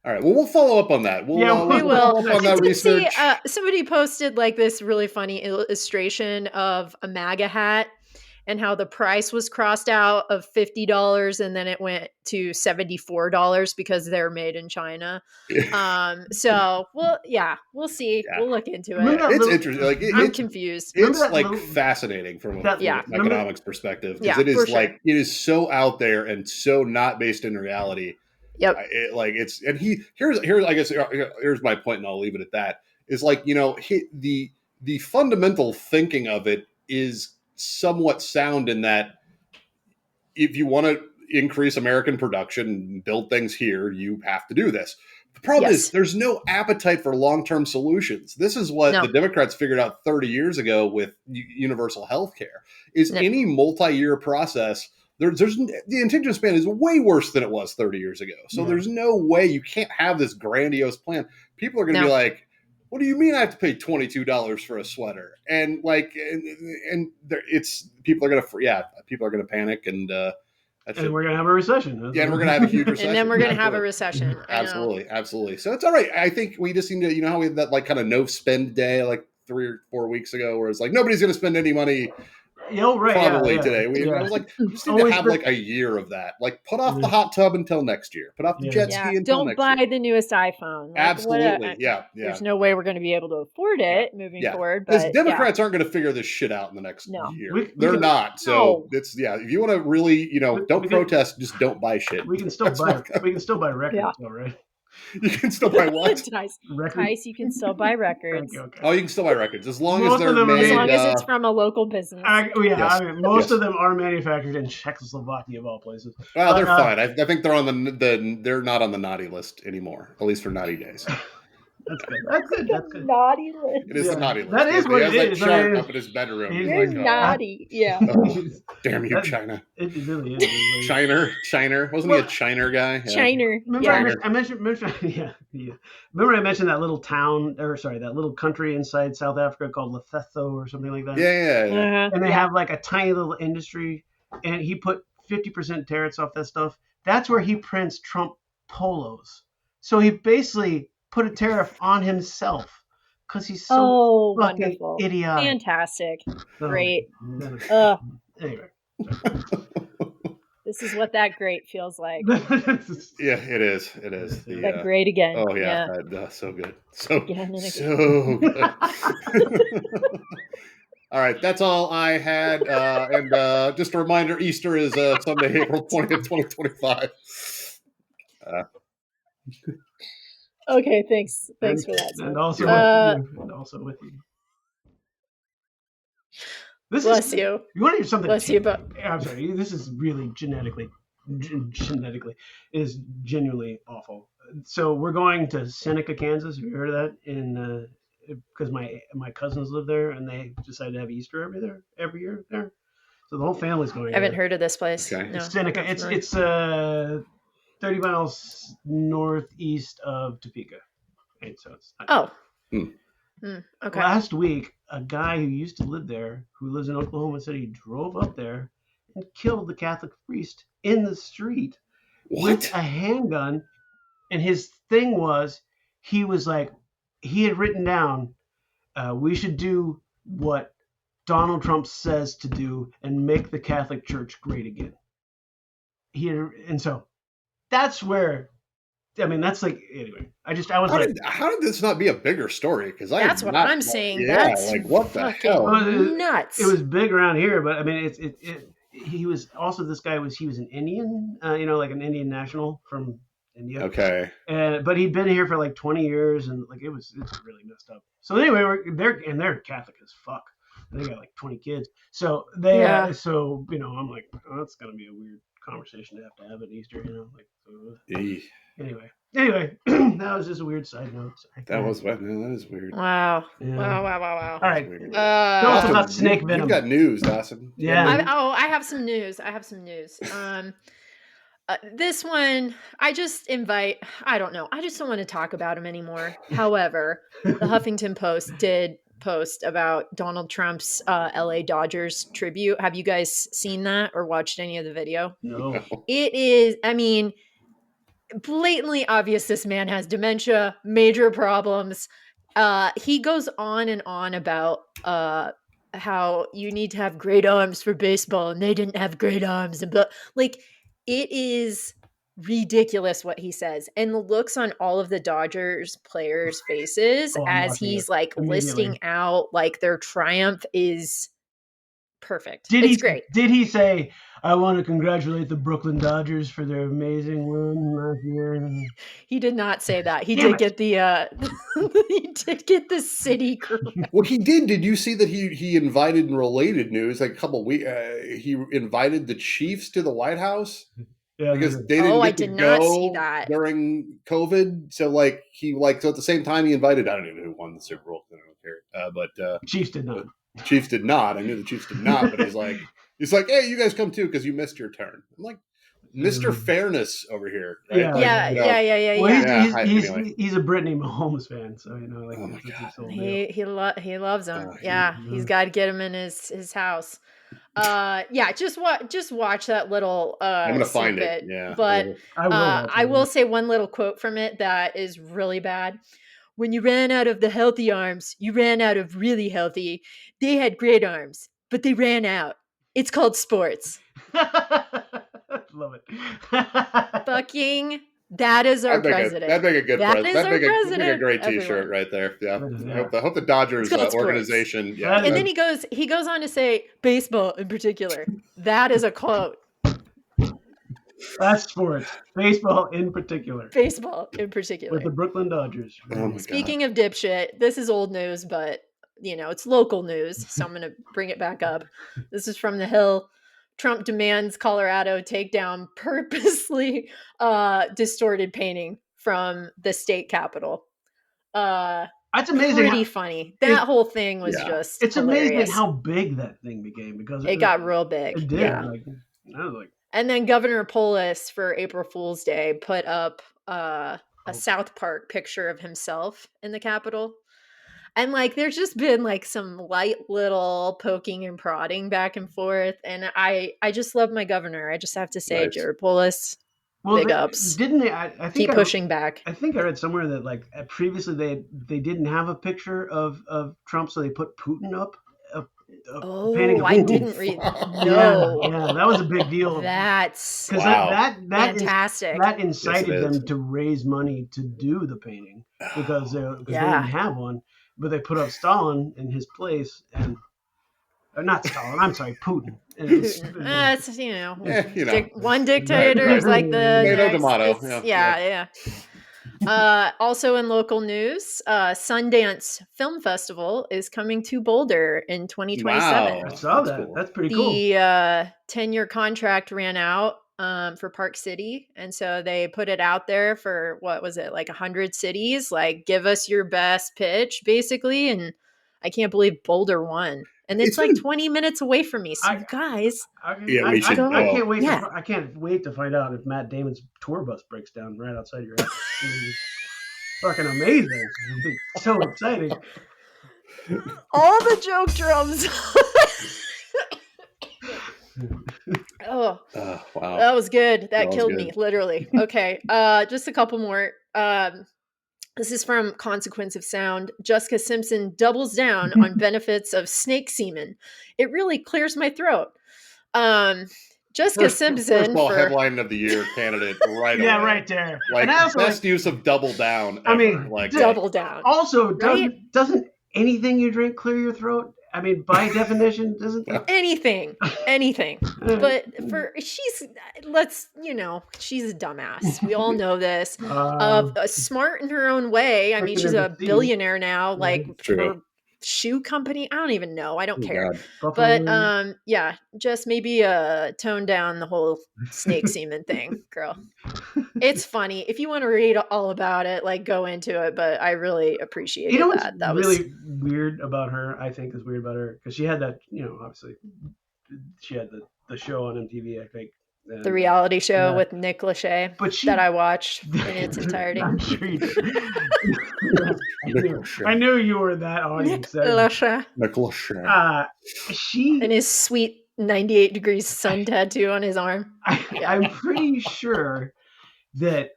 [SPEAKER 3] All right. Well, we'll follow up on that.
[SPEAKER 2] We will.
[SPEAKER 3] Follow up on that research.
[SPEAKER 2] Somebody posted like this really funny illustration of a MAGA hat. and how the price was crossed out of $50 and then it went to $74 because they're made in China. So we'll see.
[SPEAKER 3] Yeah.
[SPEAKER 2] We'll look into
[SPEAKER 1] Remember
[SPEAKER 2] it.
[SPEAKER 1] that
[SPEAKER 3] It's
[SPEAKER 1] little-
[SPEAKER 3] interesting. Like
[SPEAKER 2] I'm
[SPEAKER 3] it's
[SPEAKER 2] confused.
[SPEAKER 1] Remember
[SPEAKER 3] it's
[SPEAKER 1] that
[SPEAKER 3] like
[SPEAKER 1] little-
[SPEAKER 3] fascinating from
[SPEAKER 1] that-
[SPEAKER 3] an
[SPEAKER 2] Yeah.
[SPEAKER 3] economics perspective, because
[SPEAKER 2] Yeah,
[SPEAKER 3] it is
[SPEAKER 2] for sure.
[SPEAKER 3] like it is so out there and so not based in reality.
[SPEAKER 2] Yep.
[SPEAKER 3] Here's I guess here's my point, and I'll leave it at that. Is like, you know, the fundamental thinking of it is somewhat sound in that if you want to increase American production and build things here, you have to do this. The problem
[SPEAKER 2] Yes.
[SPEAKER 3] is there's no appetite for long-term solutions. This is what
[SPEAKER 2] No.
[SPEAKER 3] the Democrats figured out 30 years ago with universal health care, is
[SPEAKER 2] No.
[SPEAKER 3] any multi-year process. There's the attention span is way worse than it was 30 years ago. So
[SPEAKER 1] Yeah.
[SPEAKER 3] there's no way, you can't have this grandiose plan. People are going to
[SPEAKER 2] No.
[SPEAKER 3] be like, what do you mean I have to pay $22 for a sweater? And like, and it's people are going to panic, and
[SPEAKER 1] and we're gonna have a recession.
[SPEAKER 3] yeah, and we're gonna have a huge recession.
[SPEAKER 2] And then we're going to have a
[SPEAKER 3] Absolutely.
[SPEAKER 2] recession. I know.
[SPEAKER 3] Absolutely, absolutely. So it's all right. I think we just need to, you know, how we had that like kind of no spend day like 3 or 4 weeks ago, where it's like nobody's going to spend any money probably today. I was like, we just need to
[SPEAKER 1] Always
[SPEAKER 3] have like a year of that. Like, put off
[SPEAKER 1] Yeah.
[SPEAKER 3] the hot tub until next year. Put off the
[SPEAKER 1] Yeah.
[SPEAKER 3] jet
[SPEAKER 2] Yeah.
[SPEAKER 3] ski until
[SPEAKER 2] Don't
[SPEAKER 3] next
[SPEAKER 2] buy
[SPEAKER 3] year.
[SPEAKER 2] the newest iPhone. Like,
[SPEAKER 3] Absolutely, yeah.
[SPEAKER 2] There's no way we're going to be able to afford it moving forward.
[SPEAKER 3] Because
[SPEAKER 2] But
[SPEAKER 3] Democrats aren't going to figure this shit out in the next
[SPEAKER 2] No.
[SPEAKER 3] year.
[SPEAKER 1] We
[SPEAKER 3] They're
[SPEAKER 1] can-
[SPEAKER 3] not. So
[SPEAKER 2] No.
[SPEAKER 3] it's if you want to really, you know, don't
[SPEAKER 1] we can-
[SPEAKER 3] protest, just don't buy shit.
[SPEAKER 1] We can still
[SPEAKER 3] That's
[SPEAKER 1] buy.
[SPEAKER 3] what-
[SPEAKER 1] We can still buy records,
[SPEAKER 2] Yeah.
[SPEAKER 1] though, right?
[SPEAKER 3] You can still buy what?
[SPEAKER 2] Tice, you can still buy records.
[SPEAKER 1] Okay.
[SPEAKER 3] Oh, you can still buy records as long
[SPEAKER 1] Most
[SPEAKER 3] as they're
[SPEAKER 1] of them are
[SPEAKER 3] made.
[SPEAKER 2] As long as it's
[SPEAKER 3] uh,
[SPEAKER 2] from a local business.
[SPEAKER 3] Yes.
[SPEAKER 1] Most
[SPEAKER 3] Yes.
[SPEAKER 1] of them are manufactured in Czechoslovakia, of all places.
[SPEAKER 3] well, they're
[SPEAKER 1] But,
[SPEAKER 3] fine. I think they're on they're not on the naughty list anymore, at least for naughty days.
[SPEAKER 1] That's good. That's good. That's good.
[SPEAKER 2] Naughty list.
[SPEAKER 3] It is
[SPEAKER 1] Yeah.
[SPEAKER 3] the naughty list.
[SPEAKER 1] That is what
[SPEAKER 3] he has
[SPEAKER 1] it
[SPEAKER 3] that
[SPEAKER 1] is.
[SPEAKER 3] chart
[SPEAKER 1] I mean,
[SPEAKER 3] up in his bedroom. He's
[SPEAKER 2] You're
[SPEAKER 3] like, oh,
[SPEAKER 2] naughty. Yeah.
[SPEAKER 3] oh, damn you,
[SPEAKER 1] That-
[SPEAKER 3] China.
[SPEAKER 1] It really is. It's like-
[SPEAKER 3] Shiner. Wasn't he a Shiner guy? Yeah.
[SPEAKER 2] Chiner.
[SPEAKER 1] Remember,
[SPEAKER 2] Yeah.
[SPEAKER 1] I mentioned, yeah. Remember, I mentioned that little town, or sorry, that little country inside South Africa called Lesotho or something like that.
[SPEAKER 3] Yeah.
[SPEAKER 2] Uh-huh.
[SPEAKER 1] And they have like a tiny little industry, and he put 50% tariffs off that stuff. That's where he prints Trump polos. So he basically put a tariff on himself because he's so
[SPEAKER 2] Oh,
[SPEAKER 1] fucking
[SPEAKER 2] wonderful.
[SPEAKER 1] idiotic.
[SPEAKER 2] Fantastic.
[SPEAKER 1] So,
[SPEAKER 2] Great.
[SPEAKER 1] uh,
[SPEAKER 2] Ugh.
[SPEAKER 1] Anyway.
[SPEAKER 2] This is what that great feels like.
[SPEAKER 3] Yeah, it is. It is. The,
[SPEAKER 2] That great again.
[SPEAKER 3] oh yeah, so good. So
[SPEAKER 2] Again and again.
[SPEAKER 3] so good. All right, that's all I had. And just a reminder, Easter is Sunday, April 20th, 2025.
[SPEAKER 2] Okay, thanks. Thanks for that.
[SPEAKER 1] And also, with you. This
[SPEAKER 2] Bless
[SPEAKER 1] is,
[SPEAKER 2] you.
[SPEAKER 1] You want to hear something?
[SPEAKER 2] Bless you, but
[SPEAKER 1] I'm sorry. This is really genetically is genuinely awful. So we're going to Seneca, Kansas. Have you heard of that? In because my cousins live there, and they decided to have Easter every year there. So the whole family's going.
[SPEAKER 2] I haven't heard of this place.
[SPEAKER 3] Okay.
[SPEAKER 2] No.
[SPEAKER 1] Seneca. It's 30 miles northeast of Topeka. Right, so it's
[SPEAKER 2] Oh.
[SPEAKER 3] Hmm.
[SPEAKER 2] Okay.
[SPEAKER 1] Last week, a guy who used to live there, who lives in Oklahoma City, drove up there and killed the Catholic priest in the street with
[SPEAKER 3] What?
[SPEAKER 1] a handgun. And his thing was, he had written down, we should do what Donald Trump says to do and make the Catholic Church great again. And so that's where, I mean, that's like, anyway,
[SPEAKER 3] How did this not be a bigger story? Because
[SPEAKER 2] That's what I'm saying.
[SPEAKER 3] Yeah,
[SPEAKER 2] That's
[SPEAKER 3] like what the
[SPEAKER 2] fucking
[SPEAKER 3] hell?
[SPEAKER 2] nuts.
[SPEAKER 1] it was big around here, but I mean, he was also, this guy he was an Indian, like an Indian national from India.
[SPEAKER 3] Okay.
[SPEAKER 1] But he'd been here for like 20 years, and like it's really messed up. So anyway, they're Catholic as fuck. They got like 20 kids. So I'm like, oh, that's gonna be a weird conversation to have at Easter, like.
[SPEAKER 3] Eeh.
[SPEAKER 1] Anyway, that was just a weird side note. Sorry.
[SPEAKER 3] That was what? No, that is weird.
[SPEAKER 2] Wow.
[SPEAKER 1] Yeah.
[SPEAKER 2] Wow.
[SPEAKER 1] All right.
[SPEAKER 3] Weird.
[SPEAKER 1] Tell us about snake venom.
[SPEAKER 3] You've got news, Dawson.
[SPEAKER 1] Yeah.
[SPEAKER 2] I have some news. This one, I just don't want to talk about him anymore. However, the Huffington Post did post about Donald Trump's LA Dodgers tribute. Have you guys seen that or watched any of the video?
[SPEAKER 1] No.
[SPEAKER 2] It is, blatantly obvious this man has dementia, major problems. He goes on and on about how you need to have great arms for baseball and they didn't have great arms, and but like it is ridiculous what he says, and the looks on all of the Dodgers players' faces
[SPEAKER 1] Oh, I'm
[SPEAKER 2] as
[SPEAKER 1] watching it
[SPEAKER 2] he's like
[SPEAKER 1] immediately.
[SPEAKER 2] listing out like their triumph is perfect.
[SPEAKER 1] Did
[SPEAKER 2] It's
[SPEAKER 1] he
[SPEAKER 2] great.
[SPEAKER 1] did he say, "I want to congratulate the Brooklyn Dodgers for their amazing win last year"?
[SPEAKER 2] He did not say that. He
[SPEAKER 1] Damn
[SPEAKER 2] did
[SPEAKER 1] it.
[SPEAKER 2] get the he did get the city correct.
[SPEAKER 3] What he did? Did you see that he invited, in related news, like a couple weeks, he invited the Chiefs to the White House
[SPEAKER 1] Yeah,
[SPEAKER 3] because
[SPEAKER 1] they're-
[SPEAKER 3] they
[SPEAKER 2] Oh,
[SPEAKER 3] didn't
[SPEAKER 2] I
[SPEAKER 3] get to
[SPEAKER 2] did not see
[SPEAKER 3] go
[SPEAKER 2] that.
[SPEAKER 3] during COVID. So like so at the same time he invited, I don't even know who won the Super Bowl. I don't care. But
[SPEAKER 1] Chiefs did not.
[SPEAKER 3] Chiefs did not. I knew the Chiefs did not. But he's like, hey, you guys come too because you missed your turn. I'm like, Mr. Fairness over here, right?
[SPEAKER 1] Yeah,
[SPEAKER 3] Like,
[SPEAKER 2] Yeah,
[SPEAKER 3] you know,
[SPEAKER 2] yeah.
[SPEAKER 1] Well,
[SPEAKER 3] Yeah, anyway.
[SPEAKER 1] he's a Brittany Mahomes fan, so like
[SPEAKER 3] Oh my
[SPEAKER 1] it's
[SPEAKER 3] God.
[SPEAKER 1] his whole deal.
[SPEAKER 2] He loves him.
[SPEAKER 3] Oh,
[SPEAKER 2] Yeah, he's got to get him in his house. Yeah, just watch that little
[SPEAKER 3] I'm gonna find it.
[SPEAKER 2] snippet.
[SPEAKER 3] Yeah.
[SPEAKER 2] But
[SPEAKER 1] I will watch
[SPEAKER 2] I
[SPEAKER 1] it.
[SPEAKER 2] will say one little quote from it that is really bad. When you ran out of the healthy arms, you ran out of really healthy. They had great arms, but they ran out. It's called sports.
[SPEAKER 1] Love it.
[SPEAKER 2] Fucking that is our president.
[SPEAKER 3] That'd make a good
[SPEAKER 2] That
[SPEAKER 3] president.
[SPEAKER 2] is our
[SPEAKER 3] That'd make a
[SPEAKER 2] president,
[SPEAKER 3] great
[SPEAKER 2] everyone.
[SPEAKER 3] T-shirt right there. Yeah.
[SPEAKER 1] Yeah.
[SPEAKER 3] I hope the Dodgers
[SPEAKER 2] It's called sports.
[SPEAKER 3] organization. Yeah.
[SPEAKER 1] And
[SPEAKER 2] And then he goes on to say baseball in particular. That is a quote.
[SPEAKER 1] That's sports. Baseball in particular.
[SPEAKER 2] Baseball in particular.
[SPEAKER 1] With the Brooklyn Dodgers.
[SPEAKER 3] Oh my
[SPEAKER 2] Speaking of dipshit, this is old news, but it's local news, so I'm going to bring it back up. This is from The Hill. Trump demands Colorado take down purposely distorted painting from the state capitol.
[SPEAKER 1] That's amazing.
[SPEAKER 2] Pretty funny. That whole thing was just
[SPEAKER 1] It's
[SPEAKER 2] hilarious.
[SPEAKER 1] amazing how big that thing became because
[SPEAKER 2] it got real big.
[SPEAKER 1] It did.
[SPEAKER 2] Yeah.
[SPEAKER 1] I was like,
[SPEAKER 2] And then Governor Polis for April Fool's Day put up a South Park picture of himself in the Capitol. And like there's just been like some light little poking and prodding back and forth. And I just love my governor. I just have to say,
[SPEAKER 3] Nice.
[SPEAKER 2] Jared Polis, big ups.
[SPEAKER 1] Didn't they? I think
[SPEAKER 2] keep pushing back.
[SPEAKER 1] I think I read somewhere that like previously they didn't have a picture of Trump, so they put Putin up.
[SPEAKER 2] Oh, I didn't read. No,
[SPEAKER 1] yeah, that was a big deal.
[SPEAKER 2] That's
[SPEAKER 1] because
[SPEAKER 3] Wow.
[SPEAKER 1] that
[SPEAKER 2] fantastic.
[SPEAKER 1] That incited
[SPEAKER 3] Yes, it is.
[SPEAKER 1] them to raise money to do the painting because they
[SPEAKER 2] Yeah.
[SPEAKER 1] didn't have one, but they put up Stalin in his place and. Not Stalin. I'm sorry, Putin.
[SPEAKER 2] Putin. It's
[SPEAKER 3] Yeah,
[SPEAKER 2] one dictator is like the
[SPEAKER 3] Tomato,
[SPEAKER 2] next.
[SPEAKER 3] tomato.
[SPEAKER 2] It's-
[SPEAKER 3] Yeah.
[SPEAKER 2] Also in local news, Sundance Film Festival is coming to Boulder in 2027.
[SPEAKER 3] Wow.
[SPEAKER 1] I saw
[SPEAKER 3] That's
[SPEAKER 1] that.
[SPEAKER 3] cool.
[SPEAKER 1] That's pretty cool.
[SPEAKER 2] The 10-year contract ran out for Park City, and so they put it out there for what was it, like 100 cities? Like, give us your best pitch, basically. And I can't believe Boulder won. And it's like 20 minutes away from me. So you guys,
[SPEAKER 3] we should
[SPEAKER 2] go.
[SPEAKER 1] I can't wait.
[SPEAKER 2] Yeah.
[SPEAKER 1] I can't wait to find out if Matt Damon's tour bus breaks down right outside your house. It's fucking amazing. It'll be so exciting.
[SPEAKER 2] all the joke drums. Oh,
[SPEAKER 3] wow.
[SPEAKER 2] that was good. That
[SPEAKER 3] was
[SPEAKER 2] killed
[SPEAKER 3] good.
[SPEAKER 2] me, literally. Okay, just a couple more. This is from Consequence of Sound. Jessica Simpson doubles down on benefits of snake semen. It really clears my throat. Jessica Simpson.
[SPEAKER 3] First of all, headline of the year candidate right away.
[SPEAKER 1] Yeah, right there.
[SPEAKER 3] Like,
[SPEAKER 1] And I also
[SPEAKER 3] best use of double down ever.
[SPEAKER 1] I mean,
[SPEAKER 3] like
[SPEAKER 2] double down.
[SPEAKER 1] Also,
[SPEAKER 2] Right?
[SPEAKER 1] doesn't anything you drink clear your throat? I mean, by definition, doesn't it?
[SPEAKER 2] Anything. But she's a dumbass. We all know this. Smart in her own way. I mean, she's a billionaire now. Like
[SPEAKER 3] True.
[SPEAKER 2] her shoe company. I don't even know. I don't care.
[SPEAKER 3] God.
[SPEAKER 2] But yeah, just maybe tone down the whole snake semen thing, girl. It's funny. If you want to read all about it, like go into it. But I really appreciated
[SPEAKER 1] what's
[SPEAKER 2] that. That
[SPEAKER 1] really weird about her. I think is weird about her because she had that. Obviously, she had the show on MTV. I think
[SPEAKER 2] the reality show with Nick Lachey that I watched in its entirety.
[SPEAKER 1] I'm sure you did. I knew you were that audience.
[SPEAKER 2] Nick Lachey.
[SPEAKER 1] She
[SPEAKER 2] and his sweet 98 degrees sun tattoo on his arm.
[SPEAKER 1] I'm pretty sure that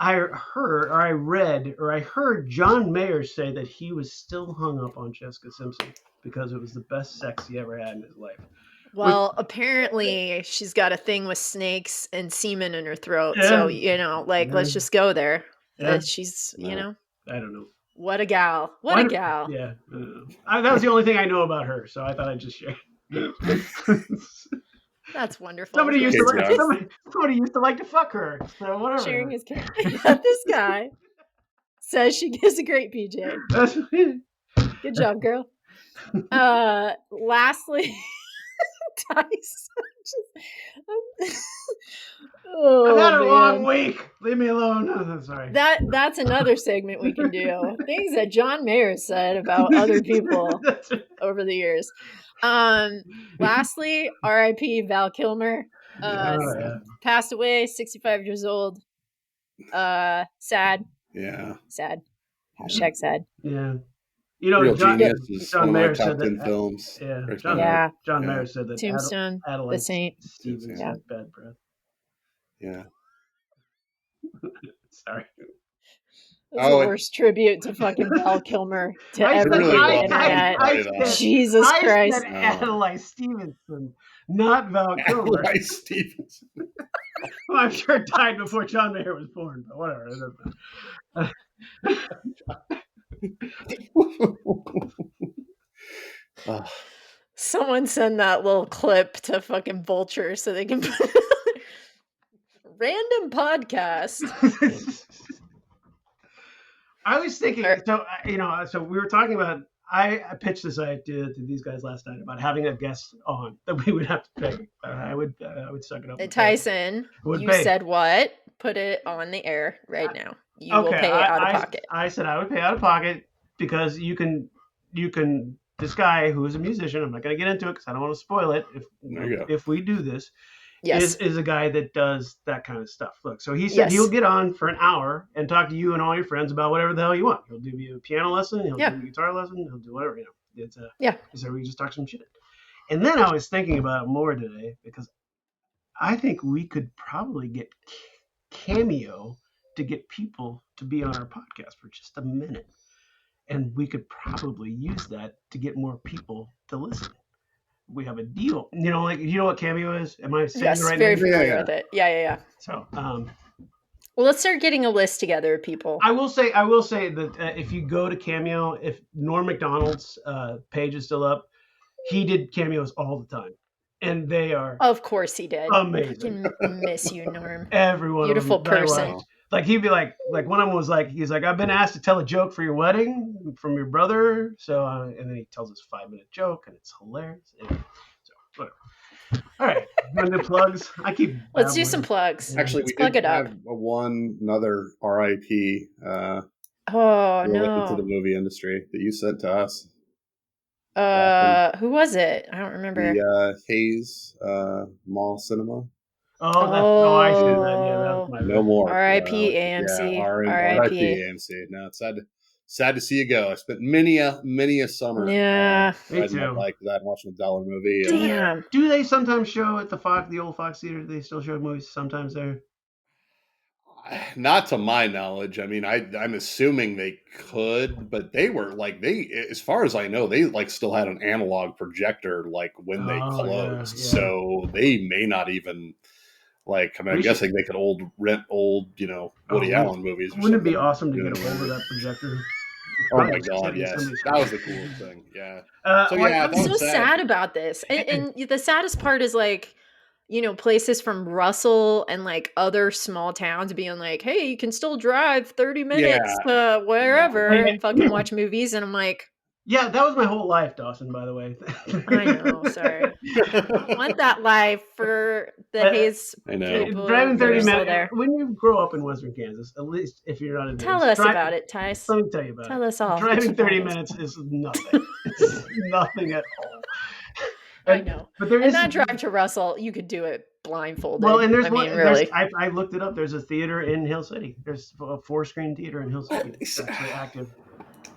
[SPEAKER 1] I heard John Mayer say that he was still hung up on Jessica Simpson. because it was the best sex he ever had in his life.
[SPEAKER 2] Well, apparently she's got a thing with snakes and semen in her throat.
[SPEAKER 1] Yeah.
[SPEAKER 2] So, let's just go there.
[SPEAKER 1] Yeah.
[SPEAKER 2] She's,
[SPEAKER 1] I don't know.
[SPEAKER 2] what a gal. What a gal.
[SPEAKER 1] Yeah. That was the only thing I know about her, so I thought I'd just share.
[SPEAKER 2] That's wonderful.
[SPEAKER 1] Somebody used to like to fuck her. So whatever.
[SPEAKER 2] Sharing his care. This guy says she gives a great PJ. Good job, girl. Lastly, Tyson.
[SPEAKER 1] I've had a long week. Leave me alone. Oh, sorry.
[SPEAKER 2] That's another segment we can do. Things that John Mayer said about other people over the years. Lastly, R.I.P. Val Kilmer. Passed away, 65 years old. Sad.
[SPEAKER 3] Yeah.
[SPEAKER 2] Sad. Hashtag sad.
[SPEAKER 1] Yeah.
[SPEAKER 3] Real Genius is one of my top 10 films.
[SPEAKER 1] Yeah. John Mayer said that
[SPEAKER 2] Tombstone, The Saint.
[SPEAKER 1] Stevens had bad breath.
[SPEAKER 3] Yeah.
[SPEAKER 1] Sorry.
[SPEAKER 2] That's the worst tribute to fucking Val Kilmer to ever be on the internet. Jesus Christ.
[SPEAKER 1] I said Adlai Stevenson, not Val Kilmer.
[SPEAKER 3] Adlai Stevenson.
[SPEAKER 1] Well, I'm sure it died before John Mayer was born, but whatever.
[SPEAKER 2] Someone send that little clip to fucking Vulture so they can put random podcast.
[SPEAKER 1] I was thinking, so we were talking about, I pitched this idea to these guys last night about having a guest on that we would have to pay. I would suck it up.
[SPEAKER 2] Tyson, you said what? Put it on the air right now. You will pay out of pocket.
[SPEAKER 1] I said I would pay out of pocket because you can. This guy who is a musician, I'm not going to get into it because I don't want to spoil it. If we do this, is a guy that does that kind of stuff. Look, so he said he'll get on for an hour and talk to you and all your friends about whatever the hell you want. He'll give you a piano lesson. He'll give you a guitar lesson. He'll do whatever. So we just talk some shit. And then I was thinking about it more today because I think we could probably get Cameo to get people to be on our podcast for just a minute. And we could probably use that to get more people to listen. We have a deal. You know what Cameo is? Am I saying the right
[SPEAKER 2] very
[SPEAKER 1] name?
[SPEAKER 2] familiar with it. Yeah.
[SPEAKER 1] So,
[SPEAKER 2] well, let's start getting a list together of people.
[SPEAKER 1] I will say that if you go to Cameo, if Norm Macdonald's page is still up, he did cameos all the time. And they are...
[SPEAKER 2] Of course he did.
[SPEAKER 1] Amazing.
[SPEAKER 2] I can miss you, Norm.
[SPEAKER 1] Everyone.
[SPEAKER 2] Beautiful person.
[SPEAKER 1] Like he'd be like one of them was like, he's like, I've been asked to tell a joke for your wedding from your brother. So, and then he tells this 5-minute joke and it's hilarious. Anyway, so whatever. All right. Want to do plugs?
[SPEAKER 2] Let's do some plugs.
[SPEAKER 3] Actually,
[SPEAKER 2] let's
[SPEAKER 3] we
[SPEAKER 2] plug
[SPEAKER 3] did
[SPEAKER 2] it up.
[SPEAKER 3] have another RIP.
[SPEAKER 2] Oh, no.
[SPEAKER 3] Related to the movie industry that you sent to us.
[SPEAKER 2] Who was it? I don't remember.
[SPEAKER 3] The Hayes Mall Cinema.
[SPEAKER 1] I see that. Yeah, that was my
[SPEAKER 3] no more.
[SPEAKER 2] R.I.P. AMC.
[SPEAKER 3] R.I.P. AMC. No, it's sad to see you go. I spent many a summer.
[SPEAKER 2] Yeah,
[SPEAKER 1] me too.
[SPEAKER 3] Like that, watching a dollar movie.
[SPEAKER 2] Damn.
[SPEAKER 1] Do they sometimes show at the old Fox Theater? Do they still show movies sometimes there?
[SPEAKER 3] Not to my knowledge. I mean, I'm assuming they could, but they were as far as I know, they still had an analog projector when they closed.
[SPEAKER 1] Yeah.
[SPEAKER 3] So they may not even I'm guessing they could rent old, Woody Allen movies.
[SPEAKER 1] Wouldn't it be awesome to get a hold of that projector?
[SPEAKER 3] Oh my God, yes. That was the coolest thing. Yeah.
[SPEAKER 2] I'm so sad about this. And the saddest part is places from Russell and other small towns being like, hey, you can still drive 30 minutes to wherever and fucking watch movies. And I'm like,
[SPEAKER 1] yeah, that was my whole life, Dawson, by the way.
[SPEAKER 2] I know, sorry. I want that life for the Hayes people.
[SPEAKER 1] Driving 30 minutes. When you grow up in Western Kansas, at least if you're not in
[SPEAKER 2] Tell us about it, Tice.
[SPEAKER 1] Let me tell you about it.
[SPEAKER 2] Tell us all.
[SPEAKER 1] Driving 30 minutes is nothing. It's nothing at all.
[SPEAKER 2] I know. But that drive to Russell, you could do it blindfolded.
[SPEAKER 1] Well, and there's
[SPEAKER 2] really.
[SPEAKER 1] I looked it up. There's a theater in Hill City. There's a 4-screen theater in Hill City. It's actually active.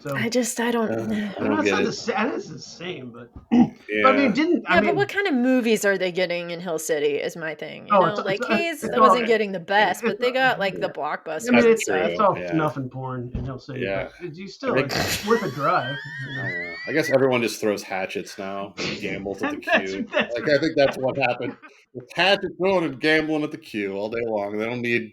[SPEAKER 1] So
[SPEAKER 2] I don't.
[SPEAKER 3] I
[SPEAKER 1] I know
[SPEAKER 3] don't
[SPEAKER 1] it's
[SPEAKER 3] get
[SPEAKER 1] not
[SPEAKER 3] it.
[SPEAKER 1] the same. It's the same, but I mean,
[SPEAKER 3] Yeah.
[SPEAKER 1] didn't I
[SPEAKER 2] Yeah, but
[SPEAKER 1] mean?
[SPEAKER 2] what kind of movies are they getting in Hill City is my thing. You
[SPEAKER 1] Oh,
[SPEAKER 2] know, like Hayes
[SPEAKER 1] it's all
[SPEAKER 2] wasn't getting the best,
[SPEAKER 1] it's
[SPEAKER 2] but they got like the
[SPEAKER 3] Yeah.
[SPEAKER 1] I mean,
[SPEAKER 2] blockbusters and
[SPEAKER 3] That's
[SPEAKER 2] stuff.
[SPEAKER 1] it's
[SPEAKER 3] true.
[SPEAKER 1] all
[SPEAKER 3] Yeah.
[SPEAKER 1] snuff and porn in Hill City,
[SPEAKER 3] Yeah.
[SPEAKER 1] but you
[SPEAKER 3] I
[SPEAKER 1] still
[SPEAKER 3] think
[SPEAKER 1] it's worth a drive. You
[SPEAKER 3] I
[SPEAKER 1] know?
[SPEAKER 3] don't know. I guess everyone just throws hatchets now and gambles at the
[SPEAKER 1] that's
[SPEAKER 3] queue.
[SPEAKER 1] that's
[SPEAKER 3] Like I think that's what happened. With hatchets throwing and gambling at the queue all day long. They don't need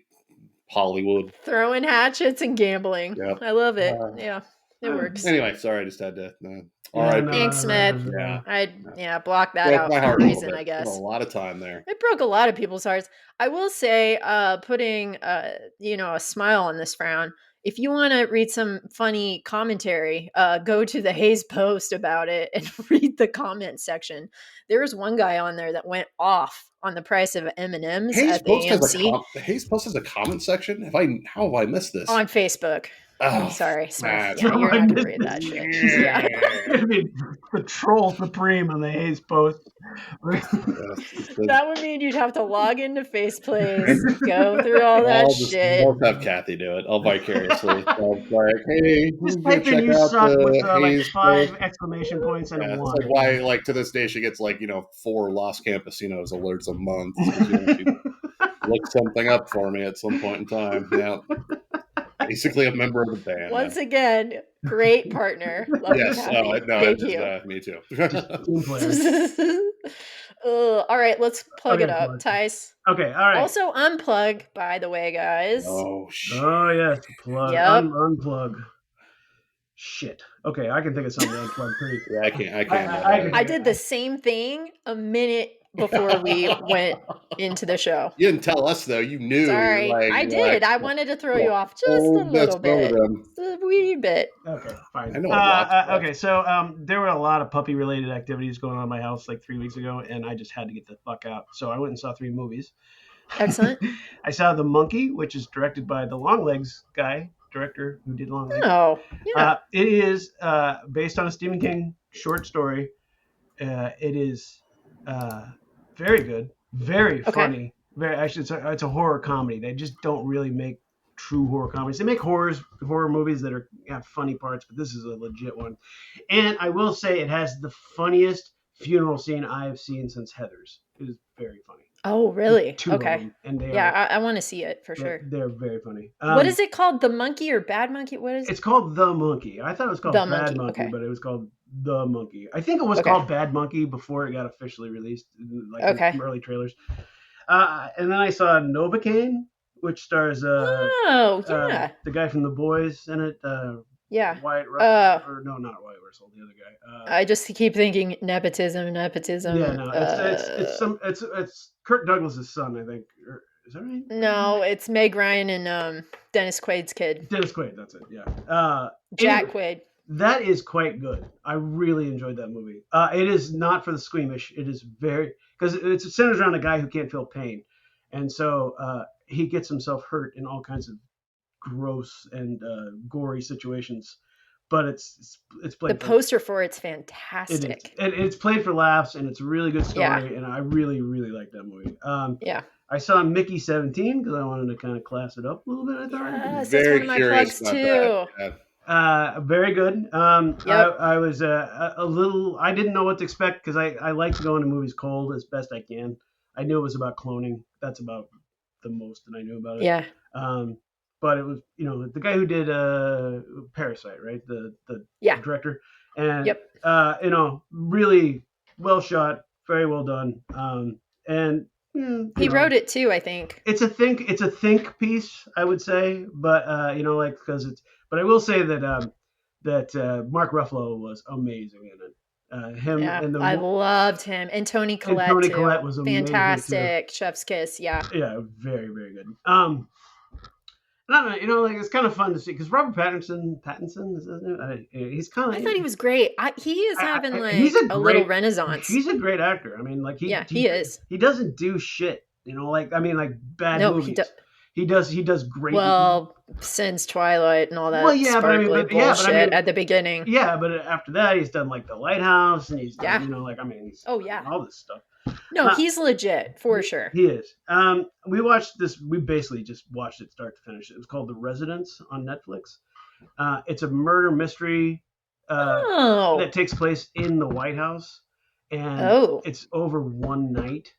[SPEAKER 3] Hollywood.
[SPEAKER 2] Throwing hatchets and gambling.
[SPEAKER 3] Yep.
[SPEAKER 2] I love it.
[SPEAKER 3] Uh,
[SPEAKER 2] Yeah, it works.
[SPEAKER 3] anyway, sorry, I just had to.
[SPEAKER 1] yeah,
[SPEAKER 3] R.I.P.
[SPEAKER 2] Thanks, Smith.
[SPEAKER 3] Yeah.
[SPEAKER 2] I blocked that
[SPEAKER 3] Broke
[SPEAKER 2] out
[SPEAKER 3] my
[SPEAKER 2] for a
[SPEAKER 3] heart a little
[SPEAKER 2] reason,
[SPEAKER 3] bit.
[SPEAKER 2] I
[SPEAKER 3] Spent a
[SPEAKER 2] guess.
[SPEAKER 3] lot of time there.
[SPEAKER 2] It broke a lot of people's hearts. I will say, putting a smile on this frown. If you want to read some funny commentary, go to the Hayes Post about it and read the comment section. There was one guy on there that went off on the price of M&Ms
[SPEAKER 3] Hayes
[SPEAKER 2] at the
[SPEAKER 3] Post has
[SPEAKER 2] AMC
[SPEAKER 3] Hayes Post has a comment section. How have I missed this?
[SPEAKER 2] on Facebook.
[SPEAKER 3] Oh,
[SPEAKER 2] Sorry, Smith.
[SPEAKER 3] man.
[SPEAKER 2] Yeah, you're
[SPEAKER 1] I
[SPEAKER 2] not gonna
[SPEAKER 1] missed
[SPEAKER 2] read that
[SPEAKER 1] it.
[SPEAKER 2] shit.
[SPEAKER 3] Yeah.
[SPEAKER 2] Yeah.
[SPEAKER 1] I mean, the troll supreme on the Hayes Post.
[SPEAKER 2] That would mean you'd have to log into Faceplace, go through all that shit.
[SPEAKER 3] I'll have Kathy do it. I'll vicariously. I'll like, hey,
[SPEAKER 1] Just
[SPEAKER 3] who's gonna
[SPEAKER 1] type in
[SPEAKER 3] check
[SPEAKER 1] "you
[SPEAKER 3] out
[SPEAKER 1] suck" with
[SPEAKER 3] the
[SPEAKER 1] like
[SPEAKER 3] Hayes
[SPEAKER 1] 5
[SPEAKER 3] Post?
[SPEAKER 1] exclamation points and a
[SPEAKER 3] Yeah, it's
[SPEAKER 1] 1.
[SPEAKER 3] like why, like to this day, she gets like 4 Los Campesinos alerts a month because she looked something up for me at some point in time. Yeah, basically a member of the band.
[SPEAKER 2] Once again, great partner. Love you,
[SPEAKER 3] Yes,
[SPEAKER 2] Kathy.
[SPEAKER 3] no,
[SPEAKER 2] Thank
[SPEAKER 3] it's
[SPEAKER 2] you.
[SPEAKER 3] me too.
[SPEAKER 1] Team player.
[SPEAKER 2] All right, let's plug it
[SPEAKER 1] Okay,
[SPEAKER 2] up, Tice.
[SPEAKER 1] Okay, all right.
[SPEAKER 2] Also, unplug, by the way, guys.
[SPEAKER 3] Oh shit!
[SPEAKER 1] Oh yes, plug.
[SPEAKER 2] Yep.
[SPEAKER 1] Unplug. Shit. Okay, I can think of something to unplug pretty.
[SPEAKER 3] Yeah, I can't.
[SPEAKER 2] I did the same thing a minute before we went into the show.
[SPEAKER 3] You didn't tell us though. You knew.
[SPEAKER 2] Sorry,
[SPEAKER 3] Like,
[SPEAKER 2] I did. I wanted to throw you off just a
[SPEAKER 3] hold this
[SPEAKER 2] little bit,
[SPEAKER 3] them.
[SPEAKER 2] just a wee bit.
[SPEAKER 1] Okay, fine.
[SPEAKER 3] I know what watch.
[SPEAKER 1] Okay, so there were a lot of puppy-related activities going on in my house like 3 weeks ago, and I just had to get the fuck out. So I went and saw 3 movies.
[SPEAKER 2] Excellent.
[SPEAKER 1] I saw The Monkey, which is directed by the Longlegs guy, director who did Longlegs.
[SPEAKER 2] Oh, yeah.
[SPEAKER 1] It is based on a Stephen King short story. It is very good, very funny. Very actually, it's a horror comedy. They just don't really make true horror comedies. They make horror movies that have funny parts, but this is a legit one. And I will say, it has the funniest funeral scene I have seen since Heathers. It is very funny.
[SPEAKER 2] Oh, really?
[SPEAKER 1] 2 of
[SPEAKER 2] Okay.
[SPEAKER 1] them, and
[SPEAKER 2] I want to see it for sure.
[SPEAKER 1] They're very funny.
[SPEAKER 2] What is it called? The Monkey or Bad Monkey? What is it?
[SPEAKER 1] It's called The Monkey. I thought it was called Bad Monkey,
[SPEAKER 2] okay.
[SPEAKER 1] but it was called The Monkey. I think it was called Bad Monkey before it got officially released, like in early trailers. And then I saw Novocaine, which stars the guy from The Boys in it. Wyatt Russell, or no, not Wyatt Russell, the other guy.
[SPEAKER 2] I just keep thinking nepotism.
[SPEAKER 1] Yeah, no, it's Kirk Douglas's son, I think. Is that right?
[SPEAKER 2] No, it's Meg Ryan and Dennis Quaid's kid.
[SPEAKER 1] Dennis Quaid, that's it. Yeah.
[SPEAKER 2] Jack Quaid.
[SPEAKER 1] That is quite good. I really enjoyed that movie. It is not for the squeamish. It is because it centers around a guy who can't feel pain, and so he gets himself hurt in all kinds of gross and gory situations. But it's played.
[SPEAKER 2] The poster for it's fantastic.
[SPEAKER 1] It's played for laughs, and it's a really good story, and I really, really like that movie. I saw Mickey 17 because I wanted to kind of class it up a little bit. I thought.
[SPEAKER 2] Yes, that's one of my plugs too.
[SPEAKER 1] Very good. I was a little. I didn't know what to expect because I like to go into movies cold as best I can. I knew it was about cloning. That's about the most that I knew about it.
[SPEAKER 2] Yeah.
[SPEAKER 1] But it was, the guy who did Parasite, right? The director, and really well shot, very well done. And
[SPEAKER 2] he wrote it too, I think.
[SPEAKER 1] It's a think piece, I would say, but because it's. But I will say that Mark Ruffalo was amazing in it.
[SPEAKER 2] I loved him, and Toni Collette.
[SPEAKER 1] And Toni Collette was
[SPEAKER 2] fantastic. Chef's kiss, yeah.
[SPEAKER 1] Yeah, very, very good. I don't know, it's kind of fun to see because Robert Pattinson is his name? He's kind of.
[SPEAKER 2] I thought he was great. He is having a little renaissance.
[SPEAKER 1] He's a great actor. I mean,
[SPEAKER 2] he is.
[SPEAKER 1] He doesn't do shit, bad movies. He does great.
[SPEAKER 2] Well, since Twilight and all that sparkly bullshit at the beginning.
[SPEAKER 1] Yeah, but after that, he's done The Lighthouse, and he's done, he's all this stuff.
[SPEAKER 2] No, he's legit for sure.
[SPEAKER 1] He is. We watched this. We basically just watched it start to finish. It was called The Residence on Netflix, It's a murder mystery that takes place in the White House, and
[SPEAKER 2] Oh.
[SPEAKER 1] it's over one night,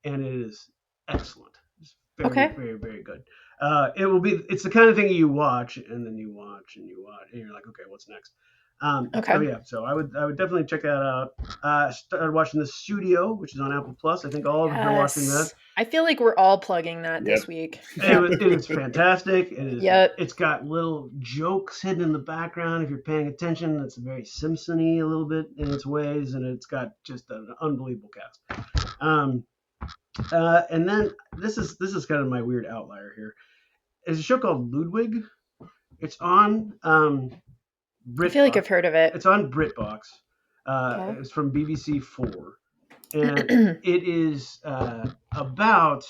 [SPEAKER 1] and it is excellent. It's very,
[SPEAKER 2] Okay.
[SPEAKER 1] very, very good. It's the kind of thing you watch, and then you watch, and you watch, and you're like, okay, what's next?
[SPEAKER 2] Okay.
[SPEAKER 1] So yeah, so I would definitely check that out. Started watching The Studio, which is on Apple Plus. I think all of us are watching that.
[SPEAKER 2] I feel like we're all plugging that this week.
[SPEAKER 1] It is fantastic. It is.
[SPEAKER 2] Yep.
[SPEAKER 1] It's got little jokes hidden in the background. If you're paying attention, it's very Simpson-y a little bit in its ways, and it's got just an unbelievable cast. And then this is kind of my weird outlier here. There's a show called Ludwig. It's on BritBox.
[SPEAKER 2] I feel like I've heard of it.
[SPEAKER 1] It's on BritBox.
[SPEAKER 2] Okay.
[SPEAKER 1] It's from BBC 4. And it is about,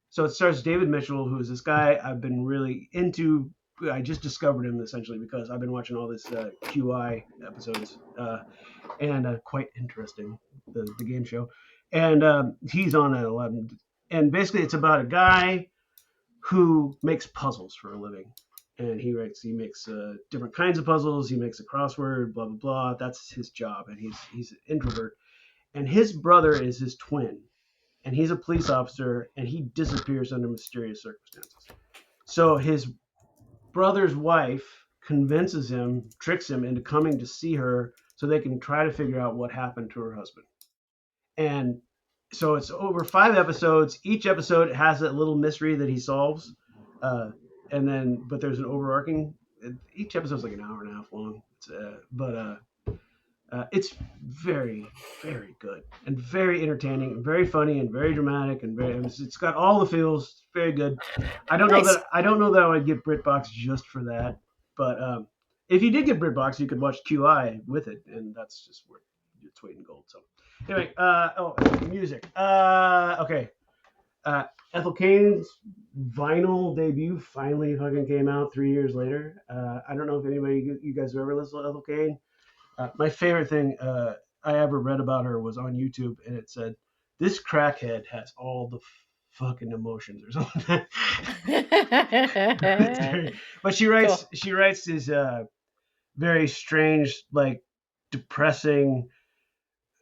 [SPEAKER 1] so it stars David Mitchell, who is this guy I've been really into. I just discovered him essentially because I've been watching all this QI episodes, and quite interesting, the game show. And he's on at 11. And basically it's about a guy who makes puzzles for a living. And he makes different kinds of puzzles. He makes a crossword, blah, blah, blah. That's his job. And he's an introvert. And his brother is his twin. And he's a police officer, and he disappears under mysterious circumstances. So his brother's wife convinces him, tricks him into coming to see her so they can try to figure out what happened to her husband. And so it's over 5 episodes. Each episode has a little mystery that he solves. But there's an overarching. Each episode is like an hour and a half long. It's very, very good and very entertaining and very funny and very dramatic and it's got all the feels. It's very good. I don't know that I would get BritBox just for that, but if you did get BritBox, you could watch QI with it, and that's just worth its weight in gold. So anyway, music. Okay. Ethel Cain's vinyl debut finally fucking came out 3 years later. I don't know if you guys have ever listened to Ethel Cain. My favorite thing I ever read about her was on YouTube, and it said, "This crackhead has all the fucking emotions," or something. But she writes these very strange, like depressing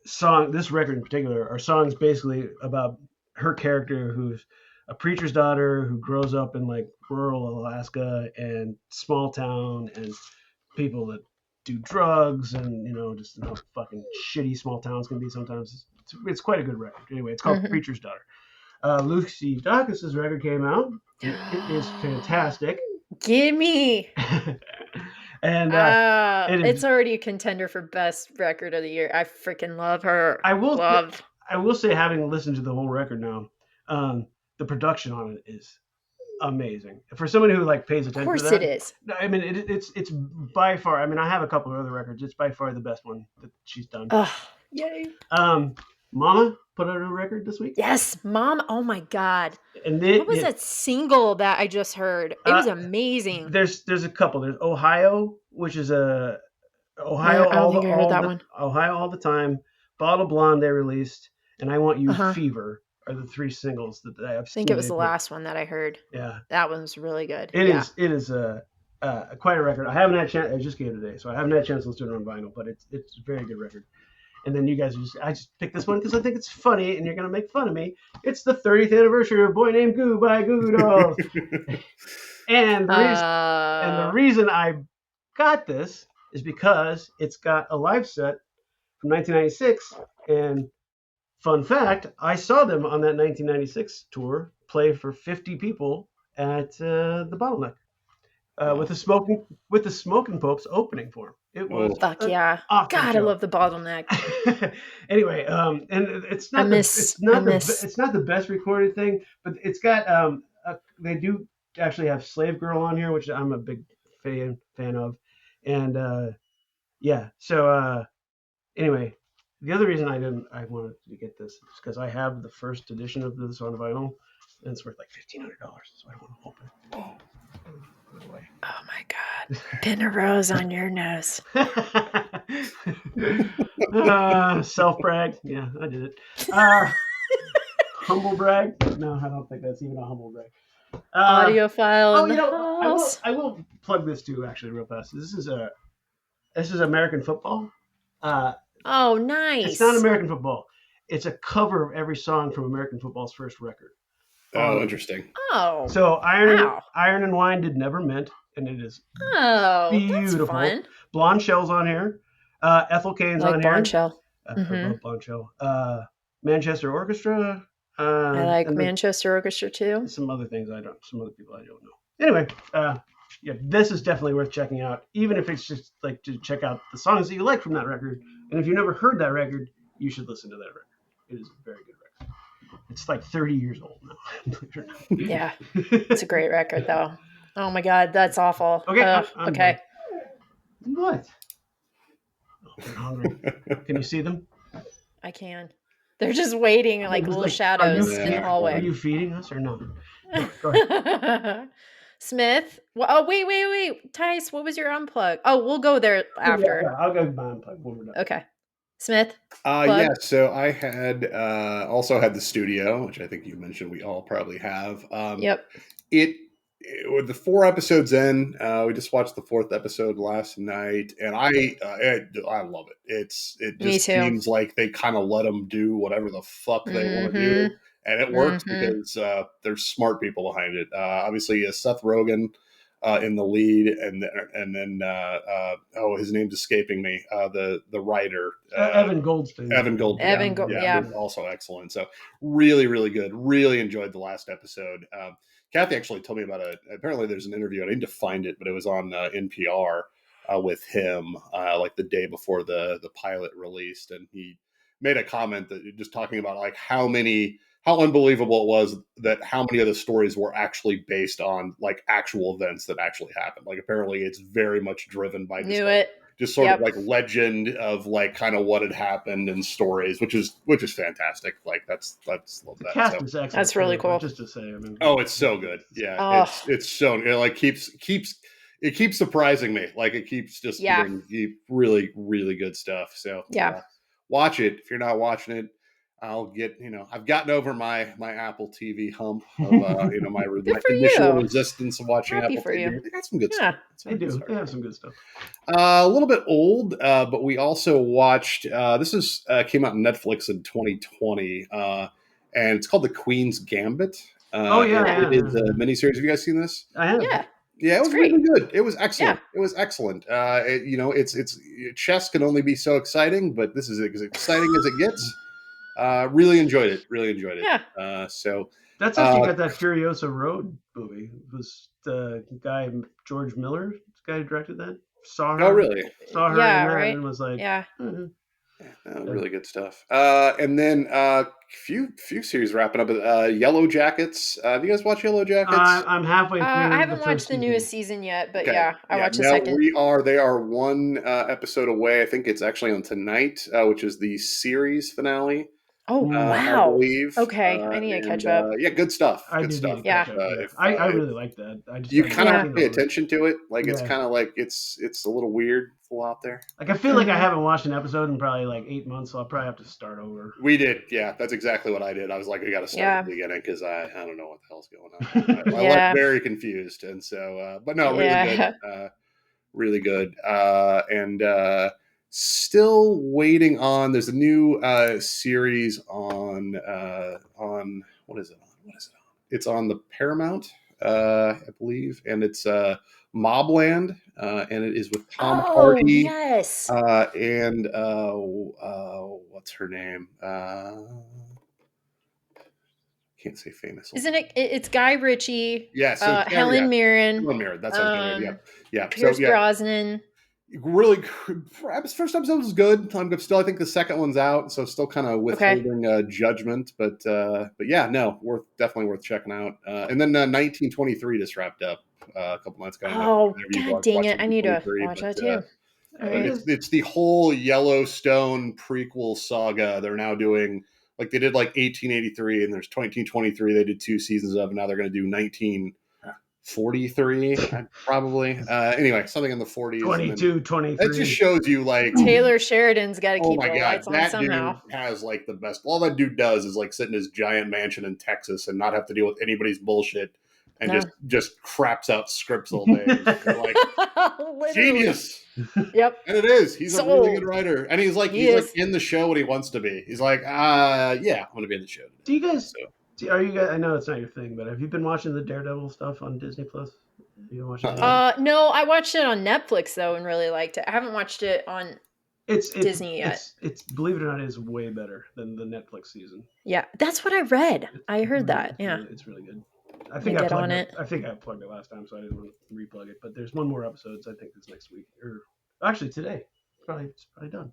[SPEAKER 1] song. This record in particular are songs basically about her character, who's a preacher's daughter who grows up in like rural Alaska and small town, and people that do drugs, and just how fucking shitty small towns can be sometimes. It's quite a good record. Anyway, it's called Preacher's Daughter. Lucy Dacus's record came out. It is fantastic.
[SPEAKER 2] Gimme.
[SPEAKER 1] And
[SPEAKER 2] it's already a contender for best record of the year. I freaking love her.
[SPEAKER 1] I will say, having listened to the whole record now, the production on it is amazing for someone who like pays attention. Of course, to that.
[SPEAKER 2] It is.
[SPEAKER 1] I mean, it's by far. I mean, I have a couple of other records. It's by far the best one that she's done.
[SPEAKER 2] Yay!
[SPEAKER 1] Mama put out a record this week.
[SPEAKER 2] Yes, Mom. Oh my God! And what was that single that I just heard? It was amazing.
[SPEAKER 1] There's a couple. There's Ohio, which is a Ohio.
[SPEAKER 2] I don't think I heard that one.
[SPEAKER 1] Ohio all the time. Bottle Blonde they released, and I Want You Fever are the 3 singles that I have. I
[SPEAKER 2] think it was the last one that I heard.
[SPEAKER 1] Yeah,
[SPEAKER 2] that one was really good.
[SPEAKER 1] It is quite a record. I haven't had a chance. I just came today, so I haven't had a chance to listen to it on vinyl, but it's a very good record. And then you guys I just picked this one because I think it's funny, and you're gonna make fun of me. It's the 30th anniversary of Boy Named Goo by Goo Goo Dolls. And the reason I got this is because it's got a live set from 1996, and fun fact, I saw them on that 1996 tour play for 50 people at the Bottleneck with the Smoking Popes opening for them. It was
[SPEAKER 2] fuck yeah! God, show. I love the Bottleneck.
[SPEAKER 1] Anyway, and it's not the best recorded thing, but it's got they do actually have Slave Girl on here, which I'm a big fan of, and so anyway. The other reason I wanted to get this is because I have the first edition of this on vinyl, and it's worth like $1,500, so I want to open it.
[SPEAKER 2] Oh my God! Pin a rose on your nose.
[SPEAKER 1] Self brag, yeah, I did it. Humble brag? No, I don't think that's even a humble brag.
[SPEAKER 2] Audiophile in
[SPEAKER 1] You
[SPEAKER 2] the
[SPEAKER 1] know,
[SPEAKER 2] house.
[SPEAKER 1] I will plug this too, actually, real fast. This is American football. Uh,
[SPEAKER 2] Oh,
[SPEAKER 1] it's not
[SPEAKER 2] nice.
[SPEAKER 1] American football. It's a cover of every song from American football's first record.
[SPEAKER 3] Oh, interesting.
[SPEAKER 2] Oh,
[SPEAKER 1] So
[SPEAKER 2] wow.
[SPEAKER 1] Iron and Wine did Never Meant, and it is
[SPEAKER 2] Oh, that's
[SPEAKER 1] beautiful.
[SPEAKER 2] fun.
[SPEAKER 1] Blonde Shell's on here. Ethel Cain's
[SPEAKER 2] Like
[SPEAKER 1] on
[SPEAKER 2] Blonde
[SPEAKER 1] here.
[SPEAKER 2] Shell.
[SPEAKER 1] I
[SPEAKER 2] Mm-hmm.
[SPEAKER 1] love Blonde Shell. Manchester Orchestra.
[SPEAKER 2] I like
[SPEAKER 1] and
[SPEAKER 2] Manchester Orchestra too.
[SPEAKER 1] some other things some other people I don't know. Anyway, yeah, this is definitely worth checking out, even if it's just like to check out the songs that you like from that record. And if you never heard that record, you should listen to that record. It is a very good record. It's like 30 years old now.
[SPEAKER 2] Yeah, it's a great record though. Oh my God, that's awful.
[SPEAKER 1] Okay, I'm
[SPEAKER 2] okay.
[SPEAKER 1] Done. What? Oh, they're hungry. Can you see them?
[SPEAKER 2] I can. They're just waiting like little shadows in the
[SPEAKER 1] Are
[SPEAKER 2] hallway.
[SPEAKER 1] you feeding us or not? Go ahead.
[SPEAKER 2] Smith. Well, oh, wait. Tice, what was your unplug? Oh, we'll go there after.
[SPEAKER 1] Yeah, I'll go buy unplug when we're done.
[SPEAKER 2] Okay. Smith.
[SPEAKER 3] Yeah, so I had also had the studio, which I think you mentioned we all probably have.
[SPEAKER 2] Yep.
[SPEAKER 3] With the 4 episodes in, we just watched the 4th episode last night, and I love it. It just seems like they kind of let them do whatever the fuck they want to do, and it works because there's smart people behind it. Obviously, Seth Rogen in the lead, and then his name's escaping me. The writer
[SPEAKER 1] Evan Goldstein.
[SPEAKER 3] Yeah, also excellent. So really, really good. Really enjoyed the last episode. Kathy actually told me about it. Apparently, there's an interview. I need to find it, but it was on NPR with him like the day before the pilot released, and he made a comment that just talking about like how unbelievable it was that how many of the stories were actually based on like actual events that actually happened. Like apparently, it's very much driven by just sort of like legend of like kind of what had happened and stories, which is fantastic. Like that's love that.
[SPEAKER 1] Cast is excellent.
[SPEAKER 2] That's really cool.
[SPEAKER 1] Just to say, I mean,
[SPEAKER 3] it's so good. Yeah, it's so like it keeps surprising me. Like it keeps just giving really really good stuff. So watch it if you're not watching it. I've gotten over my Apple TV hump of my initial resistance of watching Apple TV. They got some good stuff.
[SPEAKER 1] They do. They have some good stuff.
[SPEAKER 3] A little bit old, but we also watched. This came out on Netflix in 2020, and it's called The Queen's Gambit. It is a miniseries. Have you guys seen this?
[SPEAKER 1] I have.
[SPEAKER 3] Yeah, it was really good. It was excellent. It was excellent. It's chess can only be so exciting, but this is as exciting as it gets. Really enjoyed it. Yeah. So
[SPEAKER 1] that's actually got that Furiosa Road movie. It was the guy George Miller, the guy who directed that. Saw her.
[SPEAKER 3] Oh, really?
[SPEAKER 1] Saw her in that and was like,
[SPEAKER 3] really good stuff. And then few series wrapping up. Yellow Jackets. Have you guys watched Yellow Jackets?
[SPEAKER 1] I'm halfway through.
[SPEAKER 2] I haven't watched the newest season yet, but I watched the second.
[SPEAKER 3] They are one episode away. I think it's actually on tonight, which is the series finale.
[SPEAKER 2] Oh wow!
[SPEAKER 3] I believe.
[SPEAKER 2] Okay, I need to catch up.
[SPEAKER 3] Good stuff. I
[SPEAKER 1] really like that.
[SPEAKER 3] You kind of have to pay attention to it. Like it's kind of like it's a little weird out there.
[SPEAKER 1] Like I feel like I haven't watched an episode in probably like 8 months, so I'll probably have to start over.
[SPEAKER 3] We did, that's exactly what I did. I was like, I got to start at the beginning because I don't know what the hell's going on. I was very confused, and so but no, really good, and still waiting on. There's a new series on what is it on? It's on the Paramount, I believe, and it's Mobland, and it is with Tom Hardy.
[SPEAKER 2] Yes.
[SPEAKER 3] And what's her name? Can't say famous.
[SPEAKER 2] Isn't it? It's Guy Ritchie.
[SPEAKER 3] Yeah. So
[SPEAKER 2] Helen Mirren.
[SPEAKER 3] Helen Mirren. That's yeah.
[SPEAKER 2] Pierce Brosnan.
[SPEAKER 3] Really, first episode was good. I think the second one's out, so still kind of withholding judgment. But definitely worth checking out. And then 1923 just wrapped up a couple months ago.
[SPEAKER 2] Oh, god dang it! I need to watch that too.
[SPEAKER 3] It's the whole Yellowstone prequel saga. They're now doing like they did like 1883, and there's 1923. They did 2 seasons of, and now they're going to do 1943 probably. Anyway, something in the 40s.
[SPEAKER 1] 22, 23.
[SPEAKER 3] That just shows you like
[SPEAKER 2] Taylor Sheridan's got to keep the lights on somehow.
[SPEAKER 3] Dude has like the best. All that dude does is like sit in his giant mansion in Texas and not have to deal with anybody's bullshit and
[SPEAKER 2] No.
[SPEAKER 3] just craps out scripts all day. You're like,
[SPEAKER 2] Literally.
[SPEAKER 3] genius.
[SPEAKER 2] Yep.
[SPEAKER 3] And it is. He's a really good
[SPEAKER 2] Sold.
[SPEAKER 3] writer, and he's
[SPEAKER 2] He
[SPEAKER 3] like
[SPEAKER 2] is.
[SPEAKER 3] in the show when he wants to be. He's like, yeah, I'm gonna be in the show today.
[SPEAKER 1] Do you guys?
[SPEAKER 3] So,
[SPEAKER 1] Are you guys? I know it's not your thing, but have you been watching the Daredevil stuff on Disney Plus? You been watching
[SPEAKER 3] uh-uh.
[SPEAKER 1] that?
[SPEAKER 2] No, I watched it on Netflix though and really liked it. I haven't watched it on Disney yet.
[SPEAKER 1] It's believe it or not, it is way better than the Netflix season.
[SPEAKER 2] Yeah, that's what I read.
[SPEAKER 1] It's
[SPEAKER 2] I heard
[SPEAKER 1] really,
[SPEAKER 2] that. Yeah.
[SPEAKER 1] it's really good. I
[SPEAKER 2] Let me
[SPEAKER 1] think I
[SPEAKER 2] get on
[SPEAKER 1] plugged
[SPEAKER 2] it.
[SPEAKER 1] it. I think I plugged it last time, so I didn't want to replug it. But there's one more episode. So I think it's next week, or actually today. It's probably done.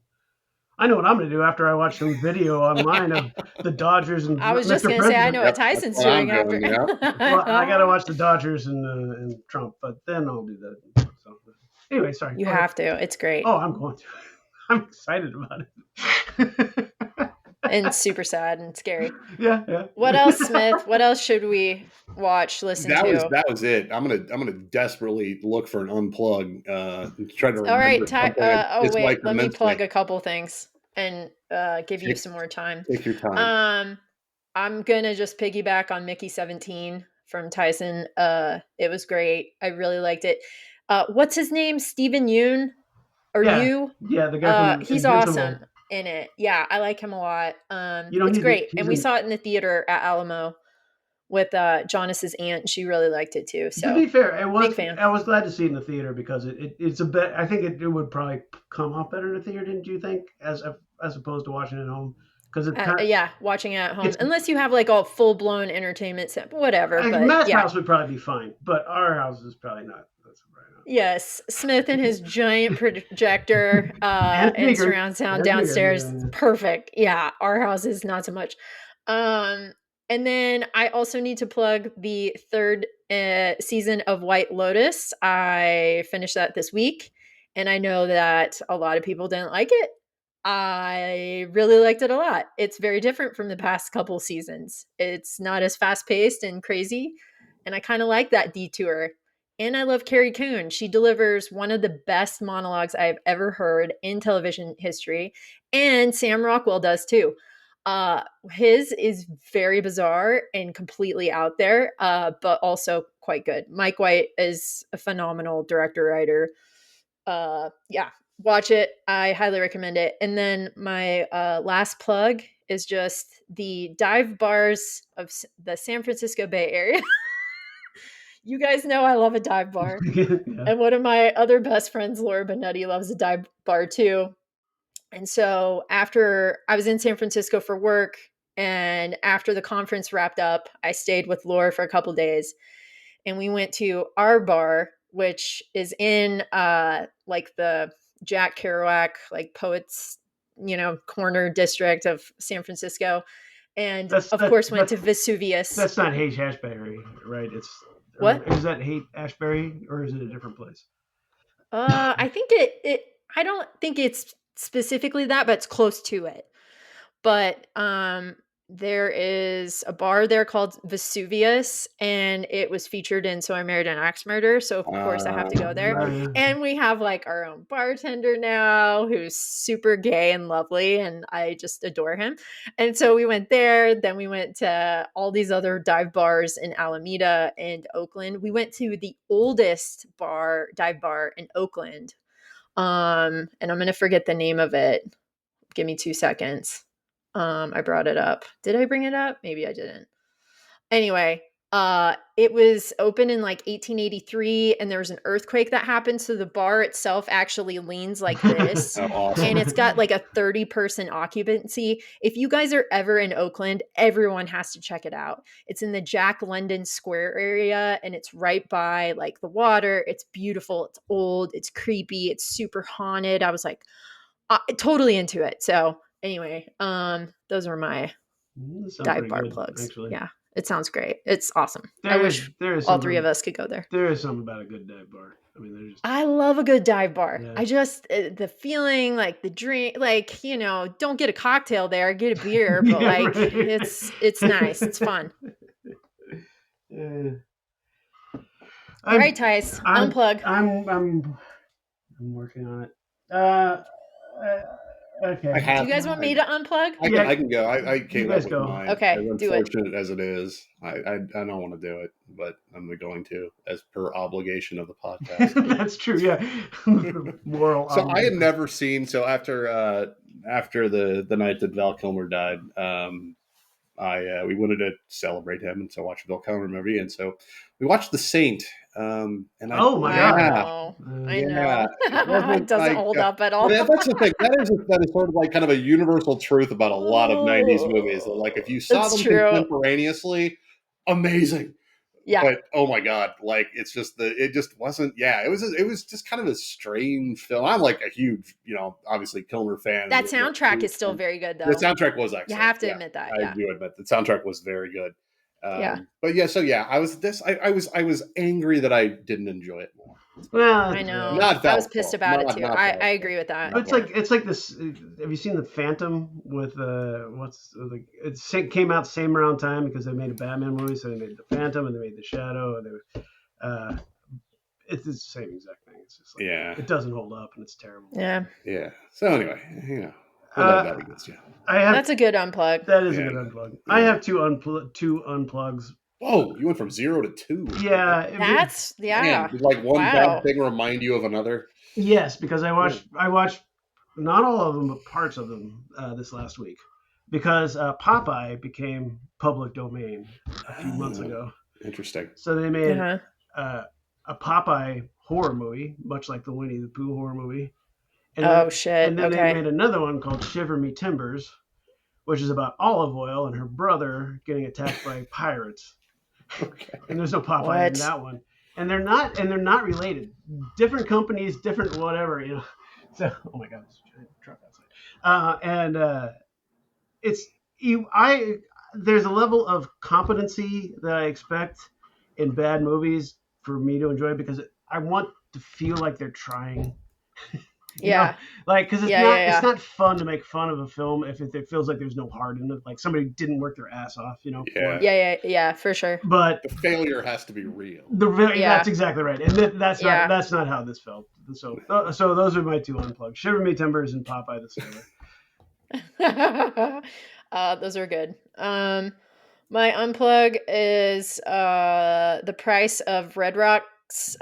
[SPEAKER 1] I know what I'm going to do after I watch some video online of the Dodgers and
[SPEAKER 2] I was just
[SPEAKER 1] Mr.
[SPEAKER 2] going to say, I
[SPEAKER 1] President.
[SPEAKER 2] know
[SPEAKER 3] Yep,
[SPEAKER 2] what
[SPEAKER 3] that's
[SPEAKER 2] Tyson's
[SPEAKER 3] what I'm
[SPEAKER 2] doing after.
[SPEAKER 3] doing. Yeah.
[SPEAKER 1] Well, I got to watch the Dodgers and Trump, but then I'll do that. So, anyway, sorry.
[SPEAKER 2] You
[SPEAKER 1] Go ahead.
[SPEAKER 2] have to. It's great.
[SPEAKER 1] Oh, I'm going to. I'm excited about it.
[SPEAKER 2] And super sad and scary.
[SPEAKER 1] Yeah.
[SPEAKER 2] What else, Smith? What else should we watch, listen to?
[SPEAKER 3] That was it. I'm gonna desperately look for an unplug. Try to
[SPEAKER 2] All right.
[SPEAKER 3] remember something. It's
[SPEAKER 2] Wait.
[SPEAKER 3] like
[SPEAKER 2] Let me
[SPEAKER 3] immensely.
[SPEAKER 2] plug a couple things and give you some more time.
[SPEAKER 3] Take your time.
[SPEAKER 2] I'm gonna just piggyback on Mickey 17 from Tyson. It was great. I really liked it. What's his name? Stephen Yoon or you?
[SPEAKER 1] Yeah, the guy from
[SPEAKER 2] He's
[SPEAKER 1] Invincible.
[SPEAKER 2] awesome in it. Yeah, I like him a lot.
[SPEAKER 1] You know,
[SPEAKER 2] It's great.
[SPEAKER 1] he's
[SPEAKER 2] And we saw it in the theater at Alamo with Jonas's aunt, and she really liked it too. So
[SPEAKER 1] to be fair,
[SPEAKER 2] big fan.
[SPEAKER 1] I was glad to see it in the theater because it's a bit. I think it would probably come off better in the theater, didn't you think, as opposed to watching it at home? Because it's kind of,
[SPEAKER 2] yeah, watching it at home, unless you have like a full blown entertainment set, whatever. But
[SPEAKER 1] Matt's
[SPEAKER 2] yeah.
[SPEAKER 1] house would probably be fine, but our house is probably not. That's probably not.
[SPEAKER 2] Yes, Smith and his giant projector and surround sound downstairs.
[SPEAKER 1] Yeah.
[SPEAKER 2] Perfect. Yeah, our house is not so much. And then I also need to plug the third season of White Lotus. I finished that this week, and I know that a lot of people didn't like it. I really liked it a lot. It's very different from the past couple seasons. It's not as fast paced and crazy, and I kind of like that detour. And I love Carrie Coon. She delivers one of the best monologues I've ever heard in television history. And Sam Rockwell does too. His is very bizarre and completely out there, but also quite good. Mike White is a phenomenal director writer. Yeah, watch it. I highly recommend it. And then my last plug is just the dive bars of the San Francisco Bay Area. You guys know I love a dive bar.
[SPEAKER 1] Yeah.
[SPEAKER 2] And one of my other best friends, Laura Benetti, loves a dive bar too. And so after I was in San Francisco for work, and after the conference wrapped up, I stayed with Laura for a couple days, and we went to our bar, which is in like the Jack Kerouac, like poets, corner district of San Francisco. And of course went to Vesuvius.
[SPEAKER 1] That's not Haight Ashbury, right?
[SPEAKER 2] What?
[SPEAKER 1] Is that Haight Ashbury, or is it a different place?
[SPEAKER 2] I think I don't think it's specifically that, but it's close to it. But there is a bar there called Vesuvius, and it was featured in So I Married an Axe Murderer. So of course I have to go there. And we have like our own bartender now who's super gay and lovely, and I just adore him. And so we went there. Then we went to all these other dive bars in Alameda and Oakland. We went to the oldest dive bar in Oakland. And I'm going to forget the name of it. Give me 2 seconds. I brought it up. Did I bring it up? Maybe I didn't. Anyway, it was open in like 1883, and there was an earthquake that happened. So the bar itself actually leans like this.
[SPEAKER 3] Oh, awesome.
[SPEAKER 2] And it's got like a 30-person occupancy. If you guys are ever in Oakland, everyone has to check it out. It's in the Jack London Square area, and it's right by like the water. It's beautiful. It's old. It's creepy. It's super haunted. I was like totally into it. So anyway, those are my dive bar plugs. Actually. Yeah, it sounds great. It's awesome. I wish all three of us could go there.
[SPEAKER 1] There is something about a good dive bar. I mean,
[SPEAKER 2] I love a good dive bar. Yeah. I just the feeling, like the drink, like don't get a cocktail there, get a beer, but yeah, like right. it's nice, it's fun. All right, Tice, unplug.
[SPEAKER 1] I'm working on it. Okay.
[SPEAKER 3] I have.
[SPEAKER 2] Do you guys want me to unplug?
[SPEAKER 3] I can go. I came
[SPEAKER 1] guys
[SPEAKER 3] up with
[SPEAKER 1] go.
[SPEAKER 3] mine.
[SPEAKER 2] Okay,
[SPEAKER 3] As
[SPEAKER 2] do it.
[SPEAKER 3] unfortunate as it is, I don't want to do it, but I'm going to, as per obligation of the podcast.
[SPEAKER 1] That's true. Yeah. Moral.
[SPEAKER 3] So I had
[SPEAKER 1] obligation.
[SPEAKER 3] never seen. So after the night that Val Kilmer died, we wanted to celebrate him, and so watch a Val Kilmer movie, and so we watched The Saint. And
[SPEAKER 1] Oh my
[SPEAKER 2] I
[SPEAKER 1] God.
[SPEAKER 2] know. I
[SPEAKER 3] yeah,
[SPEAKER 2] know.
[SPEAKER 3] it wasn't
[SPEAKER 2] It doesn't hold up at all.
[SPEAKER 3] yeah, that's the thing. That is sort of like kind of a universal truth about a lot of '90s movies. That like if you saw
[SPEAKER 2] It's
[SPEAKER 3] them
[SPEAKER 2] true.
[SPEAKER 3] contemporaneously, amazing.
[SPEAKER 2] Yeah.
[SPEAKER 3] But oh my god, like it's just it just wasn't. Yeah, it was just kind of a strange film. I'm like a huge, obviously Kilmer fan.
[SPEAKER 2] That soundtrack is still very good,
[SPEAKER 3] The
[SPEAKER 2] though.
[SPEAKER 3] soundtrack was excellent.
[SPEAKER 2] You have to
[SPEAKER 3] Yeah,
[SPEAKER 2] admit that.
[SPEAKER 3] I
[SPEAKER 2] Yeah.
[SPEAKER 3] do admit the soundtrack was very good.
[SPEAKER 2] Yeah.
[SPEAKER 3] But yeah, so yeah, I was angry that I didn't enjoy it more.
[SPEAKER 1] Well,
[SPEAKER 2] I know.
[SPEAKER 3] Not
[SPEAKER 2] I was
[SPEAKER 3] Val's
[SPEAKER 2] pissed
[SPEAKER 3] fault.
[SPEAKER 2] about it
[SPEAKER 3] Not
[SPEAKER 2] too.
[SPEAKER 3] Val's
[SPEAKER 2] I
[SPEAKER 3] fault.
[SPEAKER 2] agree with that.
[SPEAKER 1] It's like this. Have you seen the Phantom with it came out same around time because they made a Batman movie, so they made the Phantom and they made the Shadow, and it's the same exact thing. It's just like,
[SPEAKER 3] Yeah.
[SPEAKER 1] it doesn't hold up and it's terrible.
[SPEAKER 2] Yeah.
[SPEAKER 3] Yeah. So anyway, we'll let that against you.
[SPEAKER 2] That's a good unplug.
[SPEAKER 1] That is
[SPEAKER 3] Yeah.
[SPEAKER 1] a good unplug.
[SPEAKER 3] Yeah.
[SPEAKER 1] I have two unplugs.
[SPEAKER 3] Whoa, you went from 0 to 2.
[SPEAKER 1] Yeah,
[SPEAKER 2] That's
[SPEAKER 3] Man, did like one
[SPEAKER 2] Wow.
[SPEAKER 3] bad thing remind you of another?
[SPEAKER 1] yes, because I watched not all of them, but parts of them this last week, because Popeye became public domain a few months ago.
[SPEAKER 3] Interesting.
[SPEAKER 1] So they made
[SPEAKER 2] Uh-huh.
[SPEAKER 1] a Popeye horror movie, much like the Winnie the Pooh horror movie. And
[SPEAKER 2] Oh,
[SPEAKER 1] then,
[SPEAKER 2] shit.
[SPEAKER 1] And then
[SPEAKER 2] Okay.
[SPEAKER 1] they made another one called Shiver Me Timbers, which is about Olive Oil and her brother getting attacked by pirates.
[SPEAKER 3] Okay.
[SPEAKER 1] And there's no Popeye
[SPEAKER 2] What?
[SPEAKER 1] in that one. And they're not related. Different companies, different whatever, So, oh my God, there's a giant truck outside. There's a level of competency that I expect in bad movies for me to enjoy, because I want to feel like they're trying.
[SPEAKER 2] Yeah.
[SPEAKER 1] Because it's
[SPEAKER 2] Yeah.
[SPEAKER 1] it's not fun to make fun of a film if it feels like there's no heart in it, like somebody didn't work their ass off,
[SPEAKER 3] Yeah.
[SPEAKER 1] for it.
[SPEAKER 2] Yeah, for sure.
[SPEAKER 1] But
[SPEAKER 3] The failure has to be real.
[SPEAKER 2] Yeah.
[SPEAKER 1] that's exactly right, and that's not how this felt. So those are my two unplugged: Shiver Me Timbers and Popeye the Sailor.
[SPEAKER 2] Those are good. My unplug is the price of Red Rock's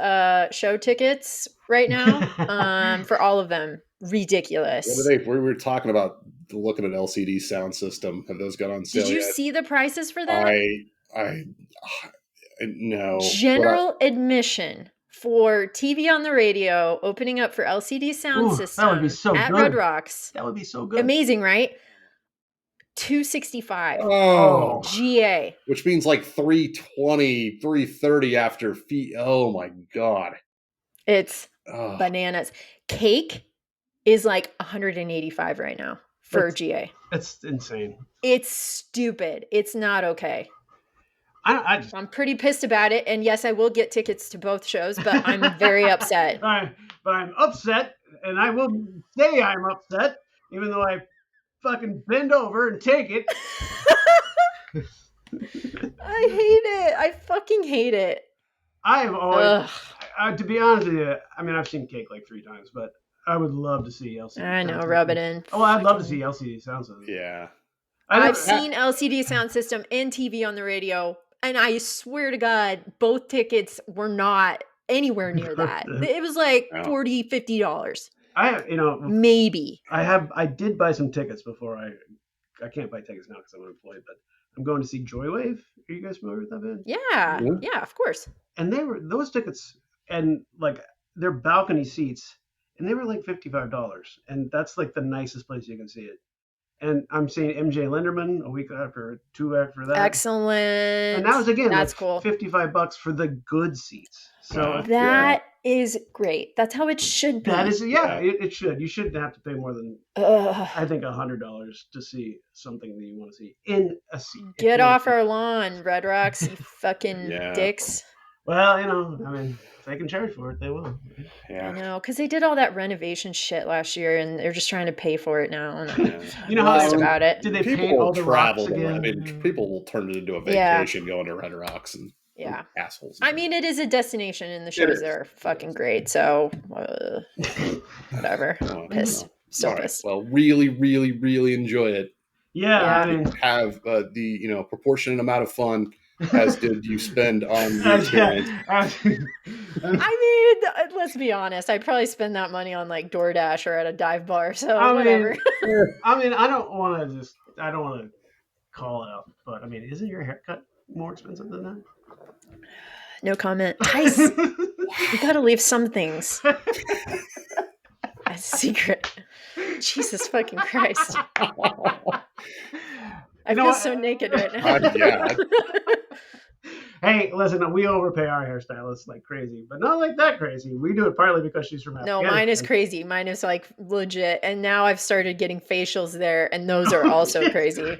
[SPEAKER 2] show tickets right now. For all of them, ridiculous.
[SPEAKER 3] What are they? We were talking about looking at LCD sound system. Have those gone on sale
[SPEAKER 2] Did you
[SPEAKER 3] yet?
[SPEAKER 2] see the prices for that?
[SPEAKER 3] I no.
[SPEAKER 2] General admission for TV on the radio opening up for LCD sound
[SPEAKER 1] Ooh,
[SPEAKER 2] system
[SPEAKER 1] that would be so
[SPEAKER 2] at
[SPEAKER 1] good.
[SPEAKER 2] Red Rocks.
[SPEAKER 1] That would be so good.
[SPEAKER 2] Amazing, right? $265
[SPEAKER 3] Oh,
[SPEAKER 2] GA.
[SPEAKER 3] which means like 320, 330 after fee. Oh my god.
[SPEAKER 2] It's
[SPEAKER 3] Oh,
[SPEAKER 2] bananas. Cake is like 185 right now for
[SPEAKER 1] That's-
[SPEAKER 2] GA.
[SPEAKER 1] It's insane.
[SPEAKER 2] It's stupid. It's not okay. I'm pretty pissed about it. And yes, I will get tickets to both shows, but I'm very upset.
[SPEAKER 1] But I'm upset, and I will say I'm upset, even though I fucking bend over and take it.
[SPEAKER 2] I hate it. I fucking hate it.
[SPEAKER 1] I have always,
[SPEAKER 2] Ugh.
[SPEAKER 1] to be honest with you, I mean, I've seen Cake like 3 times, but I would love to see LCD.
[SPEAKER 2] I know,
[SPEAKER 1] sound
[SPEAKER 2] rub
[SPEAKER 1] system.
[SPEAKER 2] it in.
[SPEAKER 1] Oh, I'd love to see LCD sound system.
[SPEAKER 3] yeah.
[SPEAKER 2] I've seen LCD sound system and TV on the radio, and I swear to God, both tickets were not anywhere near that. It was like
[SPEAKER 3] Wow.
[SPEAKER 2] $40, $50.
[SPEAKER 1] Maybe.
[SPEAKER 2] Maybe.
[SPEAKER 1] I did buy some tickets before I can't buy tickets now because I'm unemployed, but I'm going to see Joywave. Are you guys familiar with that band?
[SPEAKER 2] Yeah.
[SPEAKER 3] Mhm.
[SPEAKER 2] Yeah, of course.
[SPEAKER 1] And they were those tickets, and like they're balcony seats, and they were like $55, and that's like the nicest place you can see it. And I'm seeing MJ Linderman a week after, 2 after that.
[SPEAKER 2] Excellent.
[SPEAKER 1] And that was again
[SPEAKER 2] That's
[SPEAKER 1] like
[SPEAKER 2] cool.
[SPEAKER 1] $55 for the good seats. So
[SPEAKER 3] Wow.
[SPEAKER 2] That is great. That's how it should be.
[SPEAKER 1] that is it should. You shouldn't have to pay more than
[SPEAKER 2] Ugh.
[SPEAKER 1] I think $100 to see something that you want to see in a seat.
[SPEAKER 2] Get off our lawn, Red Rocks, you fucking
[SPEAKER 3] Yeah.
[SPEAKER 2] dicks.
[SPEAKER 1] Well, I mean, if they can charge for it, they will.
[SPEAKER 2] I
[SPEAKER 3] Yeah.
[SPEAKER 2] know, because they did all that renovation shit last year, and they're just trying to pay for it now. And
[SPEAKER 3] Yeah.
[SPEAKER 1] You know how
[SPEAKER 2] pissed
[SPEAKER 1] they-
[SPEAKER 2] about it.
[SPEAKER 1] Did they
[SPEAKER 3] People
[SPEAKER 1] paint all
[SPEAKER 3] will
[SPEAKER 1] the
[SPEAKER 3] travel
[SPEAKER 1] rocks
[SPEAKER 3] to. I
[SPEAKER 1] again?
[SPEAKER 3] mean, people will turn it into a
[SPEAKER 2] Yeah.
[SPEAKER 3] vacation going to Red Rocks and
[SPEAKER 2] Yeah.
[SPEAKER 3] assholes.
[SPEAKER 2] I mean, it is a destination, and the
[SPEAKER 3] It
[SPEAKER 2] shows
[SPEAKER 3] is.
[SPEAKER 2] there are fucking great. So, whatever.
[SPEAKER 3] Oh,
[SPEAKER 2] Pissed. Still
[SPEAKER 3] All right.
[SPEAKER 2] pissed.
[SPEAKER 3] Well, really, really, really enjoy it.
[SPEAKER 1] Yeah,
[SPEAKER 2] Yeah.
[SPEAKER 1] I mean,
[SPEAKER 3] Have the proportionate amount of fun as did you spend on the experience.
[SPEAKER 2] I mean, let's be honest. I'd probably spend that money on like DoorDash or at a dive bar. So
[SPEAKER 1] I
[SPEAKER 2] whatever.
[SPEAKER 1] mean, I don't want to call out, but I mean, isn't your haircut more expensive than that?
[SPEAKER 2] No comment. Tice, you gotta leave some things as a secret. Jesus fucking Christ. I feel so naked right now.
[SPEAKER 3] Yeah.
[SPEAKER 1] Hey, listen, we overpay our hairstylists like crazy, but not like that crazy. We do it partly because she's from
[SPEAKER 2] No,
[SPEAKER 1] Afghanistan.
[SPEAKER 2] mine is crazy. Mine is like legit. And now I've started getting facials there, and those are also crazy.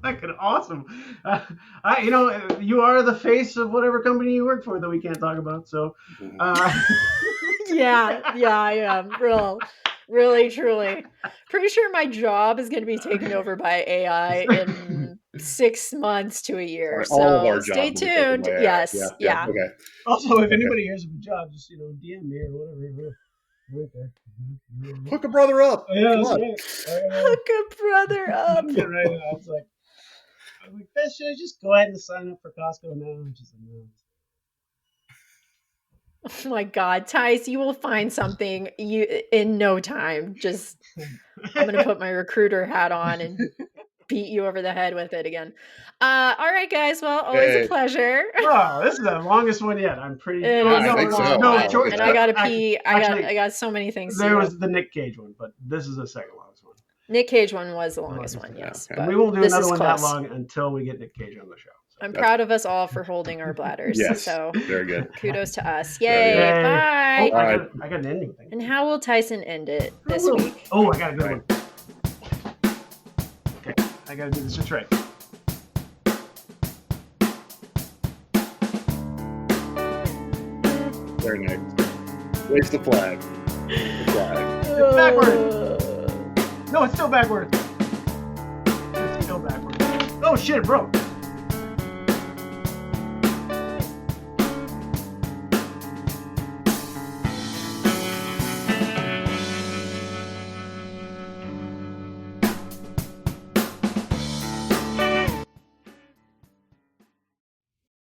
[SPEAKER 1] Fucking awesome. You are the face of whatever company you work for that we can't talk about. So,
[SPEAKER 2] Yeah, I am. Really, truly. Pretty sure my job is going to be taken over by AI in 6 months to a year.
[SPEAKER 3] Right,
[SPEAKER 2] So
[SPEAKER 3] all of our jobs
[SPEAKER 2] stay
[SPEAKER 3] will be taken
[SPEAKER 2] tuned.
[SPEAKER 3] by AI.
[SPEAKER 2] Yes, yeah.
[SPEAKER 3] Okay.
[SPEAKER 1] also, if anybody hears of a job, just DM me or whatever. Right there.
[SPEAKER 3] Hook a brother up.
[SPEAKER 1] Yeah,
[SPEAKER 3] Come
[SPEAKER 1] that's
[SPEAKER 3] on.
[SPEAKER 1] right.
[SPEAKER 2] Hook a brother up.
[SPEAKER 1] Yeah, right. I was like, Beth, should I just go ahead and sign up for Costco now? She's like, no.
[SPEAKER 2] Oh my God, Tice, you will find something in no time. Just, I'm going to put my recruiter hat on and beat you over the head with it again. All right, guys. Well, always a pleasure.
[SPEAKER 1] Wow, this is the longest one yet. I'm pretty.
[SPEAKER 2] It
[SPEAKER 3] I
[SPEAKER 2] is
[SPEAKER 3] think
[SPEAKER 2] a
[SPEAKER 3] so.
[SPEAKER 2] long
[SPEAKER 3] No,
[SPEAKER 2] one.
[SPEAKER 3] George-
[SPEAKER 2] And I got to pee.
[SPEAKER 1] actually,
[SPEAKER 2] I got so many things to
[SPEAKER 1] There
[SPEAKER 2] do.
[SPEAKER 1] was the Nick Cage one, but this is the second longest one.
[SPEAKER 2] Nick Cage one was the longest one, yes.
[SPEAKER 3] Okay.
[SPEAKER 2] But
[SPEAKER 1] We won't do
[SPEAKER 2] this
[SPEAKER 1] another
[SPEAKER 2] is
[SPEAKER 1] one
[SPEAKER 2] close.
[SPEAKER 1] that long until we get Nick Cage on the show. So.
[SPEAKER 2] I'm proud of us all for holding our bladders.
[SPEAKER 3] Yes.
[SPEAKER 2] So
[SPEAKER 3] Very good.
[SPEAKER 2] kudos to us.
[SPEAKER 3] Very
[SPEAKER 2] Yay.
[SPEAKER 3] good.
[SPEAKER 2] Bye.
[SPEAKER 1] Oh, I got an ending thing.
[SPEAKER 2] And how will Tyson end it this week?
[SPEAKER 1] Oh, I got a good one. Okay, I got to do this just right.
[SPEAKER 3] Very nice. Raise the flag. The flag.
[SPEAKER 1] It's backwards. No, it's still backwards. It's still backwards. Oh shit, it broke.